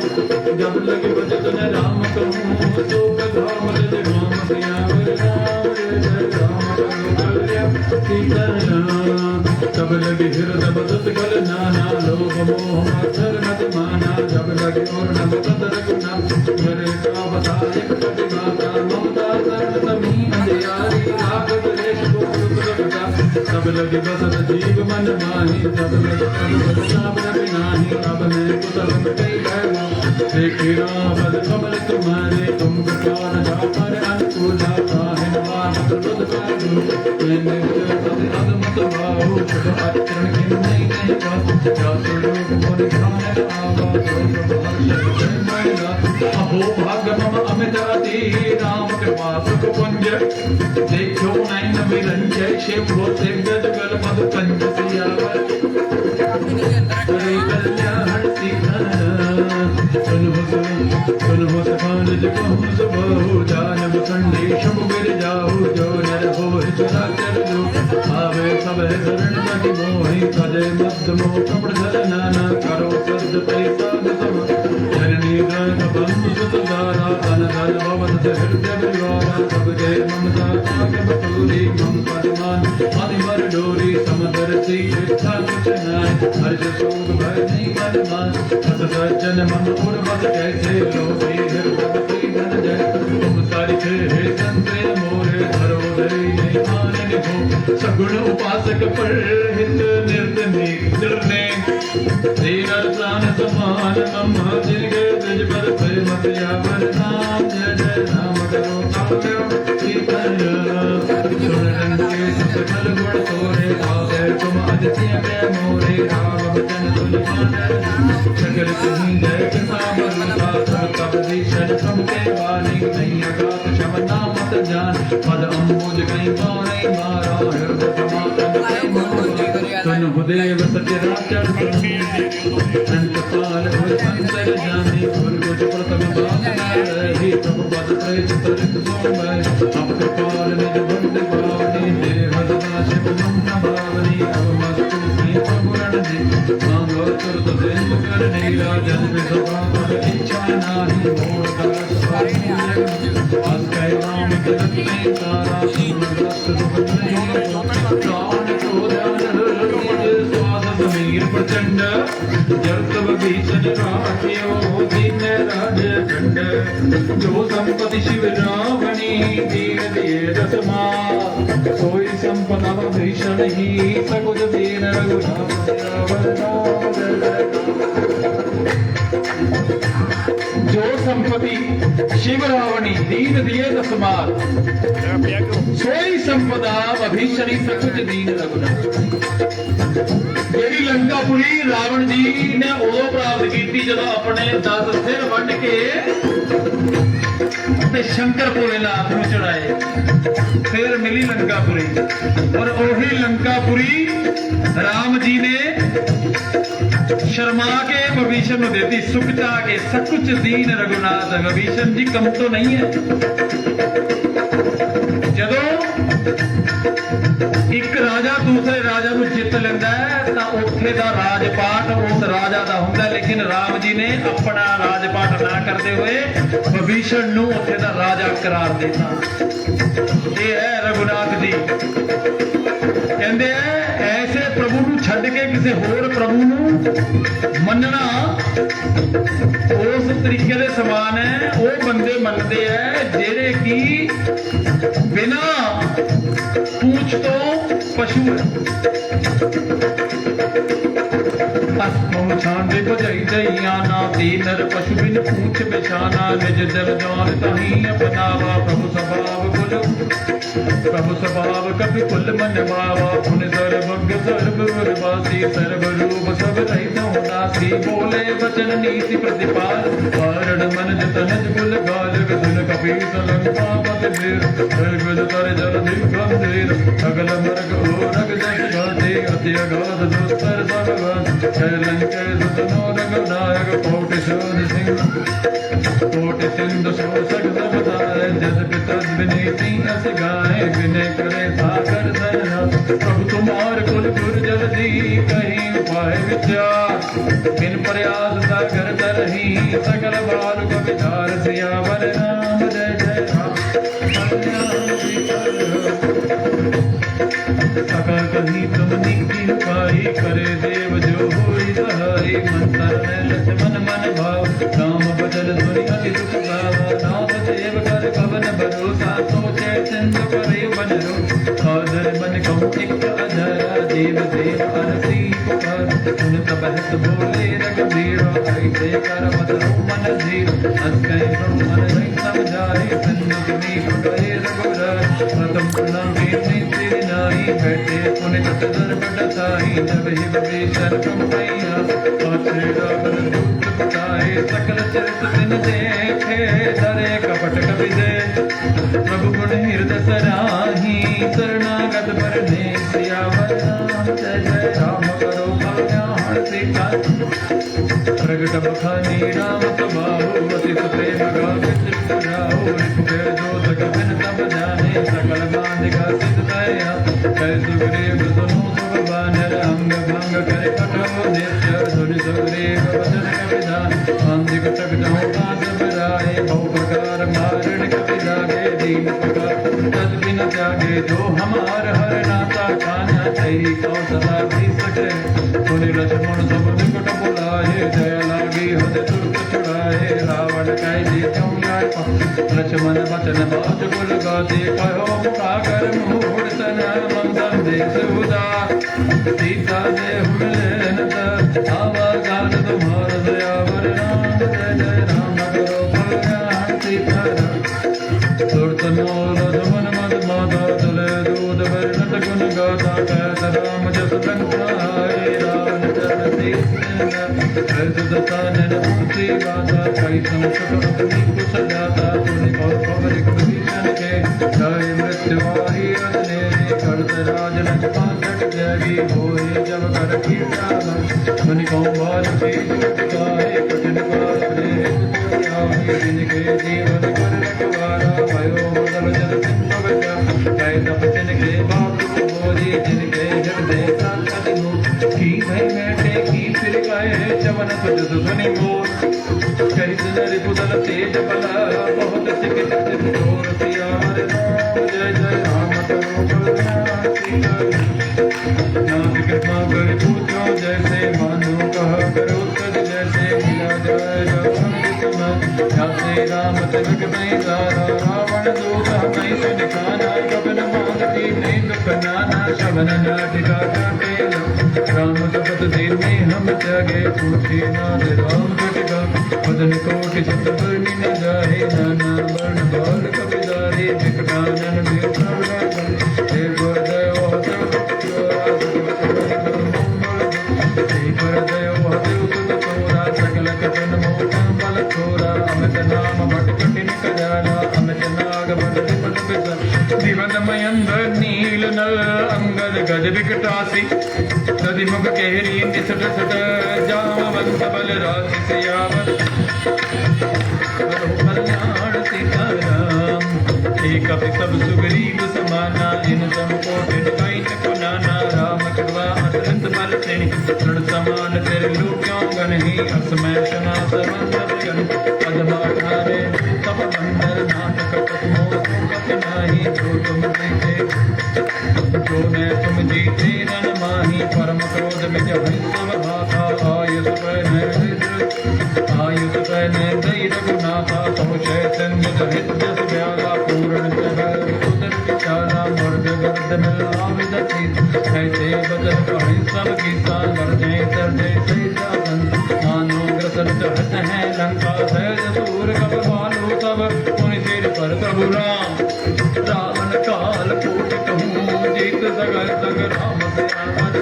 जब लगे बजत न राम कहूँ, तो कधाम रज राम सियावर राम, जय राम करो कल्याण सीताराम। तब लगे हृदय बदत गल नाना, लोभ मोह मत्सर मद माना, जब लगे और नव तद रघुनाथ, प्रतिभाता ममता कर्ण समी अंधियारी राग द्वेष को सब लगे बसत जीव मन माही सब लगे सब लगे नाही अब मैं कुशल कई भैया देखी रावल कमल तुम्हारे तुम विकार जा पर अनुकूला काहिन वाहन रुद पादु मैंने सद अगमत बाहु शुभ आचरण किन नहीं पास जात लोग मन ध्यान आवा तो हर्ष मैला अहो भाग्य मम अमित अति राम कृपा सुख पुंज देखो नैन विरंजय शिव से गजगल मद कंज सियावर हरे कल्याण सिखर सुनो सखान जगहु सबहु जानब संदेशम गिर जाहु जो नर हो चराचर जो आवे सब शरण तति मोहि सजय मद मोह कपड़ धर नाना करो सद ते साध सम जननी ग्रह बंधु सुत दारा तन धन भवन से हृदय विवारा सब जय ममता पाग बतूरी मम पदमान आदिवर डोरी समदर सी इच्छा कुछ नाय हर्ष शोक भय नहीं मन मान सत सज्जन मम उर्वत कैसे लोभी हृदय धन जय तुम सारिखे हे संते मोरे धरो दई नहीं आनन हो सगुण उपासक पर हित निर्दने निर्णे दीन प्राण समान मम दिल के ब्रज पर भय मत यावर नाम जय जय नाम करो काव्य कीर्तन सुन रंगे सकल गुण तोरे आवे तुम अदित्य के मोरे राम वचन तुल सकल कहीं जय कृपा बरसा तब दीशन तुम के वाणी नहीं अगात क्षमता मत जान पद अम्बुज कहीं पाने मारा हृदय समापन कहीं मोर सुन हुदेव सत्य राचर अंत काल हुए संतर जाने गुरु कुछ प्रथम बात रही प्रभु पद प्रेत तरित सोमय अब कृपाल निज बंद भावनी देह सदा शिव मम भावनी अब मस्तु की प्रभुरण जी मांगो तुरत देव कर नीला जन विसभा पर इच्छा नाही मोर दास आज कह राम जगत में तारा सुमरत दुख नहीं प्राण को ध्यान स्वाद समीर प्रचंड जल तब भीषण राख्यो दीन राज खंड जो संपत्ति शिव रावणी दीन दिए दसमा सोई संपदा भीषण ही सकुज दीन रघुनाथ राम जो संपत्ति शिव रावणी दीन दिए दसमार सोई संपदा भीषणी सकुज दीन रघुनाथ ਜਿਹੜੀ ਲੰਕਾਪੁਰੀ ਰਾਵਣ ਜੀ ਨੇ ਉਦੋਂ ਪ੍ਰਾਪਤ ਕੀਤੀ ਜਦੋਂ ਆਪਣੇ 10 ਸਿਰ ਵੱਢ ਕੇ ਤੇ ਸ਼ੰਕਰ ਭੋਲੇਨਾਥ ਨੂੰ ਚੜਾਏ ਫਿਰ ਮਿਲੀ ਲੰਕਾਪੁਰੀ ਔਰ ਉਹੀ ਲੰਕਾਪੁਰੀ ਰਾਮ ਜੀ ਨੇ शर्मा के विभीषण को देती सुखचा के सकुच दीन रघुनाथ विभीषण जी कम तो नहीं है जदों एक राजा दूसरे राजा को जित लेंदा है तो उत्थे दा राजपाट उस राजा दा हुंदा लेकिन राम जी ने अपना राजपाट ना करते हुए विभीषण नूं उत्थे दा राजा करार देता ये है रघुनाथ जी कहंदे ऐसे प्रभु ਨੂੰ ਛੱਡ ਕੇ ਕਿਸੇ ਹੋਰ ਪ੍ਰਭੂ ਨੂੰ ਮੰਨਣਾ ਉਸ ਤਰੀਕੇ ਦੇ ਸਮਾਨ ਹੈ ਉਹ ਬੰਦੇ ਮੰਨਦੇ ਐ ਜਿਹੜੇ ਕਿ ਬਿਨਾ ਪੂਛ ਤੋਂ ਪਸ਼ੂ असमो छांदे बजाई दइया ना दीनर पशु बिन पूछ बिछाना निज जल जान ताही अपनावा प्रभु स्वभाव कभी कुल मन मावा पुन सर्वज्ञ सर्ववासी सर्वरूप सब रहित होनासी बोले वचन नीति प्रतिपाल वारण मन जतन कुल गाल विधुल कपि सलंका पद वीर गुल तर जल दिग्गम देर अगल मर्ग ओरग दश घाटे अति अगाध दुस्तर भगवान लंके सुतनो रघुनायक कोटि शोध सिंह कोटि सिंधु शोषक सबदाय जस पिता विनीति अस गाय विनय करे सागर दया प्रभु तुम्हार कुल गुर जल दी कहीं उपाय विचार बिन प्रयास सागर तरही सकल बाल को विचार सियावर राम जय जय राम सकल कहीं तुम निकी पाई करे देव जो होई सहाय मंत्र में लक्ष्मण मन भाव राम बदल ध्वनि अति दुख भाव नाम देव का करे बन रो आदर मन कहूँ एक अधरा देव देव अरसी पुकार सुन तब हत बोले रघुबीर ऐसे कर बदलो मन धीर अस्कै ब्रह्मन नहीं समझाए सन्मुख में गए रघुराय प्रथम प्रणाम कीर्ति तेरी नाई बैठे पुनित सदर बड़साई जब ही विभीषण तुम मैया आश्रय रावण दूत बताए सकल चरित दिन देखे डरे कपट कवि दे प्रभु गुण हृदय सराही शरणागत बरने सियावर राम जय जय राम करो कल्याण सीता प्रगट बखानी राम स्वभाव अति प्रेम गावे सिद्धराओ रिपुके जो तक बिन तब जाने सकल बांधिका सिद्ध दया जय सुग्रीव सुनो सुख बानर अंग भंग करे कटो नित्य धुनि सुग्रीव वचन कविधान बांधिक तक जाओ काज बराए बहु प्रकार मारण कपि लागे दीन प्रकार तद बिन त्यागे जो हमार हर नाता कान्हा तेरी कौ सदा भी सके सुनि लक्ष्मण सब निकट बुलाए जय लागी हद दुर्ग छुड़ाए रावण कह दे क्यों जाए लक्ष्मण बचन बात गुल गाते कहो मुखाकर मूढ़ सन मंदन देश उदार सीता दे हुलेन आवा गान तुम्हार दयावर राम जय जय राम करो कल्याण सीताराम सुरत मोल सुमन मद माता तुले दूध वर्णत गुण गाता कहत राम जस लंकाए रावण चर सीतानन मूर्ति गाता कई संकट अपनी कुश जाता तुनि कौ पवरिक विभीषण के जय मृत्यु वाही अदने करत राज लंका कट जागी होए जब कर कीटा तुनि कौ बाल की जुट गाए कठिन काल प्रेम जिनके जीवन कर रखवारा भयो बदल जल सिंह बचा जय तप जिनके बाप बोझी जिनके हृदय संकट की भय बैठे की फिर गए चवन तुझ सुधनि मोर करित नर पुदल तेज बला बहुत सिकट जोर सियावर राम जय जय राम करो कल्याण सीताराम नाथ कृपा कर पूछो जैसे मानो कहा करो तद जैसे मिला जाए रावण विषम जाते राम तिलक नहीं सारा रावण दूत हमें से निकाना कबन मान की नहीं दुख नाना शवन नाटिका काटे राम शपथ देर में हम त्यागे पूछे नाथ राम कटिका पदन कोटि चित वर्णि न जाहे नाना वर्ण बाल कपिदारे विकटानन विकटान हे गुरुदेव सकल कपन मोहन बल छोरा अमित नाम भट कठिन कजाला अमित नाग बल विपद बिसा दिवद मयंद्र नील नल अंगद गज विकटासी नदी मुख केहरी निसट सट जामवंत बल राशि सियावर करो कल्याण सीताराम एक कपि सब सुग्रीव समाना इन सम कोटि कई को नाना राम कृपा अतरंत बल श्रेणी तृण समान तेरे लोक्यों गण ही असमय शना समंदर गण पद्माधारे तब बंदर नाटक मोह कपि नाही जो तुम जीते जो मैं तुम जीते रन माही परम क्रोध में जब सब भाता आयुष पर दई रघुनाथा तो चैतन्य सहित जस व्याला पूर्ण जगत उदर विचारा मर्द गर्द मिला विदती ऐसे बदल कही सब गीता गर्जे चर्जे से जागन मानो ग्रसन चढ़त है लंका सहज सूर कब बालू तब उन सिर पर प्रभु राम रावण काल कोट कहूँ जीत सगर सग राम से आवर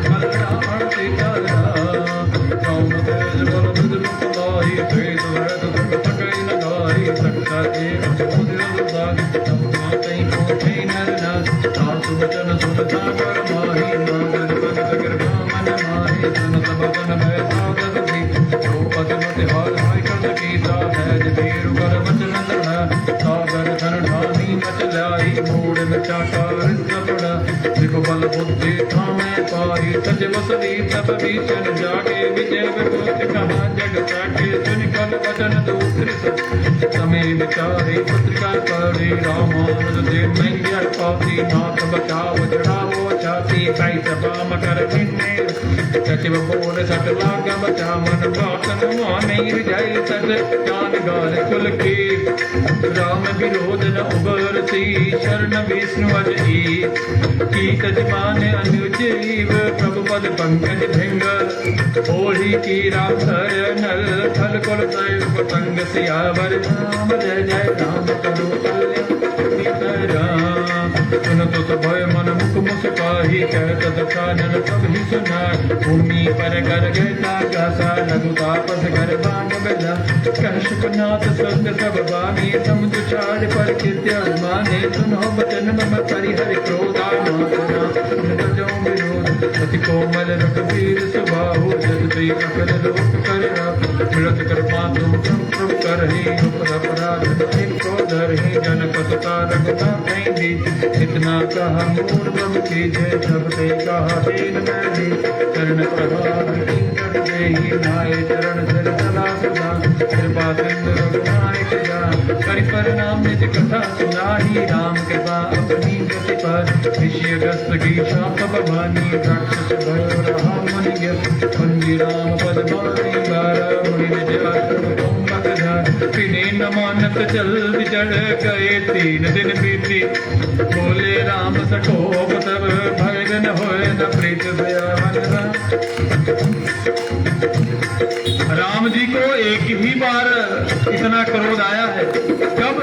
कल्याण सीताराम राम तेज बल बुध मुख लाई द्वेष वैद दुख सकई न गाई सकता के अबोधिर दुर्दागी तब कहीं पहुँचे नर नाथ सासु वचन सुन सागर माही नागर पद सगर मन माही सन सब बन भय साधक सी द्रौपद मति हाल हाय कर कीता है वीरु कर वचन दृढ़ सागर धन ढानी मच लाई मूड में चाटा रिस पड़ा देखो बल बुद्धि थामे पाई सच वसली तब भीषण जागे विजय विभूति कहा जग साके सुन सकल वचन दूसरे समय विचारे पत्रिका पढ़े रामानुज से मैंगर पाती नाथ बचाव चढ़ावो छाती कई सभा मकर भिन्ने सचिव बोल सट लाग बचा मन बातन माने जाय सट ज्ञान गार कुल के राम विरोध न उबरती शरण विष्णु अज की तजमान अनुजीव प्रभु पद पंकज भृंग ओढ़ी की राम नल थल कुल पतंग सियावर राम जय जय राम करो कल्याण सुन तो भय मन मुख मुस्काही कहत दशानन सब ही सुना भूमि पर कर गया गासा लघु तापस घर बांग बजा कहशुकनाथ सत्य सब बानी समुद्र चार पर कृत्य माने सुनो बचन मम परिहर क्रोधा मातना जो विरोध अति कोमल रघुवीर सुबाहु जद ते अकल लोक कर मिलत कर पातु प्रभु कर ही अपराध एक क्रोधर ही जन पतता रघुना कहीं दी इतना कहा मूर बम कीजे सब ते कहा दीन मैली चरण प्रभाव किंकर देहि नाय चरण धर तला सदा कृपा सिंधु रघुनायक जा करि परिणाम निज कथा सुनाही राम कृपा अपनी गति पर ऋषि अगस्त की शाप भवानी राक्षस भयो रहा मन गिर बंदी राम पद मानी बारा मुनि निज आश्रम कुंभक धार तिने न मानत जल बिजड़ गए 3 दिन बीती बोले राम सकोप तब भय न होए न प्रीत दयावन राम जी को एक ही बार इतना क्रोध आया है कब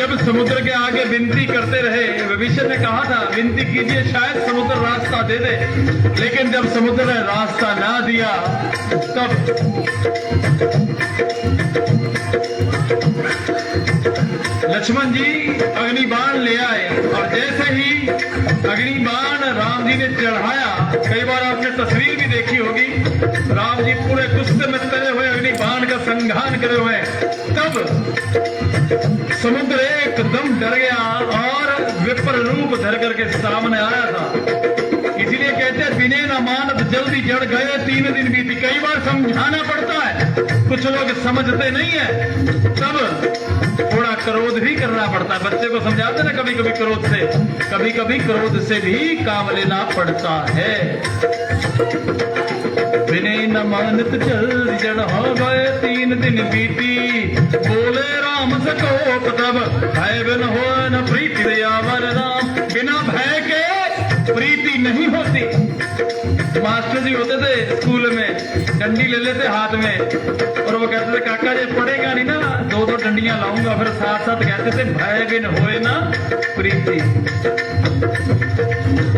जब समुद्र के आगे विनती करते रहे विभीषण ने कहा था विनती कीजिए शायद समुद्र रास्ता दे दे लेकिन जब समुद्र ने रास्ता ना दिया तब लक्ष्मण जी अग्निबाण ले आए और जैसे ही अग्निबाण राम जी ने चढ़ाया कई बार आपने तस्वीर भी देखी होगी राम जी पूरे गुस्से में तले हुए अग्निबाण का संघान करे हुए तब समुद्र एकदम डर गया और विपर रूप धर करके सामने आया था इसीलिए कहते हैं बिने न मानत जल्दी जड़ गए 3 दिन बीती कई बार समझाना पड़ता है कुछ लोग समझते नहीं है तब थोड़ा क्रोध भी करना पड़ता है बच्चे को समझाते ना कभी कभी क्रोध से भी काम लेना पड़ता है विनय न मानत जल्दी जड़ हो गए 3 दिन बीती बोले राम सकोप तब भय बिन हो न प्रीति दयावर राम बिना भय के प्रीति नहीं होती मास्टर जी होते थे स्कूल में डंडी ले लेते हाथ में और वो कहते थे काका जी पड़ेगा नहीं ना 2 डंडियां लाऊंगा फिर साथ साथ कहते थे भय बिन होए ना प्रीति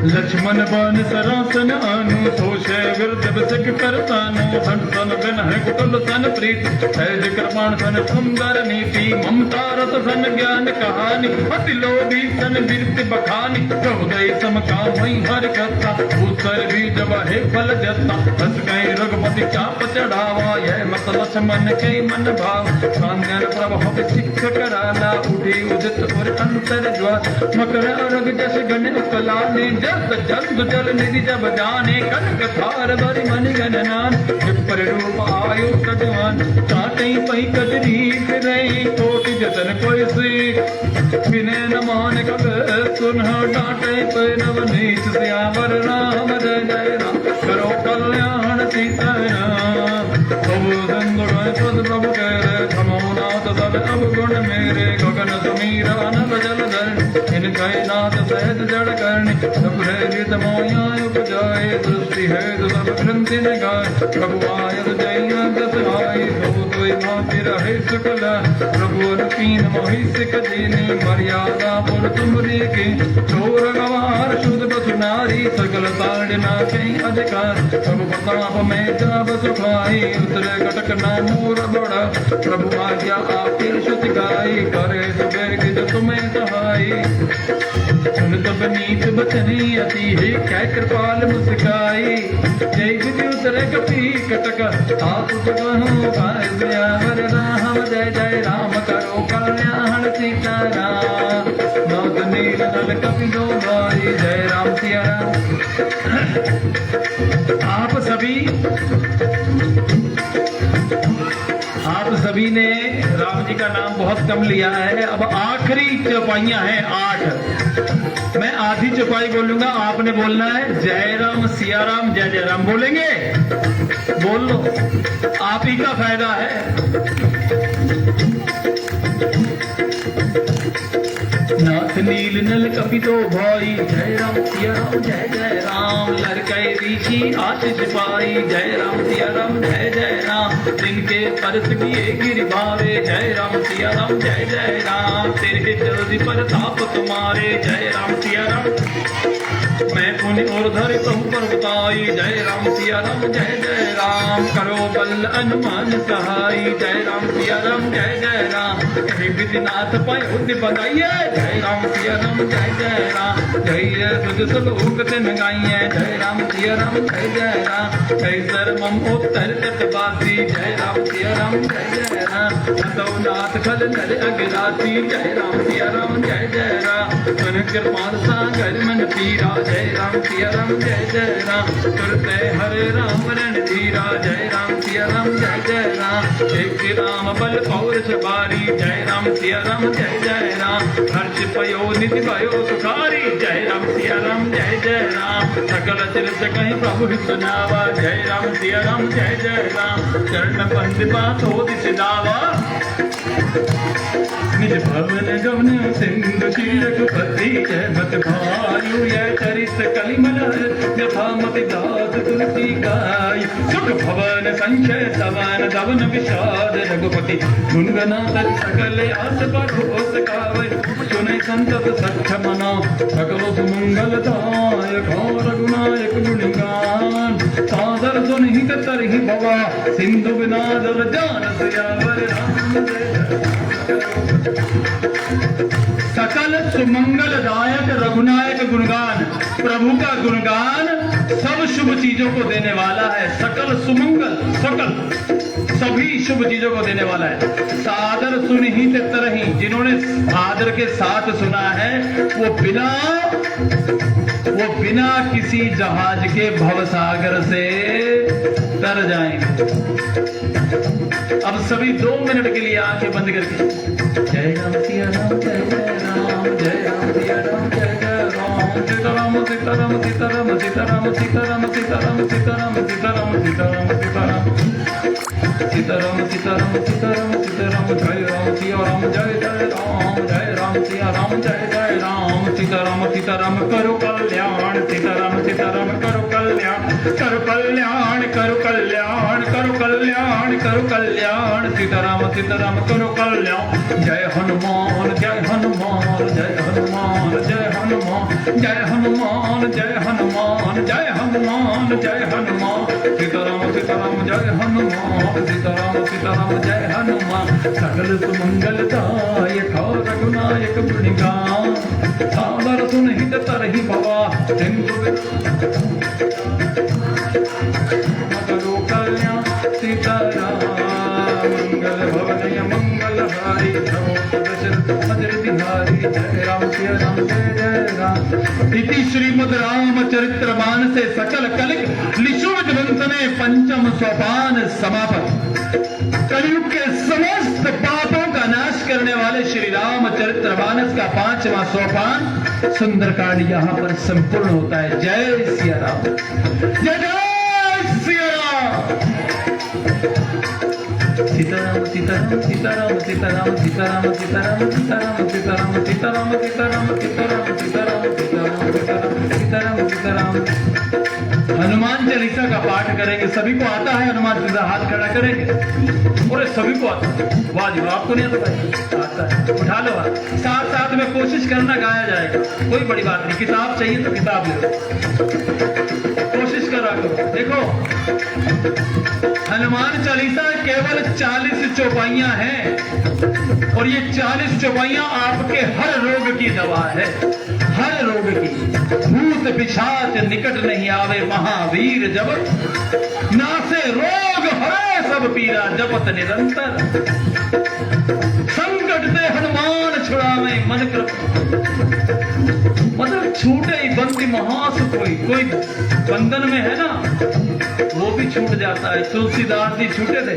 लक्ष्मण बन सरासन अनु सोचे विरुद्ध सिख करतानु संतन बिन है कुटुल सन प्रीत सहज कृपाण सन सुंदर नीति ममता रत सन ज्ञान कहानी अति लोभी सन वीरति बखानी हृदय सम कामई हर कथा उत्तर भी जब है फल जता हस गए रघुपति चाप चढ़ावा यह मत लक्ष्मण के मन भाव कांगन प्रभाव सिख कराला उठी उदित और अंतर ज्वार मकर अरग जस गण कलाने जस जंत जल निधि जब जाने कनक थार भरि मनि गणनान विपर रूप आयु सजवान काटे पही कजरी फिरे कोटि जतन कोई सी बिने न मान कब सुनह डांटे पे नव नीच सियावर राम जय जय राम करो कल्याण सीताराम प्रभु संगुण पद प्रभु कह थमो नाथ सब अवगुण मेरे गगन समीरा नभ जल धरण इनका नाथ सहज जड़ करनी सब हृदय मोया उपजाए दृष्टि है तो सब ग्रंथि गाय प्रभु आयत जय दस भाई प्रभु तो भांति रहे सकल प्रभु अनुपीन महिषिक दीनी मर्यादा पुर तुमरी की चोर गवार शुद्ध बसु नारी सकल ताड़ना के अधिकार प्रभु प्रताप में जाब सुखाई उतरे कटक ना मोर बड़ा प्रभु आज्ञा आपकी श्रुति गाई करे सुबह जो तुम्हें सहाई सुन तब नीत बचनी अति है क्या कृपाल मुस्काई जय विधि उतरे कपी कटक आप कहूँ वर राम जय जय राम करो कल्याण सीताराम नौत नील नल कपि दो भाई जय राम सिया राम आप सभी का नाम बहुत कम लिया है। अब आखिरी चौपाइयां हैं 8। मैं आधी चौपाई बोलूंगा, आपने बोलना है जय राम सिया राम जय जय राम। बोलेंगे? बोल लो, आप ही का फायदा है। नाथ नील नल कपि तो भाई, जय राम सिया राम जय जय राम। लड़के ऋषि आशीष पाई, जय राम सिया राम जय जय राम। जिनके परस किए गिर भावे, जय राम सिया राम जय जय राम। तेरे जल्दी पर ताप तुम्हारे, जय राम सिया राम। मैं पुण्य और धर तुम पर बताई, जय राम सिया राम जय जय राम। करो बल अनुमान सहाय, जय राम सिया राम जय जय राम। हे विधिनाथ पयोधि बनाइए, जय राम सिया राम जय जय राम। जय तुझ सब उगते गाइए, जय राम सिया राम जय जय राम। जय सर मम उत्तर तटवासी, जय राम सिया राम जय जय राम। नाथ खल नर अगिरासी, जय राम सिया राम जय जय राम। मन कृपाल सागर मन पीरा, जय राम सिया राम जय जय राम। तुरते हरे राम रण धीरा, जय राम सिया राम जय जय राम। एक राम बल पौरुष बारी, जय राम सिया राम जय जय राम। हर्ष पयो निधि भयो सुखारी, जय राम सिया राम जय जय राम। सकल तीर्थ कहीं प्रभु ही सुनावा, जय राम सिया राम जय जय राम। चरण बंद बात हो दिस दावा, निज भवन गवन सिंधु रघुपति जय मत भायु। यह चरित कलिमल यथा मति दास तुलसी गाय। सुख भवन संचय सवन दवन विषाद रघुपति। गुणगनाथ सकल आस पर होस गावे, सुने संतत सच्च मना। सकल सुमंगलदायक रघुनायक गुणगान। सादर सुनिहित तरहि भवा, सिंधु विनाद जान सियावर राम सकल सुमंगलदायक रघुनायक गुणगान। प्रभु का गुणगान सब शुभ चीजों को देने वाला है। सकल सुमंगल, सकल सभी शुभ चीजों को देने वाला है। सादर सुनिहित तरहि, जिन्होंने आदर के साथ सुना है वो बिना किसी जहाज के भवसागर से तर जाएंगे। अब सभी 2 मिनट के लिए आंखें बंद करके जय राम सिया राम जय जय राम। जय राम सिया राम जय जय राम। सीताराम सीताराम सीताराम सीताराम सीताराम सीताराम सीताराम सीताराम सीताराम सीताराम सीताराम सीताराम सीताराम सीताराम। जय राम सिया राम जय जय राम। जय राम सिया राम जय जय राम। सीताराम सीताराम करो कल्याण, सीताराम सीताराम करो कल्याण। करो कल्याण करो कल्याण करो कल्याण करो कल्याण। सीताराम सीताराम करो कल्याण। जय हनुमान जय हनुमान जय हनुमान जय हनुमान जय हनुमान जय हनुमान जय हनुमान जय हनुमान। सीताराम सीताराम जय हनुमान। सीताराम सीताराम जय हनुमान। सकल सुमंगलदायक रघुनायक गुणगान। सादर सुनिहित तरहि भवा, सिंधु करो कल्याण। सीताराम मंगल भवनय मंगलहारी, अजर बिहारी। जय राम सिया राम जय जय राम। इति श्रीमद् रामचरित्र मानसे सकल कलिक लिशु विध्वंसने पंचम सोपान समापन। कलयुग के समस्त पापों का नाश करने वाले श्री रामचरित्र मानस का 5वां सोपान सुंदरकांड यहाँ पर संपूर्ण होता है। जय सिया राम जय जय सिया राम। सीताराम सीताराम सीताराम सीताराम सीताराम सीताराम सीताराम सीताराम सीताराम सीताराम सीताराम सीताराम सीताराम सीताराम सीताराम। हनुमान चालीसा का पाठ करेंगे। सभी को आता है हनुमान चालीसा? हाथ खड़ा करेंगे। पूरे सभी को आता है। वाह जी, आपको नहीं आता है? उठा लो हाथ। साथ साथ में कोशिश करना, गाया जाएगा, कोई बड़ी बात नहीं। किताब चाहिए तो किताब ले लो, कोशिश करा करो। देखो, हनुमान चालीसा केवल 40 चौपाइयां हैं और ये 40 चौपाइयां आपके हर रोग की दवा है। हर रोग की। भूत पिशाच निकट नहीं आवे महावीर जब, नासे रोग हरे सब पीरा जपत निरंतर। संकट से हनुमान छुड़ावे मन कृप, मतलब छूटे ही बंदी महासुख होई। कोई बंधन में है ना, वो भी छूट जाता है। तुलसीदास जी छूटे थे।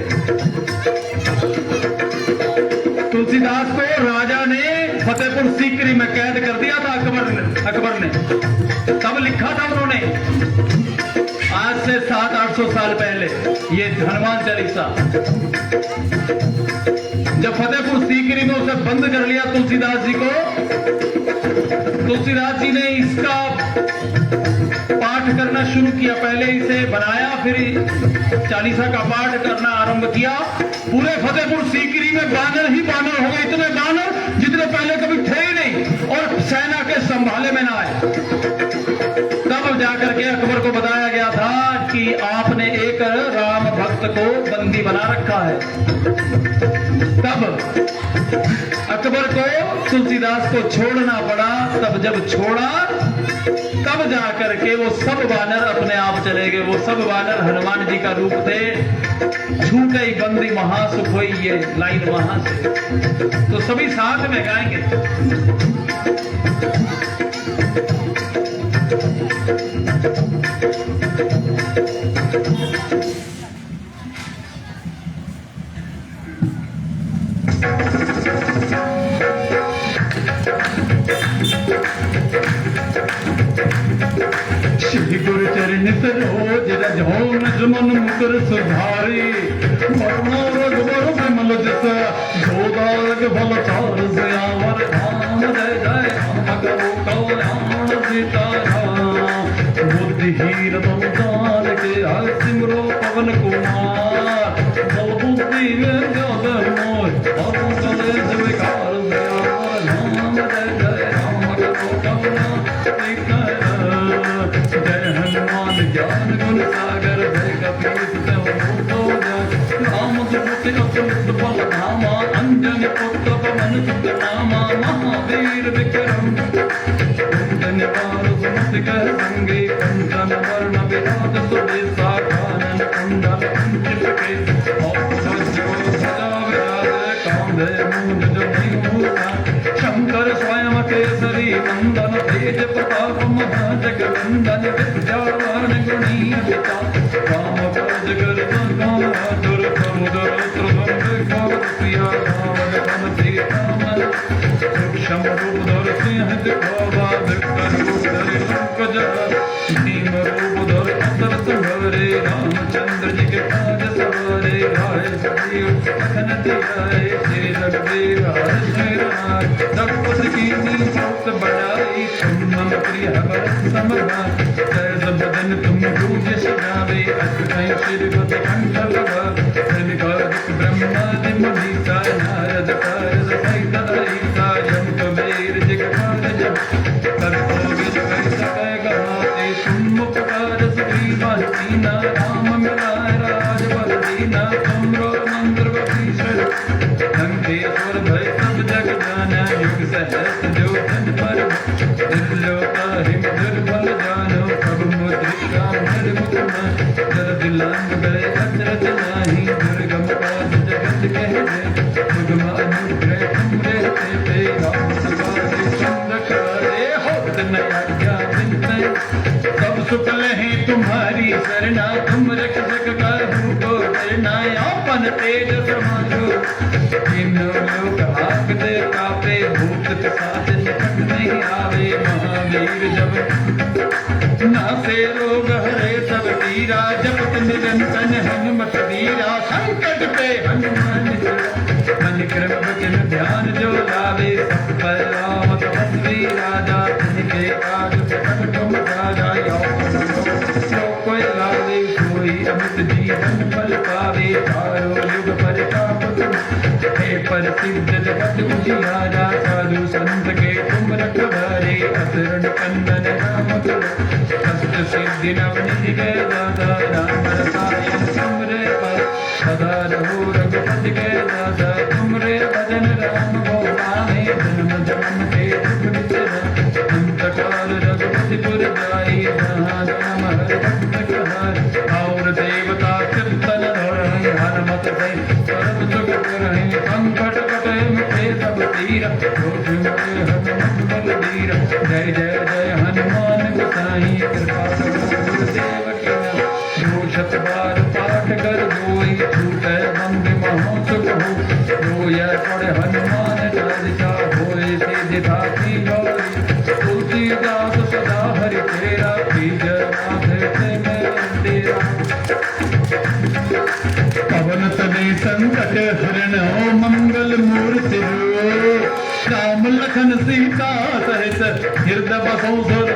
तुलसीदास को राजा ने फतेहपुर सीकरी में कैद कर दिया था अकबर ने। तब लिखा था उन्होंने, आज से 700-800 साल पहले, ये हनुमान चालीसा। जब फतेहपुर सीकरी में उसे बंद कर लिया तुलसीदास जी को, तुलसीदास जी ने इसका पाठ करना शुरू किया। पहले इसे बनाया, फिर चालीसा का पाठ करना आरंभ किया। पूरे फतेहपुर सीकरी में बानर ही बानर हो गए, इतने बानर जितने पहले कभी थे ही नहीं, और सेना के संभाले में ना आए। तब जाकर के अकबर को बताया गया था कि आपने एक राम भक्त को बंदी बना रखा है। तब अकबर को तुलसीदास को छोड़ना पड़ा। तब जब छोड़ा, तब जाकर के वो सब वानर अपने आप चले गए। वो सब वानर हनुमान जी का रूप थे। छूटे बंदी महासुख हुई, ये लाइन वहां से। तो सभी साथ में गाएंगे। श्री गुरु चरण सरोज रजोन जुमन मुकुर सुधारी, मरना रघुवर विमल जस गोदारग भल चार सयावर धाम। जय जय राम करो कल्याण सीताराम, बुद्धिहीन तम जान के हर सिमरो पवन कुमार। बल बुद्धि विद्याधर मोह और कलेश विकार सयावर धाम। जय जय राम करो कल्याण सीताराम। जय हनुमान ज्ञान गुण सागर, जय कपीस तिहुँ राम दुष्ट अतुलित बल धामा। अंजनी पुत्र पवन सुत नामा, महावीर विक्रम कुंदन निवार सुमति कर संगे। कंचन वर्ण विराज सुबेसा, कानन कुंडल कुंचित केश। और सजा विराज कांधे मूंज जनेऊ। शंकर स्वयं केसरी नंदन, तेज प्रताप महाजगवंदन। विद्यावान गुणी पिता, राम काज कर दुर समुदर त्रभंग प्रिया। रावण बन सीता मन, सूक्ष्म रूप धर सिंह दिखावा। विकट रूप धरि लंक जरा, भीम रूप धर असुर संहारे। रामचंद्र जी के काज सवारे, राय सजीव लखन जियाए। श्री रघुवीर हर श्री राम, रघुपति कीन्ही बहुत बड़ाई। तुम मम प्रिय भरत सम भाई, जय सब दिन तुम पूज्य सजावे। अष्टदश श्रीपति कंठ लगा, त्रिकाल ब्रह्मादि मुनीसा। नारद कारद सहित अहिसा, यम कुबेर दिगपाल जप। तत्कोविद कहि सकै गवाते, तुम उपकार सुग्रीवा कीना। राम मिलाय राजपद दीना, तुमरो मंत्र विभीषण। लंकेश्वर भय सब जग जाना, युग सहस्त्र जो जन पर। दुर्लोका हिम दुर्बल जानो, प्रभु मुद्रिका निर्मुख मन। जर दिलांग गए अचरज नाही, दुर्गम काज जगत कह दे। सुगम अनुग्रह तुमरे ते, राम सवारे चंद्र करे। होत न आज्ञा बिनते, सब सुख लहे तुम्हारी सरना। तुम रक्षक काहू को डरना, आपन तेज समारो। तीनों लोक हांकते कापे, भूत पिशाच निकट नहीं आवे। महावीर जब नासे रोग हरे सब पीरा, जपत निरंतर हनुमत वीरा। संकट पे हनुमान मन क्रम वचन ध्यान जो लावे। सब पर राम तपस्वी राजा, तिनके काज सकल तुम राजा। जो कोई लावे कोई अमित जीवन फल पावे। चारों युग परिताप तुम, हे प्रसिद्ध जगत उजियारा। साधु संत के तुम रखवारे, असुरन कंदन राम तुम। अष्ट सिद्धि नवनिधि के दाता, राम रसायन तुमरे पास। सदा रहो रघुपति के दाता, तुमरे भजन राम को पावे। जन्म जन्म के दुख विसरा, अंत वीर जय जय जय हनुमान गोसाई कृपा करो गुरुदेव की नाम। जो शत बार पाठ कर जोई छूटे बंद महोत्सव हो। जो यह पढ़े हनुमान चालीसा होए सिद्धि थाकी गौरी। तुलसीदास सदा हरि तेरा बीज माथे से मैं तेरा। पवन तने संकट हरण मंगल मूर्ति राम लखन सीता सहित हृदय बसो सुर